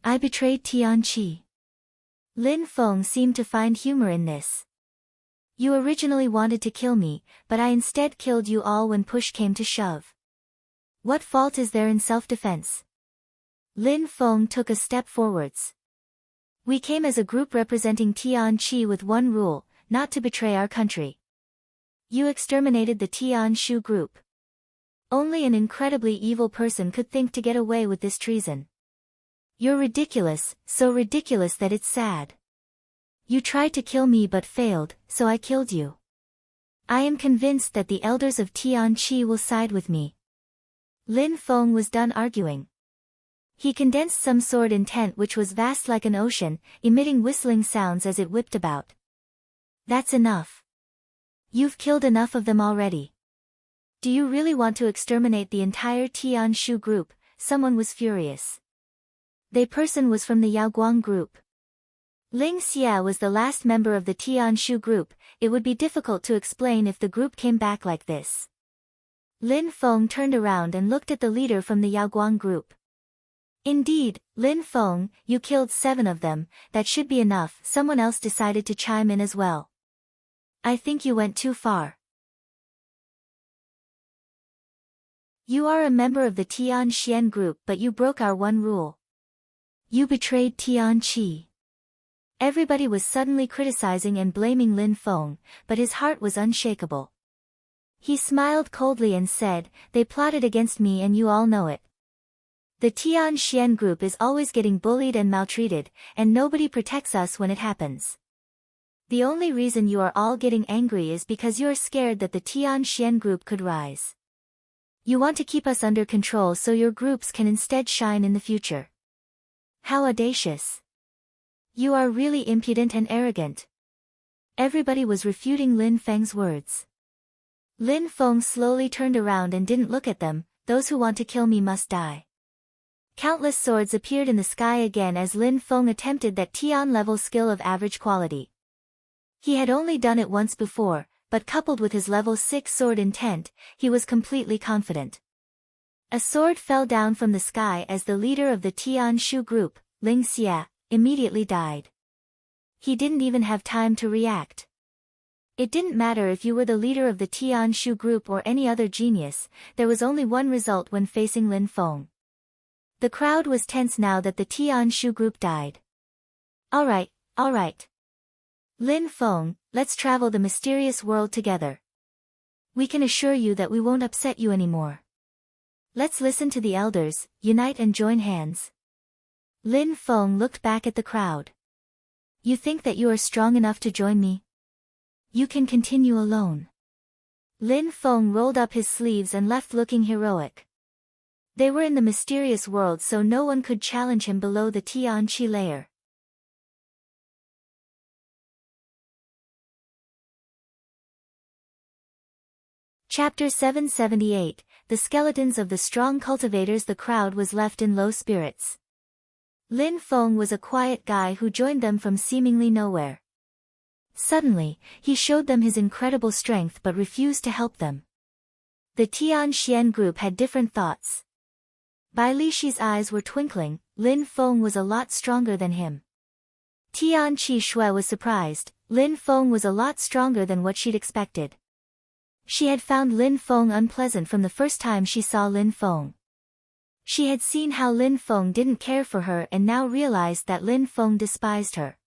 I betrayed Tianqi. Lin Feng seemed to find humor in this. You originally wanted to kill me, but I instead killed you all when push came to shove. What fault is there in self-defense? Lin Feng took a step forwards. We came as a group representing Tianqi with one rule, not to betray our country. You exterminated the Tianshu group. Only an incredibly evil person could think to get away with this treason. You're ridiculous, so ridiculous that it's sad. You tried to kill me but failed, so I killed you. I am convinced that the elders of Tianqi will side with me. Lin Feng was done arguing. He condensed some sword intent which was vast like an ocean, emitting whistling sounds as it whipped about. That's enough. You've killed enough of them already. Do you really want to exterminate the entire Tianshu group? Someone was furious. The person was from the Yaoguang group. Ling Xia was the last member of the Tianshu group. It would be difficult to explain if the group came back like this. Lin Feng turned around and looked at the leader from the Yaoguang group. Indeed, Lin Feng, you killed 7 of them, that should be enough. Someone else decided to chime in as well. I think you went too far. You are a member of the Tianxian group but you broke our one rule. You betrayed Tianqi. Everybody was suddenly criticizing and blaming Lin Feng, but his heart was unshakable. He smiled coldly and said, they plotted against me and you all know it. The Tianxian group is always getting bullied and maltreated, and nobody protects us when it happens. The only reason you are all getting angry is because you are scared that the Tianxian group could rise. You want to keep us under control so your groups can instead shine in the future. How audacious. You are really impudent and arrogant. Everybody was refuting Lin Feng's words. Lin Feng slowly turned around and didn't look at them. Those who want to kill me must die. Countless swords appeared in the sky again as Lin Feng attempted that Tian level skill of average quality. He had only done it once before, but coupled with his level 6 sword intent, he was completely confident. A sword fell down from the sky as the leader of the Tianshu group, Ling Xia, immediately died. He didn't even have time to react. It didn't matter if you were the leader of the Tianshu group or any other genius, there was only one result when facing Lin Feng. The crowd was tense now that the Tianshu group died. Alright. Lin Feng, let's travel the mysterious world together. We can assure you that we won't upset you anymore. Let's listen to the elders, unite and join hands. Lin Feng looked back at the crowd. You think that you are strong enough to join me? You can continue alone. Lin Feng rolled up his sleeves and left looking heroic. They were in the mysterious world so no one could challenge him below the Tianqi layer. Chapter 778, The Skeletons of the Strong Cultivators. The crowd was left in low spirits. Lin Feng was a quiet guy who joined them from seemingly nowhere. Suddenly, he showed them his incredible strength but refused to help them. The Tianxian group had different thoughts. Bai Lishi's eyes were twinkling. Lin Feng was a lot stronger than him. Tianqi Shui was surprised. Lin Feng was a lot stronger than what she'd expected. She had found Lin Feng unpleasant from the first time she saw Lin Feng. She had seen how Lin Feng didn't care for her and now realized that Lin Feng despised her.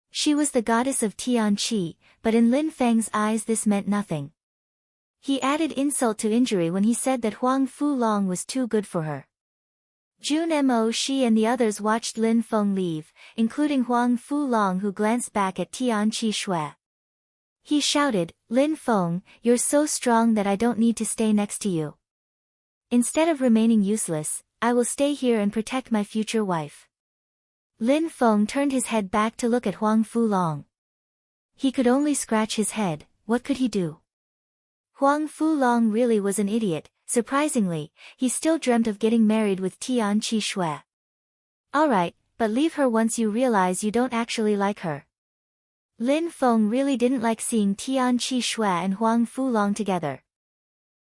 She was the goddess of Tianqi, but in Lin Feng's eyes this meant nothing. He added insult to injury when he said that Huang Fulong was too good for her. Jun Mo Shi and the others watched Lin Feng leave, including Huang Fulong, who glanced back at Tianqi Shui. He shouted, Lin Feng, you're so strong that I don't need to stay next to you. Instead of remaining useless, I will stay here and protect my future wife. Lin Feng turned his head back to look at Huang Fulong. He could only scratch his head. What could he do? Huang Fulong really was an idiot. Surprisingly, he still dreamt of getting married with Tianqi Shui. Alright, but leave her once you realize you don't actually like her. Lin Feng really didn't like seeing Tianqi Shui and Huang Fulong together.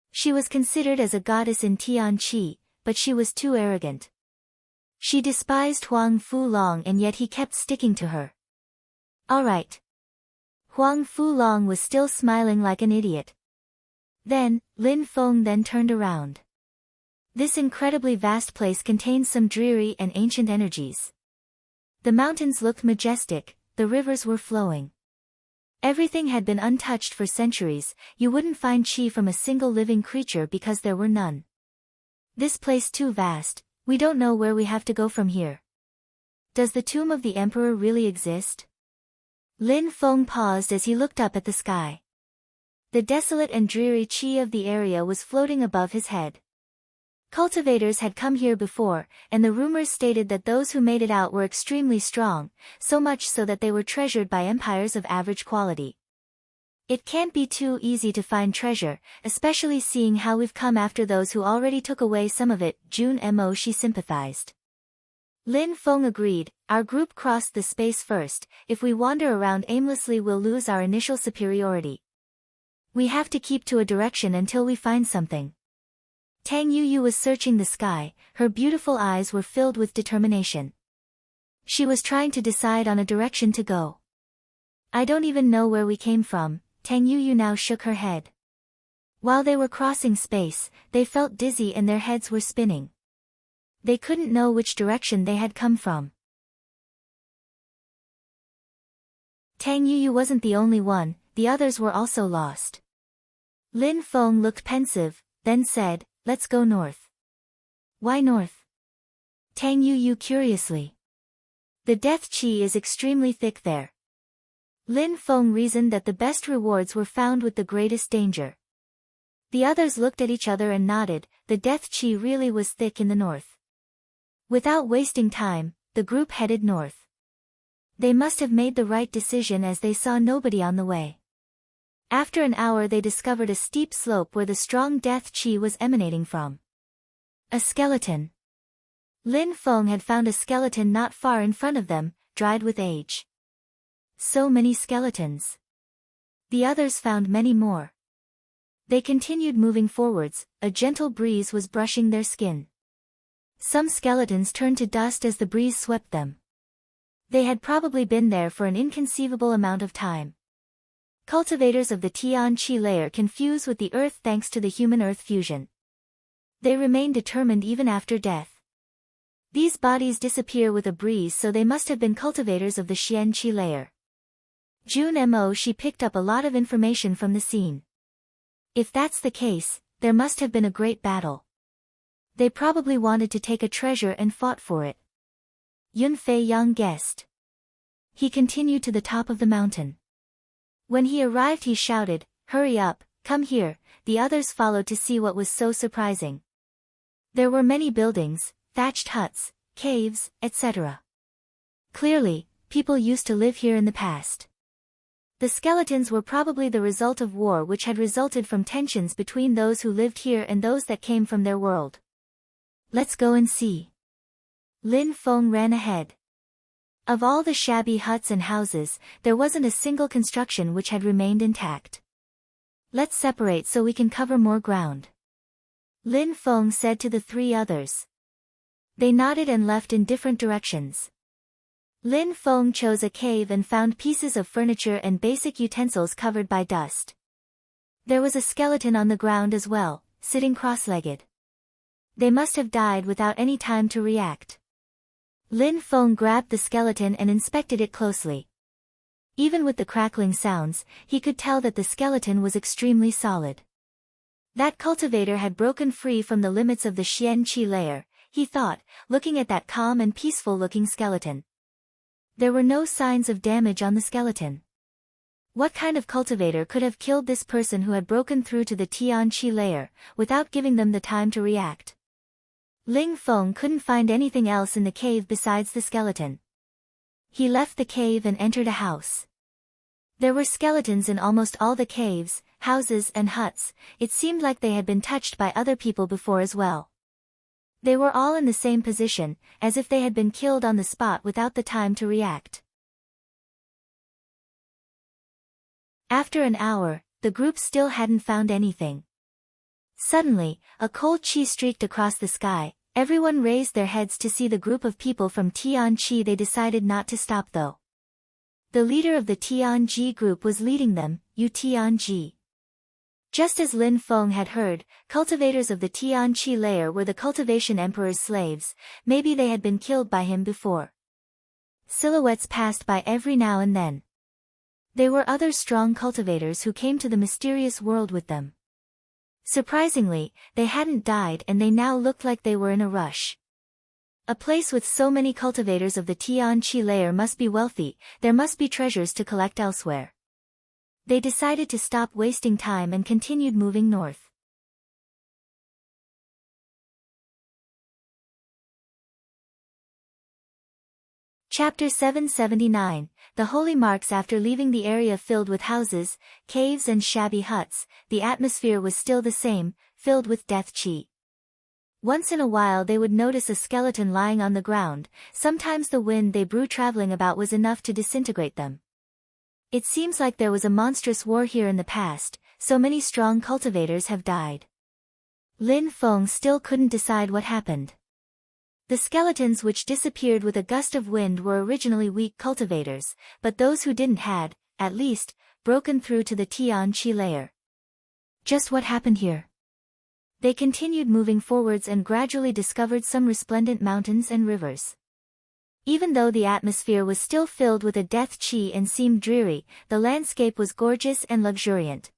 She was considered as a goddess in Tianqi, but she was too arrogant. She despised Huang Fulong and yet he kept sticking to her. All right. Huang Fulong was still smiling like an idiot. Then, Lin Feng then turned around. This incredibly vast place contains some dreary and ancient energies. The mountains looked majestic, the rivers were flowing. Everything had been untouched for centuries. You wouldn't find qi from a single living creature because there were none. This place too vast, we don't know where we have to go from here. Does the tomb of the emperor really exist? Lin Feng paused as he looked up at the sky. The desolate and dreary qi of the area was floating above his head. Cultivators had come here before, and the rumors stated that those who made it out were extremely strong, so much so that they were treasured by empires of average quality. It can't be too easy to find treasure, especially seeing how we've come after those who already took away some of it. June Mo she sympathized. Lin Feng agreed, our group crossed the space first, if we wander around aimlessly we'll lose our initial superiority. We have to keep to a direction until we find something. Tang Yuyu was searching the sky, her beautiful eyes were filled with determination. She was trying to decide on a direction to go. I don't even know where we came from, Tang Yuyu now shook her head. While they were crossing space, they felt dizzy and their heads were spinning. They couldn't know which direction they had come from. Tang Yuyu wasn't the only one, the others were also lost. Lin Feng looked pensive, then said, let's go north. Why north? Tang Yuyu curiously. The death qi is extremely thick there. Lin Feng reasoned that the best rewards were found with the greatest danger. The others looked at each other and nodded, the death qi really was thick in the north. Without wasting time, the group headed north. They must have made the right decision as they saw nobody on the way. After an hour they discovered a steep slope where the strong death qi was emanating from. A skeleton. Lin Feng had found a skeleton not far in front of them, dried with age. So many skeletons. The others found many more. They continued moving forwards, a gentle breeze was brushing their skin. Some skeletons turned to dust as the breeze swept them. They had probably been there for an inconceivable amount of time. Cultivators of the Tian Qi layer can fuse with the earth thanks to the human-earth fusion. They remain determined even after death. These bodies disappear with a breeze, so they must have been cultivators of the Xian Qi layer. June Mo she picked up a lot of information from the scene. If that's the case, there must have been a great battle. They probably wanted to take a treasure and fought for it. Yun Fei Yang guessed. He continued to the top of the mountain. When he arrived he shouted, hurry up, come here, the others followed to see what was so surprising. There were many buildings, thatched huts, caves, etc. Clearly, people used to live here in the past. The skeletons were probably the result of war which had resulted from tensions between those who lived here and those that came from their world. Let's go and see. Lin Feng ran ahead. Of all the shabby huts and houses, there wasn't a single construction which had remained intact. Let's separate so we can cover more ground. Lin Feng said to the three others. They nodded and left in different directions. Lin Feng chose a cave and found pieces of furniture and basic utensils covered by dust. There was a skeleton on the ground as well, sitting cross-legged. They must have died without any time to react. Lin Feng grabbed the skeleton and inspected it closely. Even with the crackling sounds, he could tell that the skeleton was extremely solid. That cultivator had broken free from the limits of the Xian Qi layer, he thought, looking at that calm and peaceful-looking skeleton. There were no signs of damage on the skeleton. What kind of cultivator could have killed this person who had broken through to the Tian Qi layer, without giving them the time to react? Ling Feng couldn't find anything else in the cave besides the skeleton. He left the cave and entered a house. There were skeletons in almost all the caves, houses and huts. It seemed like they had been touched by other people before as well. They were all in the same position, as if they had been killed on the spot without the time to react. After an hour, the group still hadn't found anything. Suddenly, a cold chi streaked across the sky, Everyone raised their heads to see the group of people from Tianqi. They decided not to stop though. The leader of the Tianji group was leading them, Yu Tianji. Just as Lin Feng had heard, cultivators of the Tianqi layer were the cultivation emperor's slaves. Maybe they had been killed by him before. Silhouettes passed by every now and then. They were other strong cultivators who came to the mysterious world with them. Surprisingly, they hadn't died and they now looked like they were in a rush. A place with so many cultivators of the Tianqi layer must be wealthy. There must be treasures to collect elsewhere. They decided to stop wasting time and continued moving north. Chapter 779, The Holy Marks. After leaving the area filled with houses, caves and shabby huts, the atmosphere was still the same, filled with death qi. Once in a while they would notice a skeleton lying on the ground. Sometimes the wind they blew traveling about was enough to disintegrate them. It seems like there was a monstrous war here in the past, so many strong cultivators have died. Lin Feng still couldn't decide what happened. The skeletons which disappeared with a gust of wind were originally weak cultivators, but those who didn't had, at least, broken through to the Tianqi layer. Just what happened here? They continued moving forwards and gradually discovered some resplendent mountains and rivers. Even though the atmosphere was still filled with a death qi and seemed dreary, the landscape was gorgeous and luxuriant.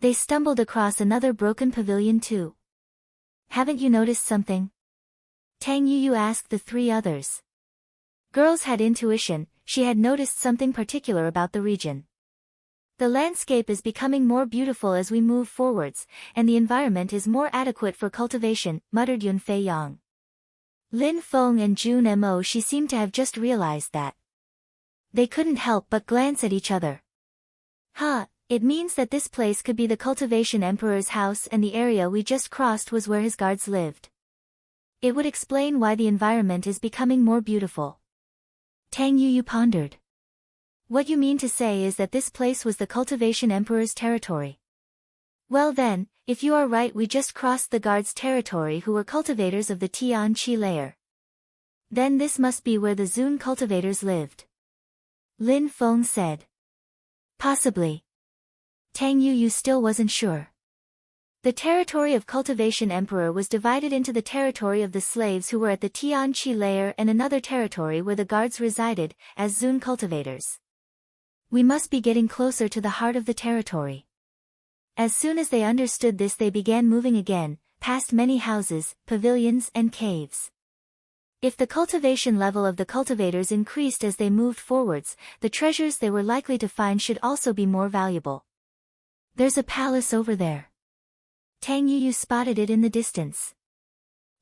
They stumbled across another broken pavilion too. Haven't you noticed something? Tang Yu asked the three others. Girls had intuition. She had noticed something particular about the region. The landscape is becoming more beautiful as we move forwards, and the environment is more adequate for cultivation, muttered Yunfei Yang. Lin Feng and Jun Mo. She seemed to have just realized that. They couldn't help but glance at each other. It means that this place could be the cultivation emperor's house and the area we just crossed was where his guards lived. It would explain why the environment is becoming more beautiful. Tang Yu pondered. What you mean to say is that this place was the cultivation emperor's territory. Well then, if you are right, we just crossed the guards' territory who were cultivators of the Tianqi layer. Then this must be where the Zun cultivators lived. Lin Feng said. Possibly. Tang Yu still wasn't sure. The territory of cultivation emperor was divided into the territory of the slaves who were at the Tianqi layer and another territory where the guards resided, as Zun cultivators. We must be getting closer to the heart of the territory. As soon as they understood this, they began moving again, past many houses, pavilions and caves. If the cultivation level of the cultivators increased as they moved forwards, the treasures they were likely to find should also be more valuable. There's a palace over there. Tang Yu spotted it in the distance.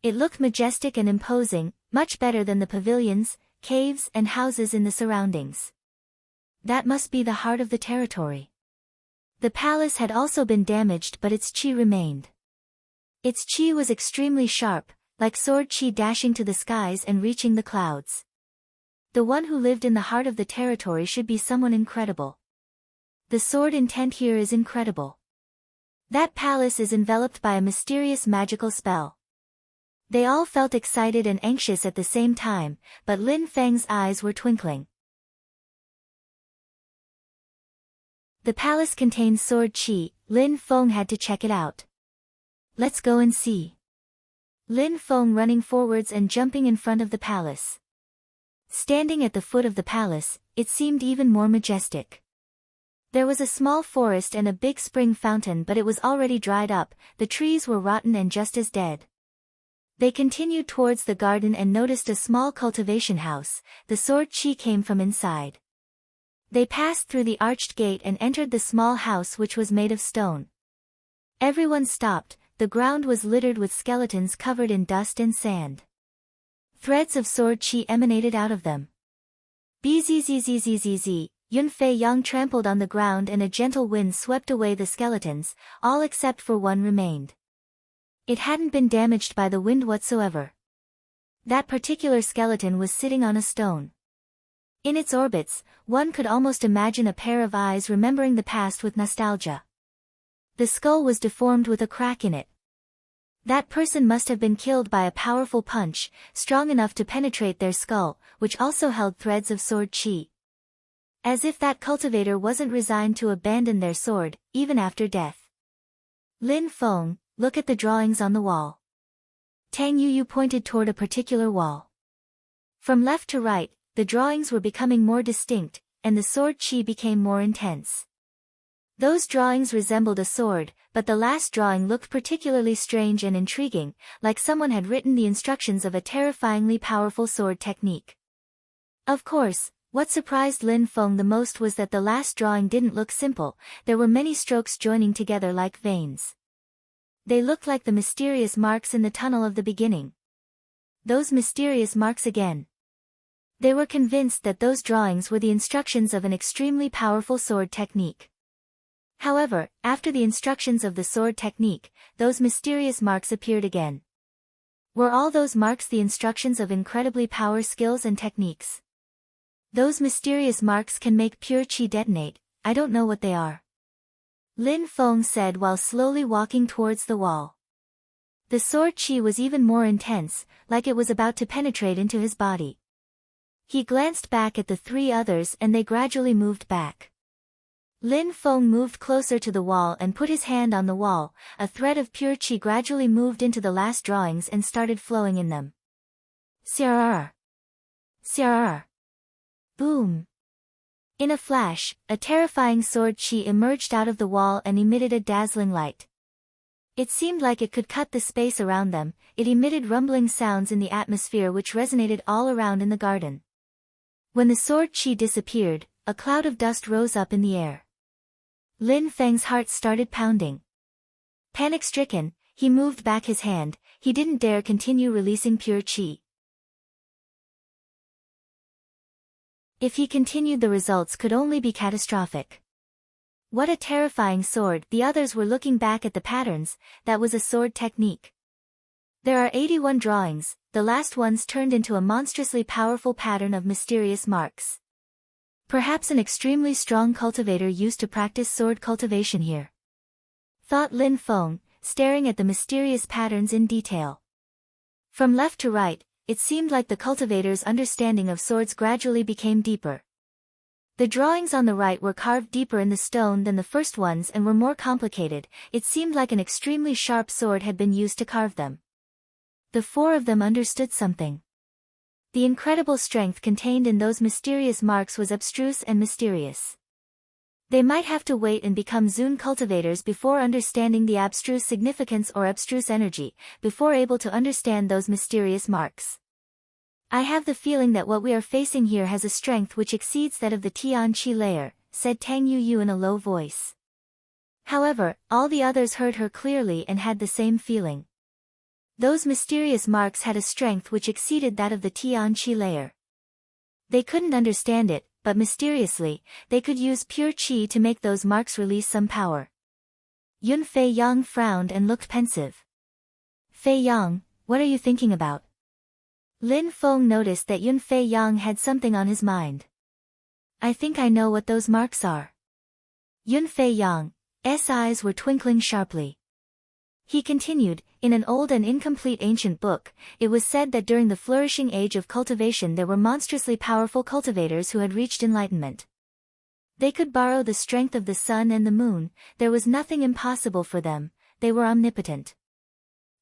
It looked majestic and imposing, much better than the pavilions, caves and houses in the surroundings. That must be the heart of the territory. The palace had also been damaged, but its qi remained. Its qi was extremely sharp, like sword qi dashing to the skies and reaching the clouds. The one who lived in the heart of the territory should be someone incredible. The sword intent here is incredible. That palace is enveloped by a mysterious magical spell. They all felt excited and anxious at the same time, but Lin Feng's eyes were twinkling. The palace contains sword qi. Lin Feng had to check it out. Let's go and see. Lin Feng running forwards and jumping in front of the palace. Standing at the foot of the palace, it seemed even more majestic. There was a small forest and a big spring fountain, but it was already dried up. The trees were rotten and just as dead. They continued towards the garden and noticed a small cultivation house. The sword qi came from inside. They passed through the arched gate and entered the small house, which was made of stone. Everyone stopped. The ground was littered with skeletons covered in dust and sand. Threads of sword qi emanated out of them. Bzzzzzzz. Yunfei Yang trampled on the ground and a gentle wind swept away the skeletons, all except for one remained. It hadn't been damaged by the wind whatsoever. That particular skeleton was sitting on a stone. In its orbits, one could almost imagine a pair of eyes remembering the past with nostalgia. The skull was deformed with a crack in it. That person must have been killed by a powerful punch, strong enough to penetrate their skull, which also held threads of sword chi. As if that cultivator wasn't resigned to abandon their sword, even after death. Lin Feng, look at the drawings on the wall. Tang Yuyu pointed toward a particular wall. From left to right, the drawings were becoming more distinct, and the sword chi became more intense. Those drawings resembled a sword, but the last drawing looked particularly strange and intriguing, like someone had written the instructions of a terrifyingly powerful sword technique. Of course, what surprised Lin Feng the most was that the last drawing didn't look simple, there were many strokes joining together like veins. They looked like the mysterious marks in the tunnel of the beginning. Those mysterious marks again. They were convinced that those drawings were the instructions of an extremely powerful sword technique. However, after the instructions of the sword technique, those mysterious marks appeared again. Were all those marks the instructions of incredibly powerful skills and techniques? Those mysterious marks can make pure chi detonate, I don't know what they are. Lin Feng said while slowly walking towards the wall. The sword chi was even more intense, like it was about to penetrate into his body. He glanced back at the three others and they gradually moved back. Lin Feng moved closer to the wall and put his hand on the wall, a thread of pure chi gradually moved into the last drawings and started flowing in them. Sirrr. Sirrr. Boom. In a flash, a terrifying sword chi emerged out of the wall and emitted a dazzling light. It seemed like it could cut the space around them, it emitted rumbling sounds in the atmosphere which resonated all around in the garden. When the sword chi disappeared, a cloud of dust rose up in the air. Lin Feng's heart started pounding. Panic-stricken, he moved back his hand, he didn't dare continue releasing pure chi. If he continued, the results could only be catastrophic. What a terrifying sword! The others were looking back at the patterns, that was a sword technique. There are 81 drawings, the last ones turned into a monstrously powerful pattern of mysterious marks. Perhaps an extremely strong cultivator used to practice sword cultivation here. Thought Lin Feng, staring at the mysterious patterns in detail. From left to right, it seemed like the cultivator's understanding of swords gradually became deeper. The drawings on the right were carved deeper in the stone than the first ones and were more complicated, it seemed like an extremely sharp sword had been used to carve them. The four of them understood something. The incredible strength contained in those mysterious marks was abstruse and mysterious. They might have to wait and become Zun cultivators before understanding the abstruse significance or abstruse energy, before able to understand those mysterious marks. I have the feeling that what we are facing here has a strength which exceeds that of the Tian Qi layer, said Tang Yuyu in a low voice. However, all the others heard her clearly and had the same feeling. Those mysterious marks had a strength which exceeded that of the Tian Qi layer. They couldn't understand it, but mysteriously, they could use pure chi to make those marks release some power. Yun Fei Yang frowned and looked pensive. Fei Yang, what are you thinking about? Lin Feng noticed that Yun Fei Yang had something on his mind. I think I know what those marks are. Yun Fei Yang's eyes were twinkling sharply. He continued, in an old and incomplete ancient book, it was said that during the flourishing age of cultivation there were monstrously powerful cultivators who had reached enlightenment. They could borrow the strength of the sun and the moon, there was nothing impossible for them, they were omnipotent.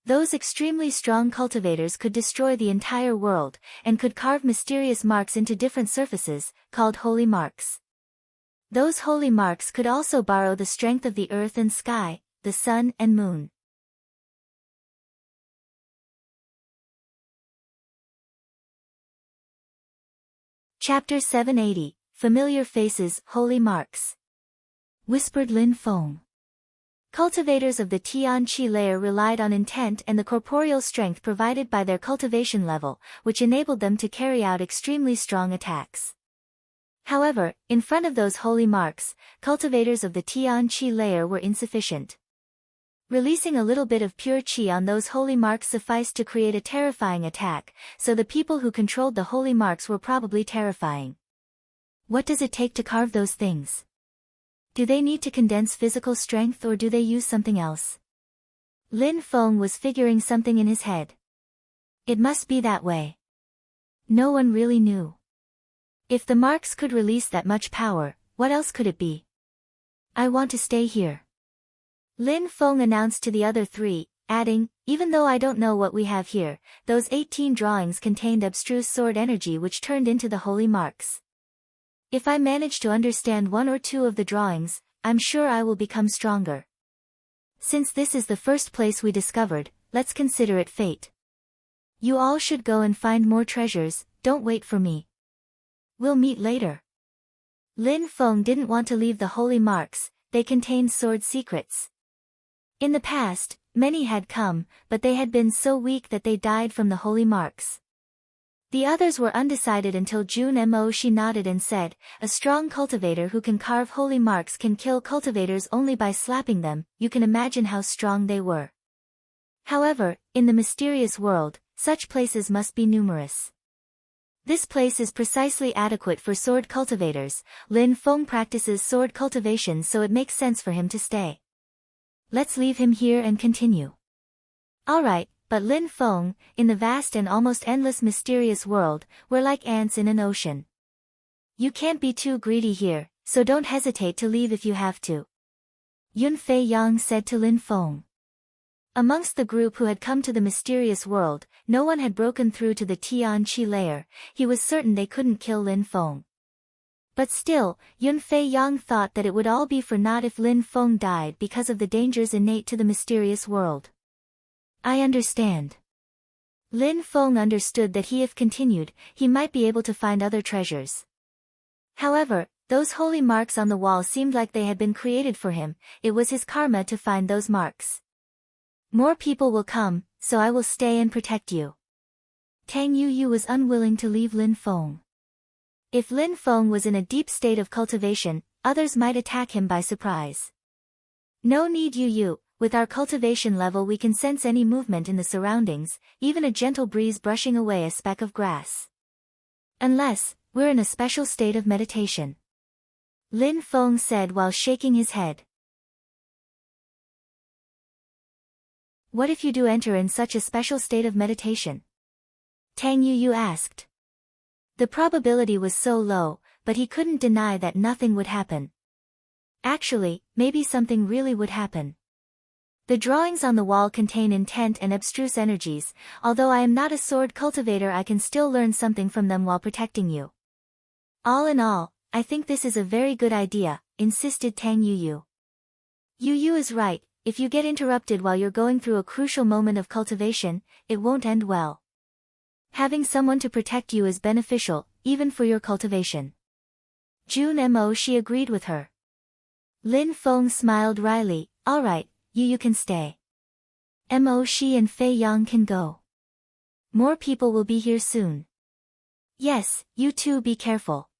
Those extremely strong cultivators could destroy the entire world, and could carve mysterious marks into different surfaces, called holy marks. Those holy marks could also borrow the strength of the earth and sky, the sun and moon. Chapter 780, Familiar Faces, Holy Marks. Whispered Lin Feng. Cultivators of the Tian Qi layer relied on intent and the corporeal strength provided by their cultivation level, which enabled them to carry out extremely strong attacks. However, in front of those holy marks, cultivators of the Tian Qi layer were insufficient. Releasing a little bit of pure qi on those holy marks sufficed to create a terrifying attack, so the people who controlled the holy marks were probably terrifying. What does it take to carve those things? Do they need to condense physical strength or do they use something else? Lin Feng was figuring something in his head. It must be that way. No one really knew. If the marks could release that much power, what else could it be? I want to stay here. Lin Feng announced to the other three, adding, even though I don't know what we have here, those 18 drawings contained abstruse sword energy which turned into the holy marks. If I manage to understand one or two of the drawings, I'm sure I will become stronger. Since this is the first place we discovered, let's consider it fate. You all should go and find more treasures, don't wait for me. We'll meet later. Lin Feng didn't want to leave the holy marks, they contained sword secrets. In the past, many had come, but they had been so weak that they died from the holy marks. The others were undecided until June Mo. She nodded and said, a strong cultivator who can carve holy marks can kill cultivators only by slapping them. You can imagine how strong they were. However, in the mysterious world, such places must be numerous. This place is precisely adequate for sword cultivators. Lin Feng practices sword cultivation, so it makes sense for him to stay. Let's leave him here and continue. Alright, but Lin Feng, in the vast and almost endless mysterious world, we're like ants in an ocean. You can't be too greedy here, so don't hesitate to leave if you have to. Yun Fei Yang said to Lin Feng. Amongst the group who had come to the mysterious world, no one had broken through to the Tian Qi layer. He was certain they couldn't kill Lin Feng. But still, Yun Fei Yang thought that it would all be for naught if Lin Feng died because of the dangers innate to the mysterious world. I understand. Lin Feng understood that if continued, he might be able to find other treasures. However, those holy marks on the wall seemed like they had been created for him. It was his karma to find those marks. More people will come, so I will stay and protect you. Tang Yuyu was unwilling to leave Lin Feng. If Lin Feng was in a deep state of cultivation, others might attack him by surprise. No need Yuyu, with our cultivation level we can sense any movement in the surroundings, even a gentle breeze brushing away a speck of grass. Unless, we're in a special state of meditation. Lin Feng said while shaking his head. What if you do enter in such a special state of meditation? Tang Yuyu asked. The probability was so low, but he couldn't deny that nothing would happen. Actually, maybe something really would happen. The drawings on the wall contain intent and abstruse energies. Although I am not a sword cultivator, I can still learn something from them while protecting you. All in all, I think this is a very good idea, insisted Tang Yuyu. Yuyu is right. If you get interrupted while you're going through a crucial moment of cultivation, it won't end well. Having someone to protect you is beneficial, even for your cultivation. June Mo. She agreed with her. Lin Feng smiled wryly. Alright, you can stay. Mo. Shi and Fei Yang can go. More people will be here soon. Yes, you two be careful.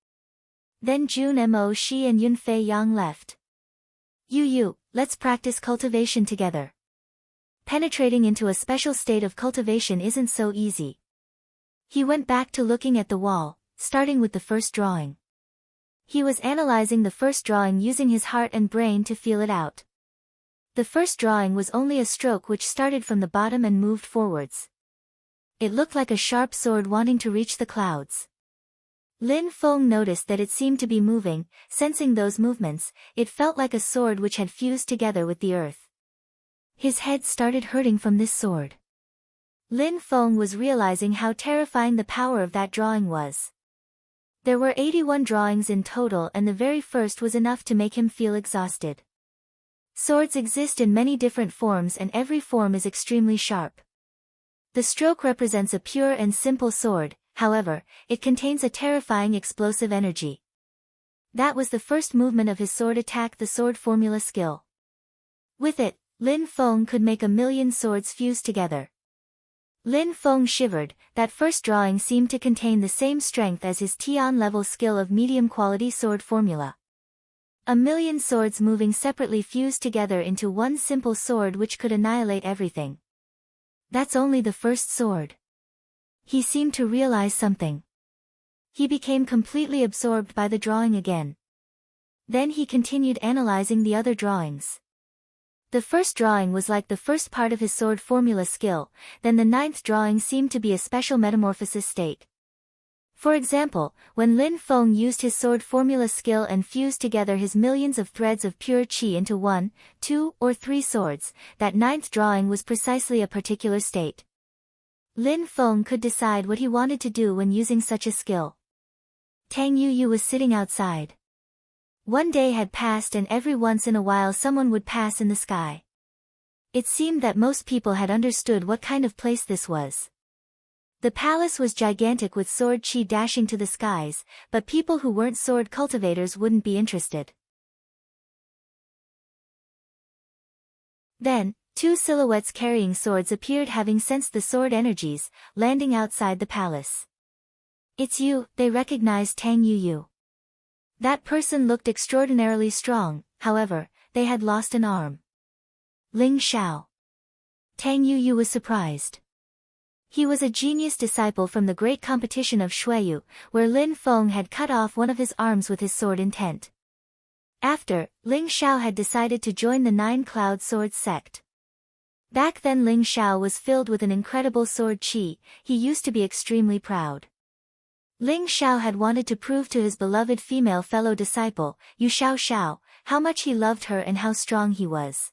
Then June Mo. Shi and Yun Fei Yang left. Yu, let's practice cultivation together. Penetrating into a special state of cultivation isn't so easy. He went back to looking at the wall, starting with the first drawing. He was analyzing the first drawing using his heart and brain to feel it out. The first drawing was only a stroke which started from the bottom and moved forwards. It looked like a sharp sword wanting to reach the clouds. Lin Feng noticed that it seemed to be moving. Sensing those movements, it felt like a sword which had fused together with the earth. His head started hurting from this sword. Lin Feng was realizing how terrifying the power of that drawing was. There were 81 drawings in total, and the very first was enough to make him feel exhausted. Swords exist in many different forms, and every form is extremely sharp. The stroke represents a pure and simple sword. However, it contains a terrifying explosive energy. That was the first movement of his sword attack, the sword formula skill. With it, Lin Feng could make 1,000,000 swords fuse together. Lin Feng shivered. That first drawing seemed to contain the same strength as his Tian level skill of medium quality sword formula. 1,000,000 swords moving separately fused together into one simple sword which could annihilate everything. That's only the first sword. He seemed to realize something. He became completely absorbed by the drawing again. Then he continued analyzing the other drawings. The first drawing was like the first part of his sword formula skill, then the ninth drawing seemed to be a special metamorphosis state. For example, when Lin Feng used his sword formula skill and fused together his millions of threads of pure qi into 1, 2, or 3 swords, that ninth drawing was precisely a particular state. Lin Feng could decide what he wanted to do when using such a skill. Tang Yuyu was sitting outside. One day had passed and every once in a while someone would pass in the sky. It seemed that most people had understood what kind of place this was. The palace was gigantic with sword qi dashing to the skies, but people who weren't sword cultivators wouldn't be interested. Then, 2 silhouettes carrying swords appeared, having sensed the sword energies, landing outside the palace. "It's you," they recognized Tang Yuyu. That person looked extraordinarily strong, however, they had lost an arm. Ling Xiao. Tang Yuyu was surprised. He was a genius disciple from the great competition of Shuiyu, where Lin Feng had cut off one of his arms with his sword intent. After, Ling Xiao had decided to join the 9 Cloud Swords sect. Back then Ling Xiao was filled with an incredible sword qi, he used to be extremely proud. Ling Xiao had wanted to prove to his beloved female fellow disciple, Yu Xiao Xiao, how much he loved her and how strong he was.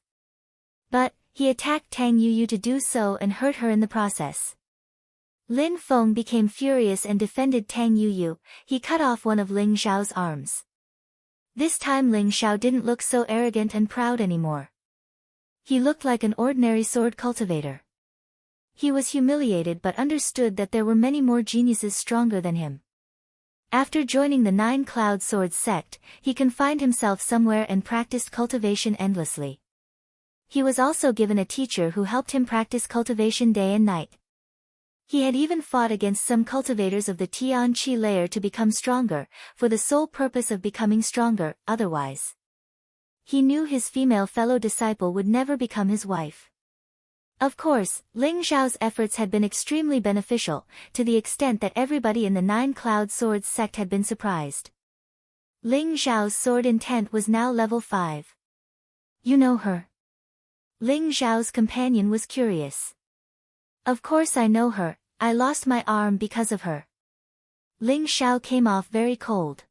But, he attacked Tang Yuyu to do so and hurt her in the process. Lin Feng became furious and defended Tang Yuyu, he cut off one of Ling Xiao's arms. This time Ling Xiao didn't look so arrogant and proud anymore. He looked like an ordinary sword cultivator. He was humiliated but understood that there were many more geniuses stronger than him. After joining the 9 Cloud Swords sect, he confined himself somewhere and practiced cultivation endlessly. He was also given a teacher who helped him practice cultivation day and night. He had even fought against some cultivators of the Tian Qi layer to become stronger, for the sole purpose of becoming stronger, otherwise. He knew his female fellow disciple would never become his wife. Of course, Ling Xiao's efforts had been extremely beneficial, to the extent that everybody in the 9 Cloud Swords sect had been surprised. Ling Xiao's sword intent was now level 5. "You know her?" Ling Xiao's companion was curious. "Of course I know her, I lost my arm because of her." Ling Xiao came off very cold.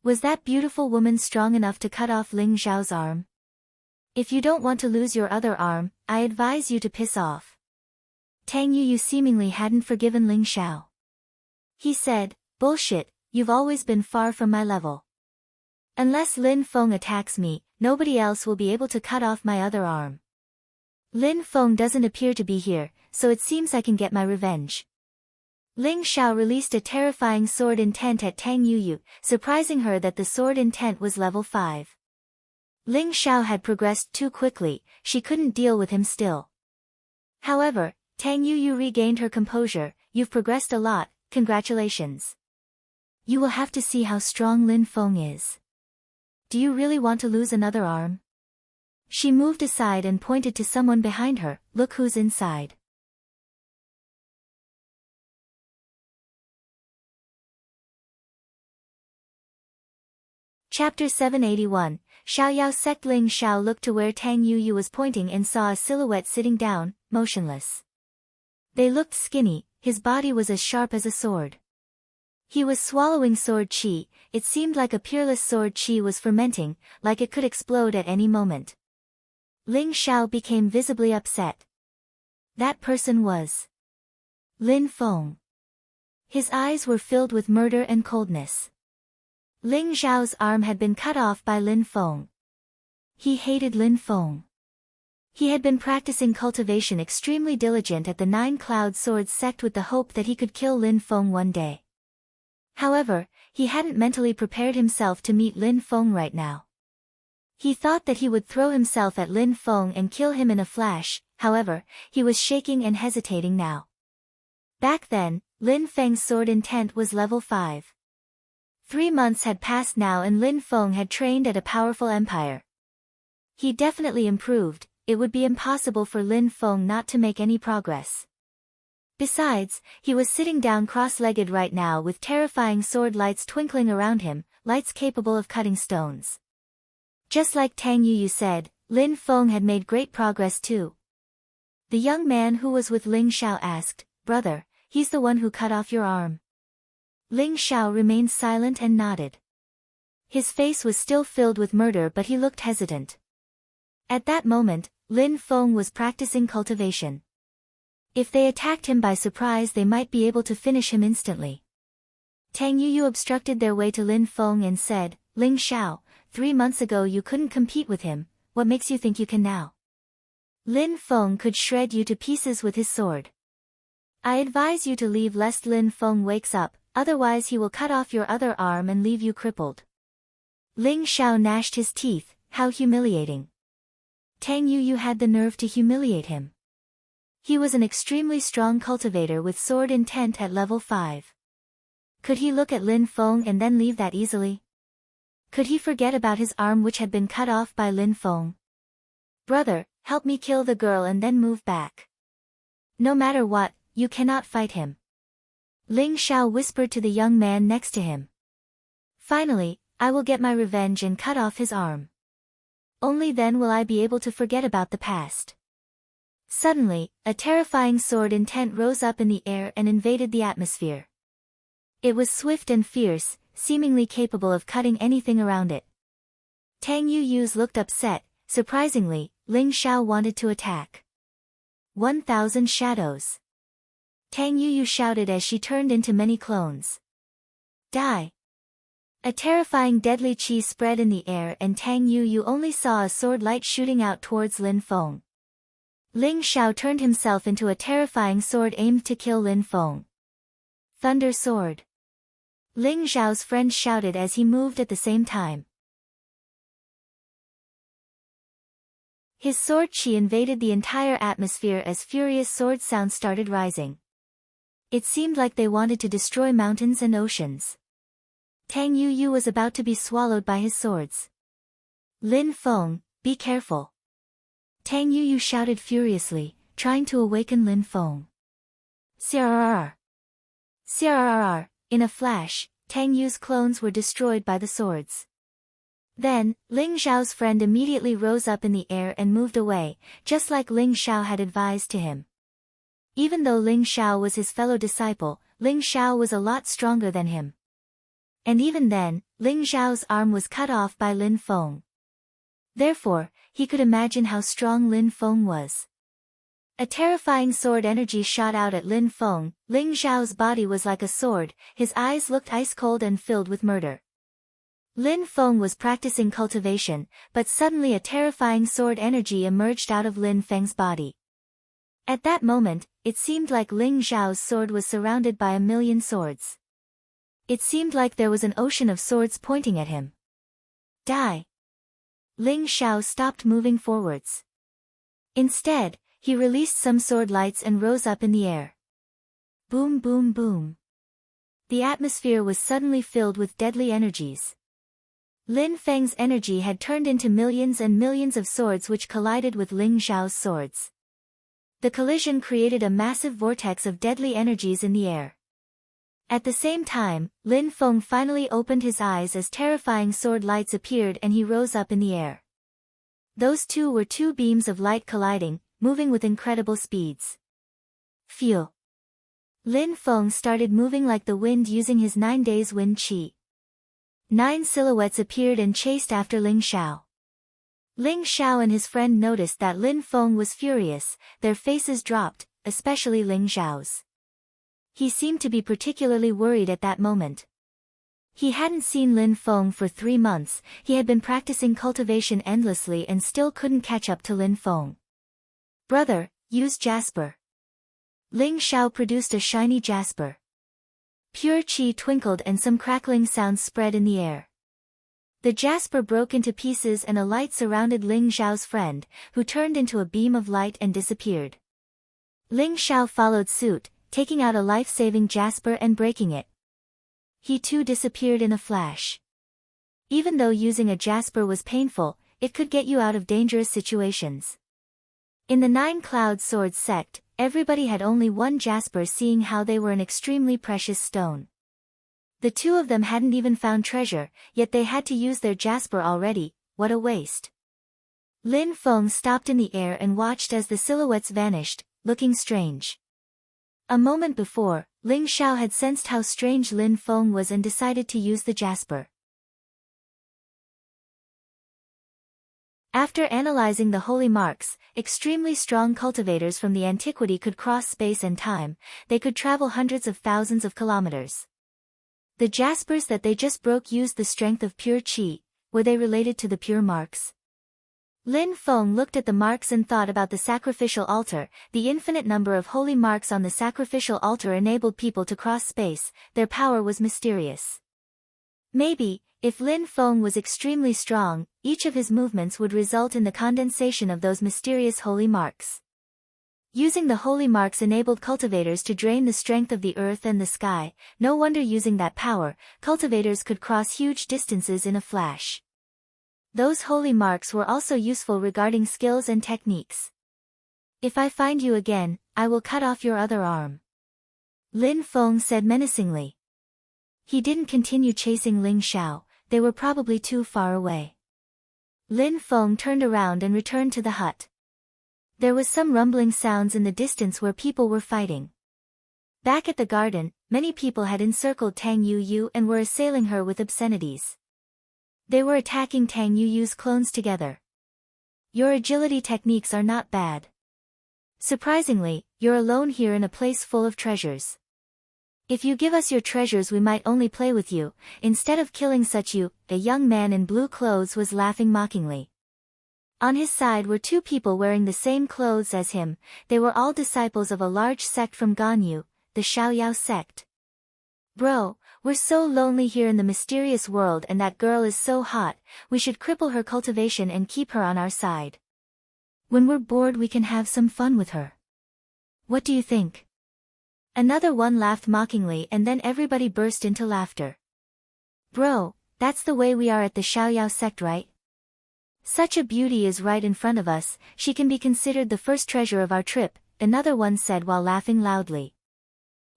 Was that beautiful woman strong enough to cut off Ling Xiao's arm? "If you don't want to lose your other arm, I advise you to piss off." Tang Yuyu seemingly hadn't forgiven Ling Xiao. He said, "Bullshit, you've always been far from my level. Unless Lin Feng attacks me, nobody else will be able to cut off my other arm. Lin Feng doesn't appear to be here, so it seems I can get my revenge." Ling Xiao released a terrifying sword intent at Tang Yuyu, surprising her that the sword intent was level 5. Ling Xiao had progressed too quickly, she couldn't deal with him still. However, Tang Yuyu regained her composure. "You've progressed a lot, congratulations. You will have to see how strong Lin Feng is. Do you really want to lose another arm?" She moved aside and pointed to someone behind her, "Look who's inside." Chapter 781, Xiaoyao sect. Ling Xiao looked to where Tang Yuyu was pointing and saw a silhouette sitting down, motionless. They looked skinny, his body was as sharp as a sword. He was swallowing sword qi, it seemed like a peerless sword qi was fermenting, like it could explode at any moment. Ling Xiao became visibly upset. That person was Lin Feng. His eyes were filled with murder and coldness. Ling Xiao's arm had been cut off by Lin Feng. He hated Lin Feng. He had been practicing cultivation extremely diligent at the 9 Cloud Swords sect with the hope that he could kill Lin Feng one day. However, he hadn't mentally prepared himself to meet Lin Feng right now. He thought that he would throw himself at Lin Feng and kill him in a flash, however, he was shaking and hesitating now. Back then, Lin Feng's sword intent was level 5. 3 months had passed now and Lin Feng had trained at a powerful empire. He definitely improved, it would be impossible for Lin Feng not to make any progress. Besides, he was sitting down cross-legged right now with terrifying sword lights twinkling around him, lights capable of cutting stones. Just like Tang Yuyu said, Lin Feng had made great progress too. The young man who was with Ling Xiao asked, "Brother, he's the one who cut off your arm." Ling Xiao remained silent and nodded. His face was still filled with murder, but he looked hesitant. At that moment, Lin Feng was practicing cultivation. If they attacked him by surprise, they might be able to finish him instantly. Tang Yuyu obstructed their way to Lin Feng and said, "Ling Xiao, 3 months ago you couldn't compete with him, what makes you think you can now? Lin Feng could shred you to pieces with his sword. I advise you to leave lest Lin Feng wakes up, otherwise he will cut off your other arm and leave you crippled." Ling Xiao gnashed his teeth. How humiliating. Tang Yuyu had the nerve to humiliate him. He was an extremely strong cultivator with sword intent at level 5. Could he look at Lin Feng and then leave that easily? Could he forget about his arm which had been cut off by Lin Feng? "Brother, help me kill the girl and then move back. No matter what, you cannot fight him," Ling Xiao whispered to the young man next to him. "Finally, I will get my revenge and cut off his arm. Only then will I be able to forget about the past." Suddenly, a terrifying sword intent rose up in the air and invaded the atmosphere. It was swift and fierce, seemingly capable of cutting anything around it. Tang Yuyu's looked upset. Surprisingly, Ling Xiao wanted to attack. 1,000 shadows. Tang Yuyu shouted as she turned into many clones. Die! A terrifying deadly chi spread in the air and Tang Yuyu only saw a sword light shooting out towards Lin Feng. Ling Xiao turned himself into a terrifying sword aimed to kill Lin Feng. Thunder Sword. Ling Xiao's friend shouted as he moved at the same time. His sword chi invaded the entire atmosphere as furious sword sounds started rising. It seemed like they wanted to destroy mountains and oceans. Tang Yuyu was about to be swallowed by his swords. "Lin Feng, be careful!" Tang Yuyu shouted furiously, trying to awaken Lin Feng. "Crrrr! Crrrr!" In a flash, Tang Yu's clones were destroyed by the swords. Then, Ling Xiao's friend immediately rose up in the air and moved away, just like Ling Xiao had advised to him. Even though Ling Xiao was his fellow disciple, Ling Xiao was a lot stronger than him. And even then, Ling Xiao's arm was cut off by Lin Feng. Therefore, he could imagine how strong Lin Feng was. A terrifying sword energy shot out at Lin Feng. Ling Xiao's body was like a sword, his eyes looked ice-cold and filled with murder. Lin Feng was practicing cultivation, but suddenly a terrifying sword energy emerged out of Lin Feng's body. At that moment, it seemed like Ling Xiao's sword was surrounded by a million swords. It seemed like there was an ocean of swords pointing at him. Die! Ling Xiao stopped moving forwards. Instead, he released some sword lights and rose up in the air. Boom boom boom. The atmosphere was suddenly filled with deadly energies. Lin Feng's energy had turned into millions and millions of swords which collided with Ling Xiao's swords. The collision created a massive vortex of deadly energies in the air. At the same time, Lin Feng finally opened his eyes as terrifying sword lights appeared and he rose up in the air. Those two were two beams of light colliding, moving with incredible speeds. Phew! Lin Feng started moving like the wind using his 9 days wind chi. 9 silhouettes appeared and chased after Ling Xiao. Ling Xiao and his friend noticed that Lin Feng was furious, their faces dropped, especially Ling Xiao's. He seemed to be particularly worried at that moment. He hadn't seen Lin Feng for 3 months, he had been practicing cultivation endlessly and still couldn't catch up to Lin Feng. "Brother, use jasper." Ling Xiao produced a shiny jasper. Pure chi twinkled and some crackling sounds spread in the air. The jasper broke into pieces and a light surrounded Ling Xiao's friend, who turned into a beam of light and disappeared. Ling Xiao followed suit, taking out a life-saving jasper and breaking it. He too disappeared in a flash. Even though using a jasper was painful, it could get you out of dangerous situations. In the 9 Cloud Swords sect, everybody had only one jasper, seeing how they were an extremely precious stone. The two of them hadn't even found treasure, yet they had to use their jasper already. What a waste. Lin Feng stopped in the air and watched as the silhouettes vanished, looking strange. A moment before, Ling Xiao had sensed how strange Lin Feng was and decided to use the jasper. After analyzing the holy marks, extremely strong cultivators from the antiquity could cross space and time. They could travel hundreds of thousands of kilometers. The jaspers that they just broke used the strength of pure qi. Were they related to the pure marks? Lin Feng looked at the marks and thought about the sacrificial altar. The infinite number of holy marks on the sacrificial altar enabled people to cross space. Their power was mysterious. Maybe, if Lin Feng was extremely strong, each of his movements would result in the condensation of those mysterious holy marks. Using the holy marks enabled cultivators to drain the strength of the earth and the sky. No wonder using that power, cultivators could cross huge distances in a flash. Those holy marks were also useful regarding skills and techniques. If I find you again, I will cut off your other arm. Lin Feng said menacingly. He didn't continue chasing Ling Xiao, they were probably too far away. Lin Feng turned around and returned to the hut. There was some rumbling sounds in the distance where people were fighting. Back at the garden, many people had encircled Tang Yu and were assailing her with obscenities. They were attacking Tang Yu's clones together. Your agility techniques are not bad. Surprisingly, you're alone here in a place full of treasures. If you give us your treasures we might only play with you, instead of killing such you. A young man in blue clothes was laughing mockingly. On his side were two people wearing the same clothes as him. They were all disciples of a large sect from Ganyu, the Xiaoyao sect. Bro, we're so lonely here in the mysterious world and that girl is so hot, we should cripple her cultivation and keep her on our side. When we're bored we can have some fun with her. What do you think? Another one laughed mockingly and then everybody burst into laughter. Bro, that's the way we are at the Xiaoyao sect, right? Such a beauty is right in front of us, she can be considered the first treasure of our trip, another one said while laughing loudly.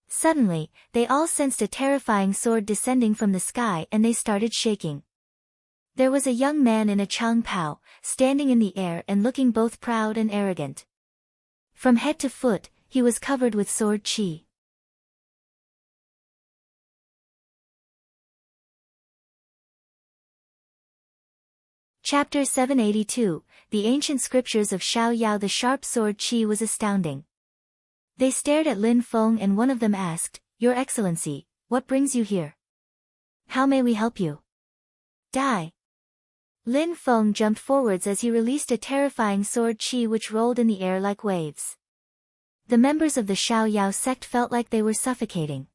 Suddenly, they all sensed a terrifying sword descending from the sky and they started shaking. There was a young man in a changpao, standing in the air and looking both proud and arrogant. From head to foot, he was covered with sword qi. Chapter 782, The Ancient Scriptures of Xiaoyao. The sharp sword qi was astounding. They stared at Lin Feng and one of them asked, Your Excellency, what brings you here? How may we help you? Die. Lin Feng jumped forwards as he released a terrifying sword qi which rolled in the air like waves. The members of the Xiaoyao sect felt like they were suffocating.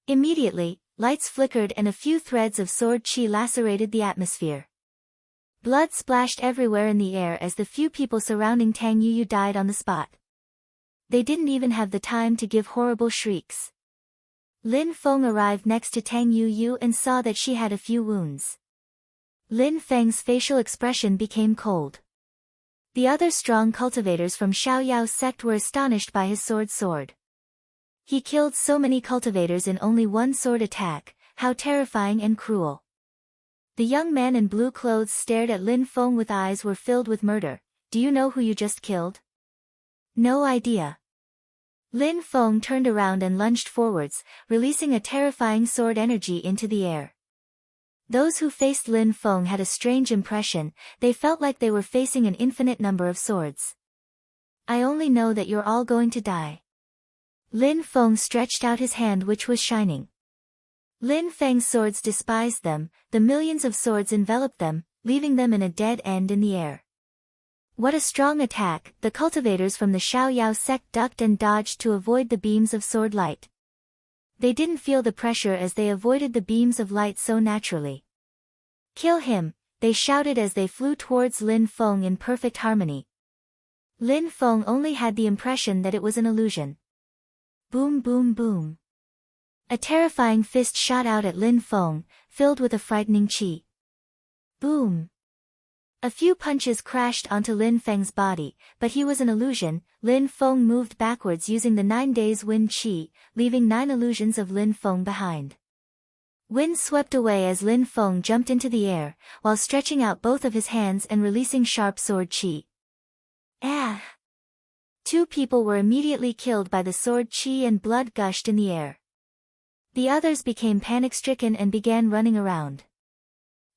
Immediately, lights flickered and a few threads of sword qi lacerated the atmosphere. Blood splashed everywhere in the air as the few people surrounding Tang Yu died on the spot. They didn't even have the time to give horrible shrieks. Lin Feng arrived next to Tang Yu and saw that she had a few wounds. Lin Feng's facial expression became cold. The other strong cultivators from Xiaoyao's sect were astonished by his sword. He killed so many cultivators in only one sword attack, how terrifying and cruel. The young man in blue clothes stared at Lin Feng with eyes were filled with murder. Do you know who you just killed? No idea. Lin Feng turned around and lunged forwards, releasing a terrifying sword energy into the air. Those who faced Lin Feng had a strange impression, they felt like they were facing an infinite number of swords. I only know that you're all going to die. Lin Feng stretched out his hand which was shining. Lin Feng's swords despised them, the millions of swords enveloped them, leaving them in a dead end in the air. What a strong attack! The cultivators from the Xiaoyao sect ducked and dodged to avoid the beams of sword light. They didn't feel the pressure as they avoided the beams of light so naturally. Kill him, they shouted as they flew towards Lin Feng in perfect harmony. Lin Feng only had the impression that it was an illusion. Boom boom boom. A terrifying fist shot out at Lin Feng, filled with a frightening qi. Boom. A few punches crashed onto Lin Feng's body, but he was an illusion. Lin Feng moved backwards using the 9 days wind qi, leaving 9 illusions of Lin Feng behind. Wind swept away as Lin Feng jumped into the air, while stretching out both of his hands and releasing sharp sword qi. Ah! 2 people were immediately killed by the sword qi and blood gushed in the air. The others became panic-stricken and began running around.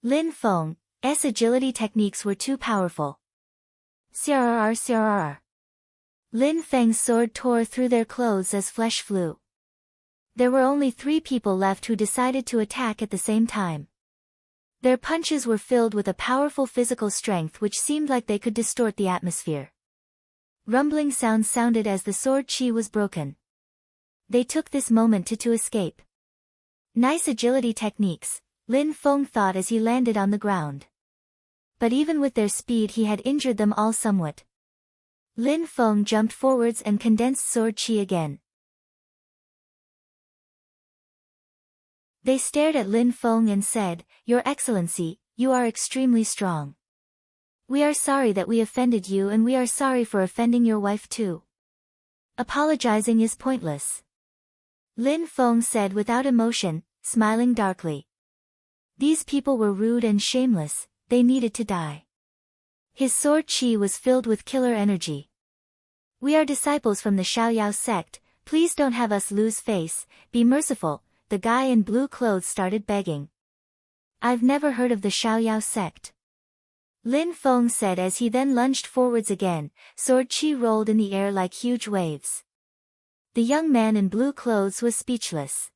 Lin Feng's agility techniques were too powerful. Crrr crrr. Lin Feng's sword tore through their clothes as flesh flew. There were only 3 people left who decided to attack at the same time. Their punches were filled with a powerful physical strength which seemed like they could distort the atmosphere. Rumbling sounds sounded as the sword qi was broken. They took this moment to escape. Nice agility techniques, Lin Feng thought as he landed on the ground. But even with their speed he had injured them all somewhat. Lin Feng jumped forwards and condensed sword qi again. They stared at Lin Feng and said, "Your Excellency, you are extremely strong. We are sorry that we offended you and we are sorry for offending your wife too. Apologizing is pointless." Lin Feng said without emotion, smiling darkly. These people were rude and shameless, they needed to die. His sword qi was filled with killer energy. "We are disciples from the Xiaoyao sect, please don't have us lose face, be merciful," the guy in blue clothes started begging. "I've never heard of the Xiaoyao sect," Lin Feng said as he then lunged forwards again, sword qi rolled in the air like huge waves. The young man in blue clothes was speechless.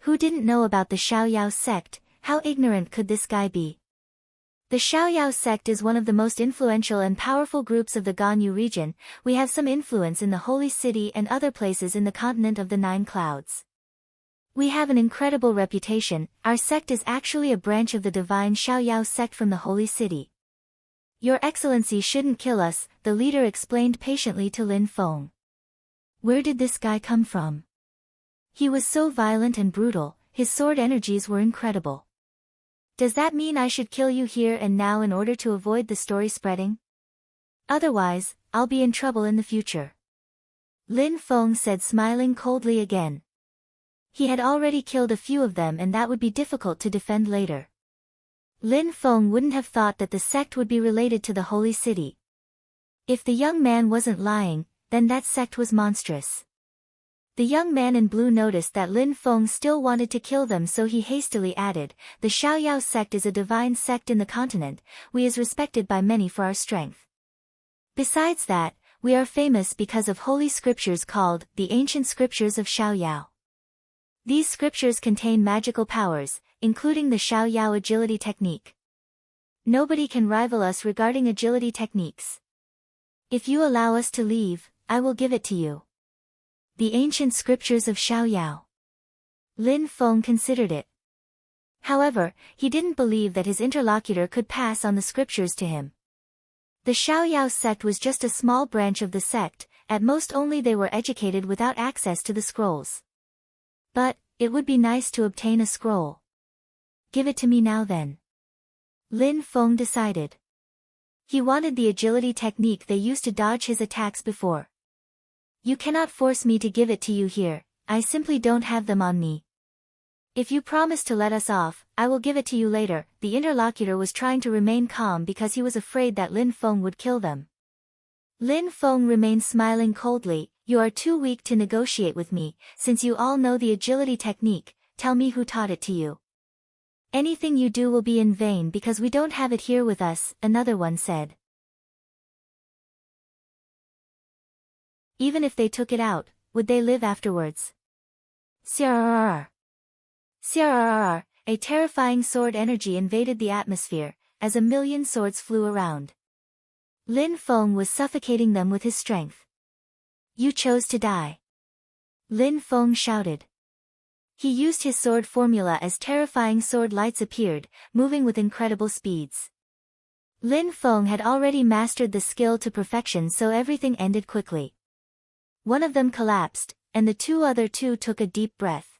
Who didn't know about the Xiaoyao sect? How ignorant could this guy be? The Xiaoyao sect is one of the most influential and powerful groups of the Ganyu region. We have some influence in the Holy City and other places in the continent of the 9 clouds. We have an incredible reputation. Our sect is actually a branch of the divine Xiaoyao sect from the Holy City. Your Excellency shouldn't kill us, the leader explained patiently to Lin Feng. Where did this guy come from? He was so violent and brutal, his sword energies were incredible. Does that mean I should kill you here and now in order to avoid the story spreading? Otherwise, I'll be in trouble in the future. Lin Feng said, smiling coldly again. He had already killed a few of them and that would be difficult to defend later. Lin Feng wouldn't have thought that the sect would be related to the Holy City. If the young man wasn't lying, then that sect was monstrous. The young man in blue noticed that Lin Feng still wanted to kill them, so he hastily added, "The Xiaoyao sect is a divine sect in the continent, we is respected by many for our strength. Besides that, we are famous because of holy scriptures called the ancient scriptures of Xiaoyao. These scriptures contain magical powers, including the Xiaoyao agility technique. Nobody can rival us regarding agility techniques. If you allow us to leave, I will give it to you." The ancient scriptures of Xiaoyao. Lin Feng considered it. However, he didn't believe that his interlocutor could pass on the scriptures to him. The Xiaoyao sect was just a small branch of the sect, at most only they were educated without access to the scrolls. But, it would be nice to obtain a scroll. Give it to me now then. Lin Feng decided. He wanted the agility technique they used to dodge his attacks before. You cannot force me to give it to you here, I simply don't have them on me. If you promise to let us off, I will give it to you later. The interlocutor was trying to remain calm because he was afraid that Lin Feng would kill them. Lin Feng remained smiling coldly. You are too weak to negotiate with me, since you all know the agility technique, tell me who taught it to you. Anything you do will be in vain because we don't have it here with us, another one said. Even if they took it out, would they live afterwards? Crrr. Crrr. A terrifying sword energy invaded the atmosphere, as a million swords flew around. Lin Feng was suffocating them with his strength. You chose to die. Lin Feng shouted. He used his sword formula as terrifying sword lights appeared, moving with incredible speeds. Lin Feng had already mastered the skill to perfection, so everything ended quickly. One of them collapsed, and the other two took a deep breath.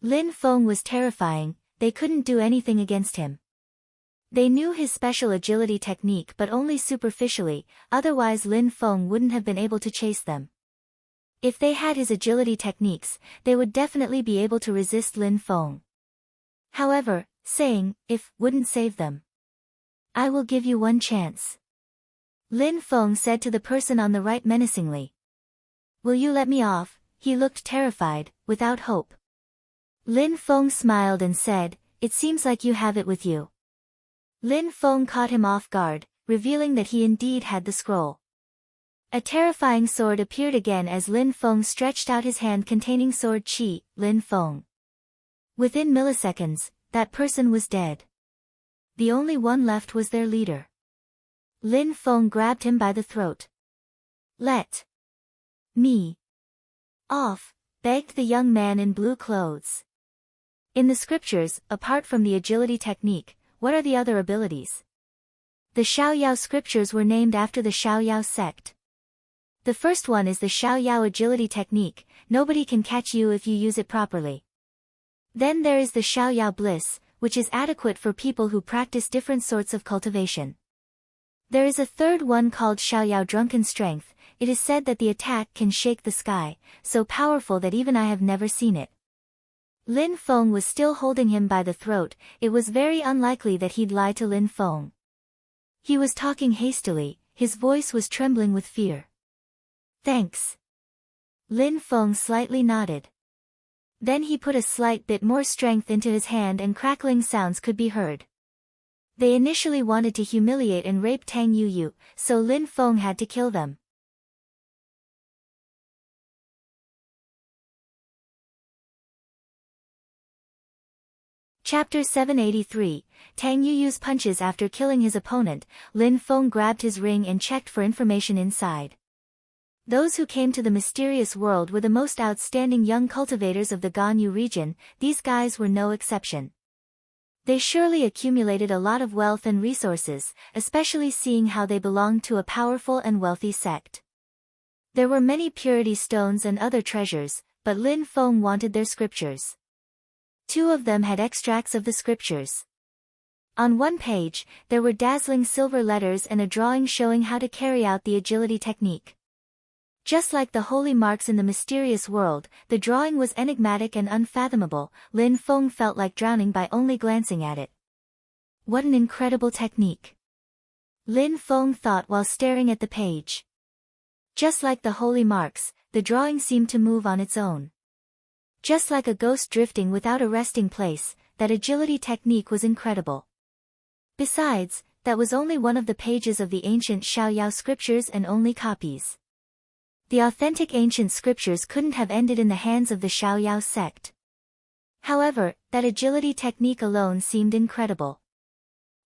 Lin Feng was terrifying, they couldn't do anything against him. They knew his special agility technique but only superficially, otherwise Lin Feng wouldn't have been able to chase them. If they had his agility techniques, they would definitely be able to resist Lin Feng. However, saying, if, wouldn't save them. I will give you one chance. Lin Feng said to the person on the right menacingly. Will you let me off? He looked terrified, without hope. Lin Feng smiled and said, it seems like you have it with you. Lin Feng caught him off guard, revealing that he indeed had the scroll. A terrifying sword appeared again as Lin Feng stretched out his hand containing sword qi, Lin Feng. Within milliseconds, that person was dead. The only one left was their leader. Lin Feng grabbed him by the throat. Let me off, begged the young man in blue clothes. In the scriptures, apart from the agility technique, what are the other abilities? The Xiaoyao scriptures were named after the Xiaoyao sect. The first one is the Xiaoyao agility technique, nobody can catch you if you use it properly. Then there is the Xiaoyao bliss, which is adequate for people who practice different sorts of cultivation. There is a third one called Xiaoyao drunken strength. It is said that the attack can shake the sky, so powerful that even I have never seen it. Lin Feng was still holding him by the throat. It was very unlikely that he'd lie to Lin Feng. He was talking hastily, his voice was trembling with fear. Thanks. Lin Feng slightly nodded. Then he put a slight bit more strength into his hand and crackling sounds could be heard. They initially wanted to humiliate and rape Tang Yuyu, so Lin Feng had to kill them. Chapter 783, Tang Yuyu's punches. After killing his opponent, Lin Feng grabbed his ring and checked for information inside. Those who came to the mysterious world were the most outstanding young cultivators of the Ganyu region. These guys were no exception. They surely accumulated a lot of wealth and resources, especially seeing how they belonged to a powerful and wealthy sect. There were many purity stones and other treasures, but Lin Feng wanted their scriptures. 2 of them had extracts of the scriptures. On one page, there were dazzling silver letters and a drawing showing how to carry out the agility technique. Just like the holy marks in the mysterious world, the drawing was enigmatic and unfathomable. Lin Feng felt like drowning by only glancing at it. What an incredible technique! Lin Feng thought while staring at the page. Just like the holy marks, the drawing seemed to move on its own. Just like a ghost drifting without a resting place, that agility technique was incredible. Besides, that was only one of the pages of the ancient Xiaoyao scriptures and only copies. The authentic ancient scriptures couldn't have ended in the hands of the Xiaoyao sect. However, that agility technique alone seemed incredible.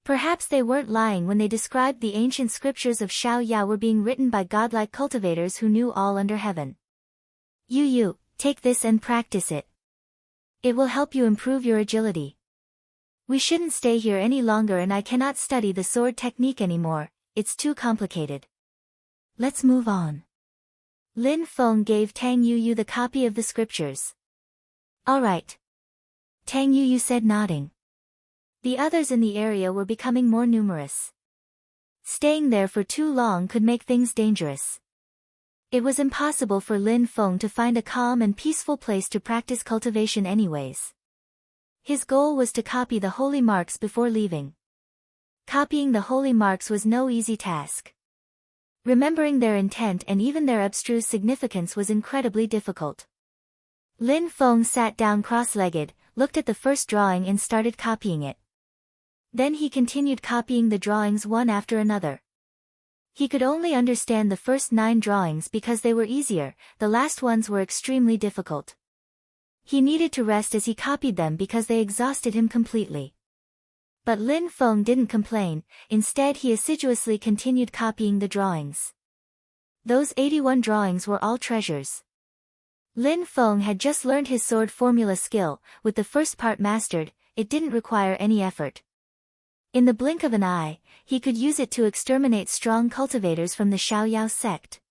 Perhaps they weren't lying when they described the ancient scriptures of Xiaoyao were being written by godlike cultivators who knew all under heaven. Yu, take this and practice it. It will help you improve your agility. We shouldn't stay here any longer and I cannot study the sword technique anymore, it's too complicated. Let's move on. Lin Feng gave Tang Yuyu the copy of the scriptures. All right. Tang Yuyu said, nodding. The others in the area were becoming more numerous. Staying there for too long could make things dangerous. It was impossible for Lin Feng to find a calm and peaceful place to practice cultivation anyways. His goal was to copy the holy marks before leaving. Copying the holy marks was no easy task. Remembering their intent and even their abstruse significance was incredibly difficult. Lin Feng sat down cross-legged, looked at the first drawing and started copying it. Then he continued copying the drawings one after another. He could only understand the first 9 drawings because they were easier, the last ones were extremely difficult. He needed to rest as he copied them because they exhausted him completely. But Lin Feng didn't complain, instead he assiduously continued copying the drawings. Those 81 drawings were all treasures. Lin Feng had just learned his sword formula skill, with the first part mastered, it didn't require any effort. In the blink of an eye, he could use it to exterminate strong cultivators from the Xiaoyao sect.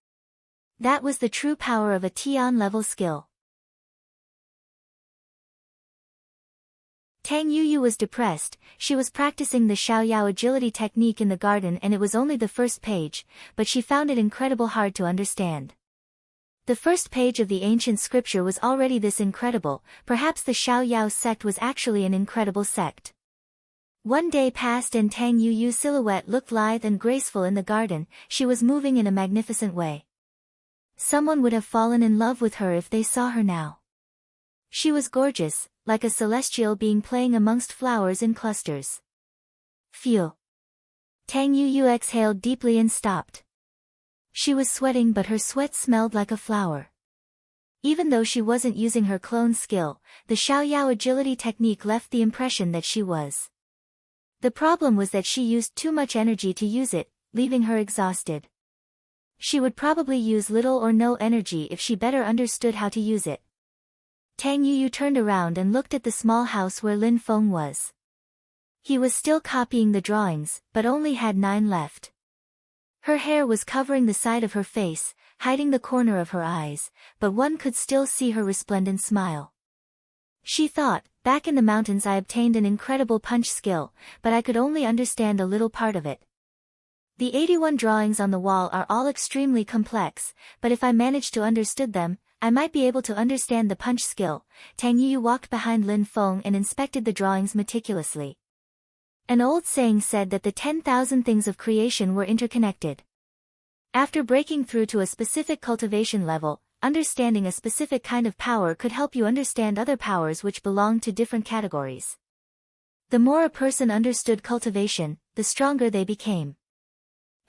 That was the true power of a Tian-level skill. Tang Yuyu was depressed. She was practicing the Xiaoyao agility technique in the garden and it was only the first page, but she found it incredibly hard to understand. The first page of the ancient scripture was already this incredible. Perhaps the Xiaoyao sect was actually an incredible sect. One day passed and Tang Yu's silhouette looked lithe and graceful in the garden. She was moving in a magnificent way. Someone would have fallen in love with her if they saw her now. She was gorgeous, like a celestial being playing amongst flowers in clusters. Phew. Tang Yu exhaled deeply and stopped. She was sweating, but her sweat smelled like a flower. Even though she wasn't using her clone skill, the Xiaoyao agility technique left the impression that she was. The problem was that she used too much energy to use it, leaving her exhausted. She would probably use little or no energy if she better understood how to use it. Tang Yu turned around and looked at the small house where Lin Feng was. He was still copying the drawings, but only had 9 left. Her hair was covering the side of her face, hiding the corner of her eyes, but one could still see her resplendent smile. She thought, back in the mountains I obtained an incredible punch skill, but I could only understand a little part of it. The 81 drawings on the wall are all extremely complex, but if I managed to understood them, I might be able to understand the punch skill. Tang Yu walked behind Lin Feng and inspected the drawings meticulously. An old saying said that the 10,000 things of creation were interconnected. After breaking through to a specific cultivation level, understanding a specific kind of power could help you understand other powers which belong to different categories. The more a person understood cultivation, the stronger they became.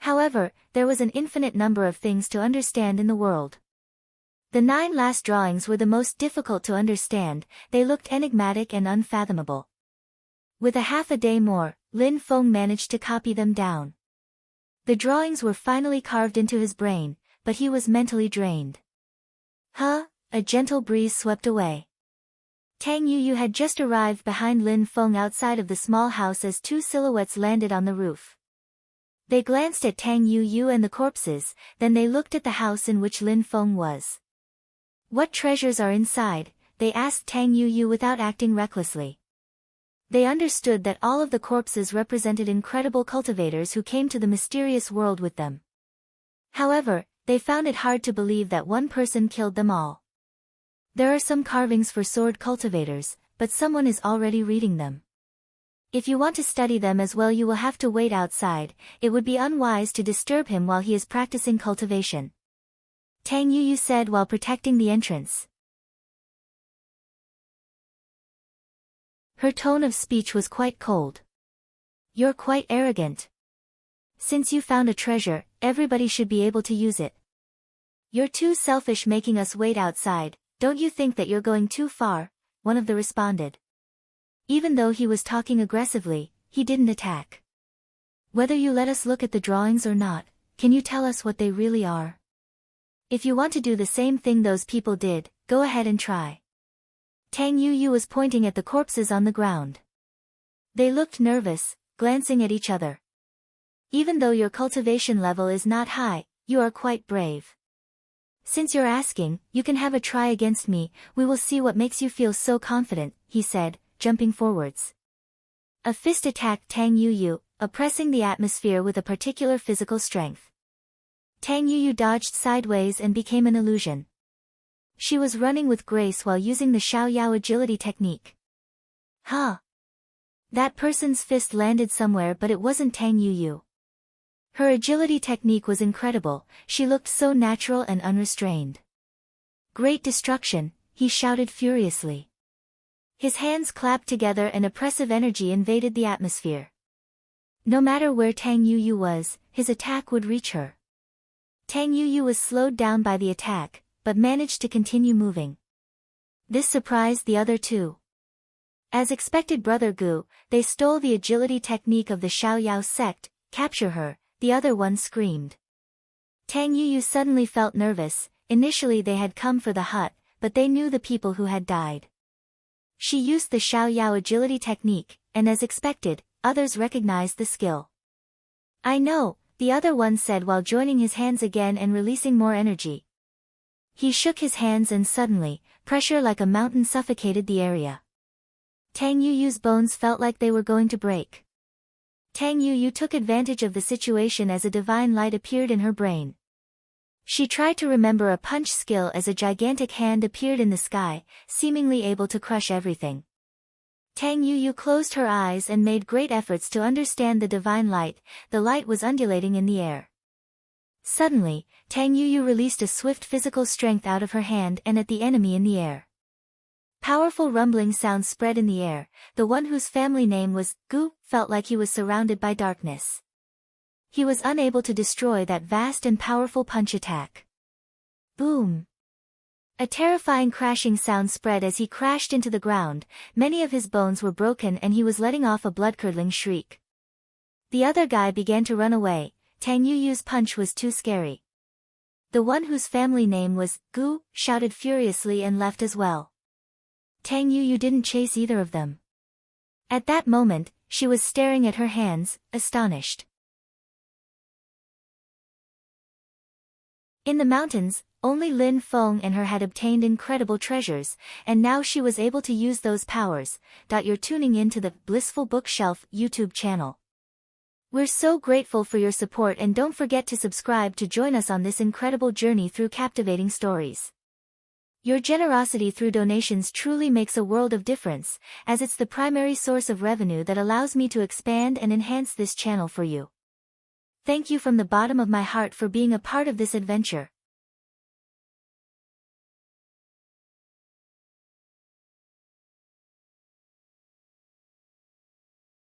However, there was an infinite number of things to understand in the world. The 9 last drawings were the most difficult to understand. They looked enigmatic and unfathomable. With a half a day more, Lin Feng managed to copy them down. The drawings were finally carved into his brain, but he was mentally drained. A gentle breeze swept away. Tang Yu had just arrived behind Lin Feng outside of the small house as 2 silhouettes landed on the roof. They glanced at Tang Yu and the corpses, then they looked at the house in which Lin Feng was. What treasures are inside? They asked Tang Yu without acting recklessly. They understood that all of the corpses represented incredible cultivators who came to the mysterious world with them. However, they found it hard to believe that one person killed them all. There are some carvings for sword cultivators, but someone is already reading them. If you want to study them as well, you will have to wait outside. It would be unwise to disturb him while he is practicing cultivation. Tang Yu said while protecting the entrance. Her tone of speech was quite cold. You're quite arrogant. Since you found a treasure, everybody should be able to use it. You're too selfish making us wait outside. Don't you think that you're going too far? One of them responded. Even though he was talking aggressively, he didn't attack. Whether you let us look at the drawings or not, can you tell us what they really are? If you want to do the same thing those people did, go ahead and try. Tang Yu was pointing at the corpses on the ground. They looked nervous, glancing at each other. Even though your cultivation level is not high, you are quite brave. Since you're asking, you can have a try against me. We will see what makes you feel so confident, he said, jumping forwards. A fist attacked Tang Yu, oppressing the atmosphere with a particular physical strength. Tang Yu dodged sideways and became an illusion. She was running with grace while using the Xiaoyao agility technique. That person's fist landed somewhere, but it wasn't Tang Yu. Her agility technique was incredible. She looked so natural and unrestrained. Great destruction, he shouted furiously. His hands clapped together and oppressive energy invaded the atmosphere. No matter where Tang Yu was, his attack would reach her. Tang Yu was slowed down by the attack, but managed to continue moving. This surprised the other 2. As expected, Brother Gu, they stole the agility technique of the Xiaoyao sect. Capture her, the other one screamed. Tang Yu suddenly felt nervous. Initially they had come for the hut, but they knew the people who had died. She used the Xiaoyao agility technique, and as expected, others recognized the skill. I know, the other one said while joining his hands again and releasing more energy. He shook his hands and suddenly, pressure like a mountain suffocated the area. Tang Yu's bones felt like they were going to break. Tang Yu took advantage of the situation as a divine light appeared in her brain. She tried to remember a punch skill as a gigantic hand appeared in the sky, seemingly able to crush everything. Tang Yuyu closed her eyes and made great efforts to understand the divine light. The light was undulating in the air. Suddenly, Tang Yuyu released a swift physical strength out of her hand and at the enemy in the air. Powerful rumbling sounds spread in the air. The one whose family name was Gu felt like he was surrounded by darkness. He was unable to destroy that vast and powerful punch attack. Boom! A terrifying crashing sound spread as he crashed into the ground. Many of his bones were broken and he was letting off a blood-curdling shriek. The other guy began to run away. Tang Yuyu's punch was too scary. The one whose family name was Gu shouted furiously and left as well. Tang Yuyu didn't chase either of them. At that moment, she was staring at her hands, astonished. In the mountains, only Lin Feng and her had obtained incredible treasures, and now she was able to use those powers. You're tuning in to the Blissful Bookshelf YouTube channel. We're so grateful for your support and don't forget to subscribe to join us on this incredible journey through captivating stories. Your generosity through donations truly makes a world of difference, as it's the primary source of revenue that allows me to expand and enhance this channel for you. Thank you from the bottom of my heart for being a part of this adventure.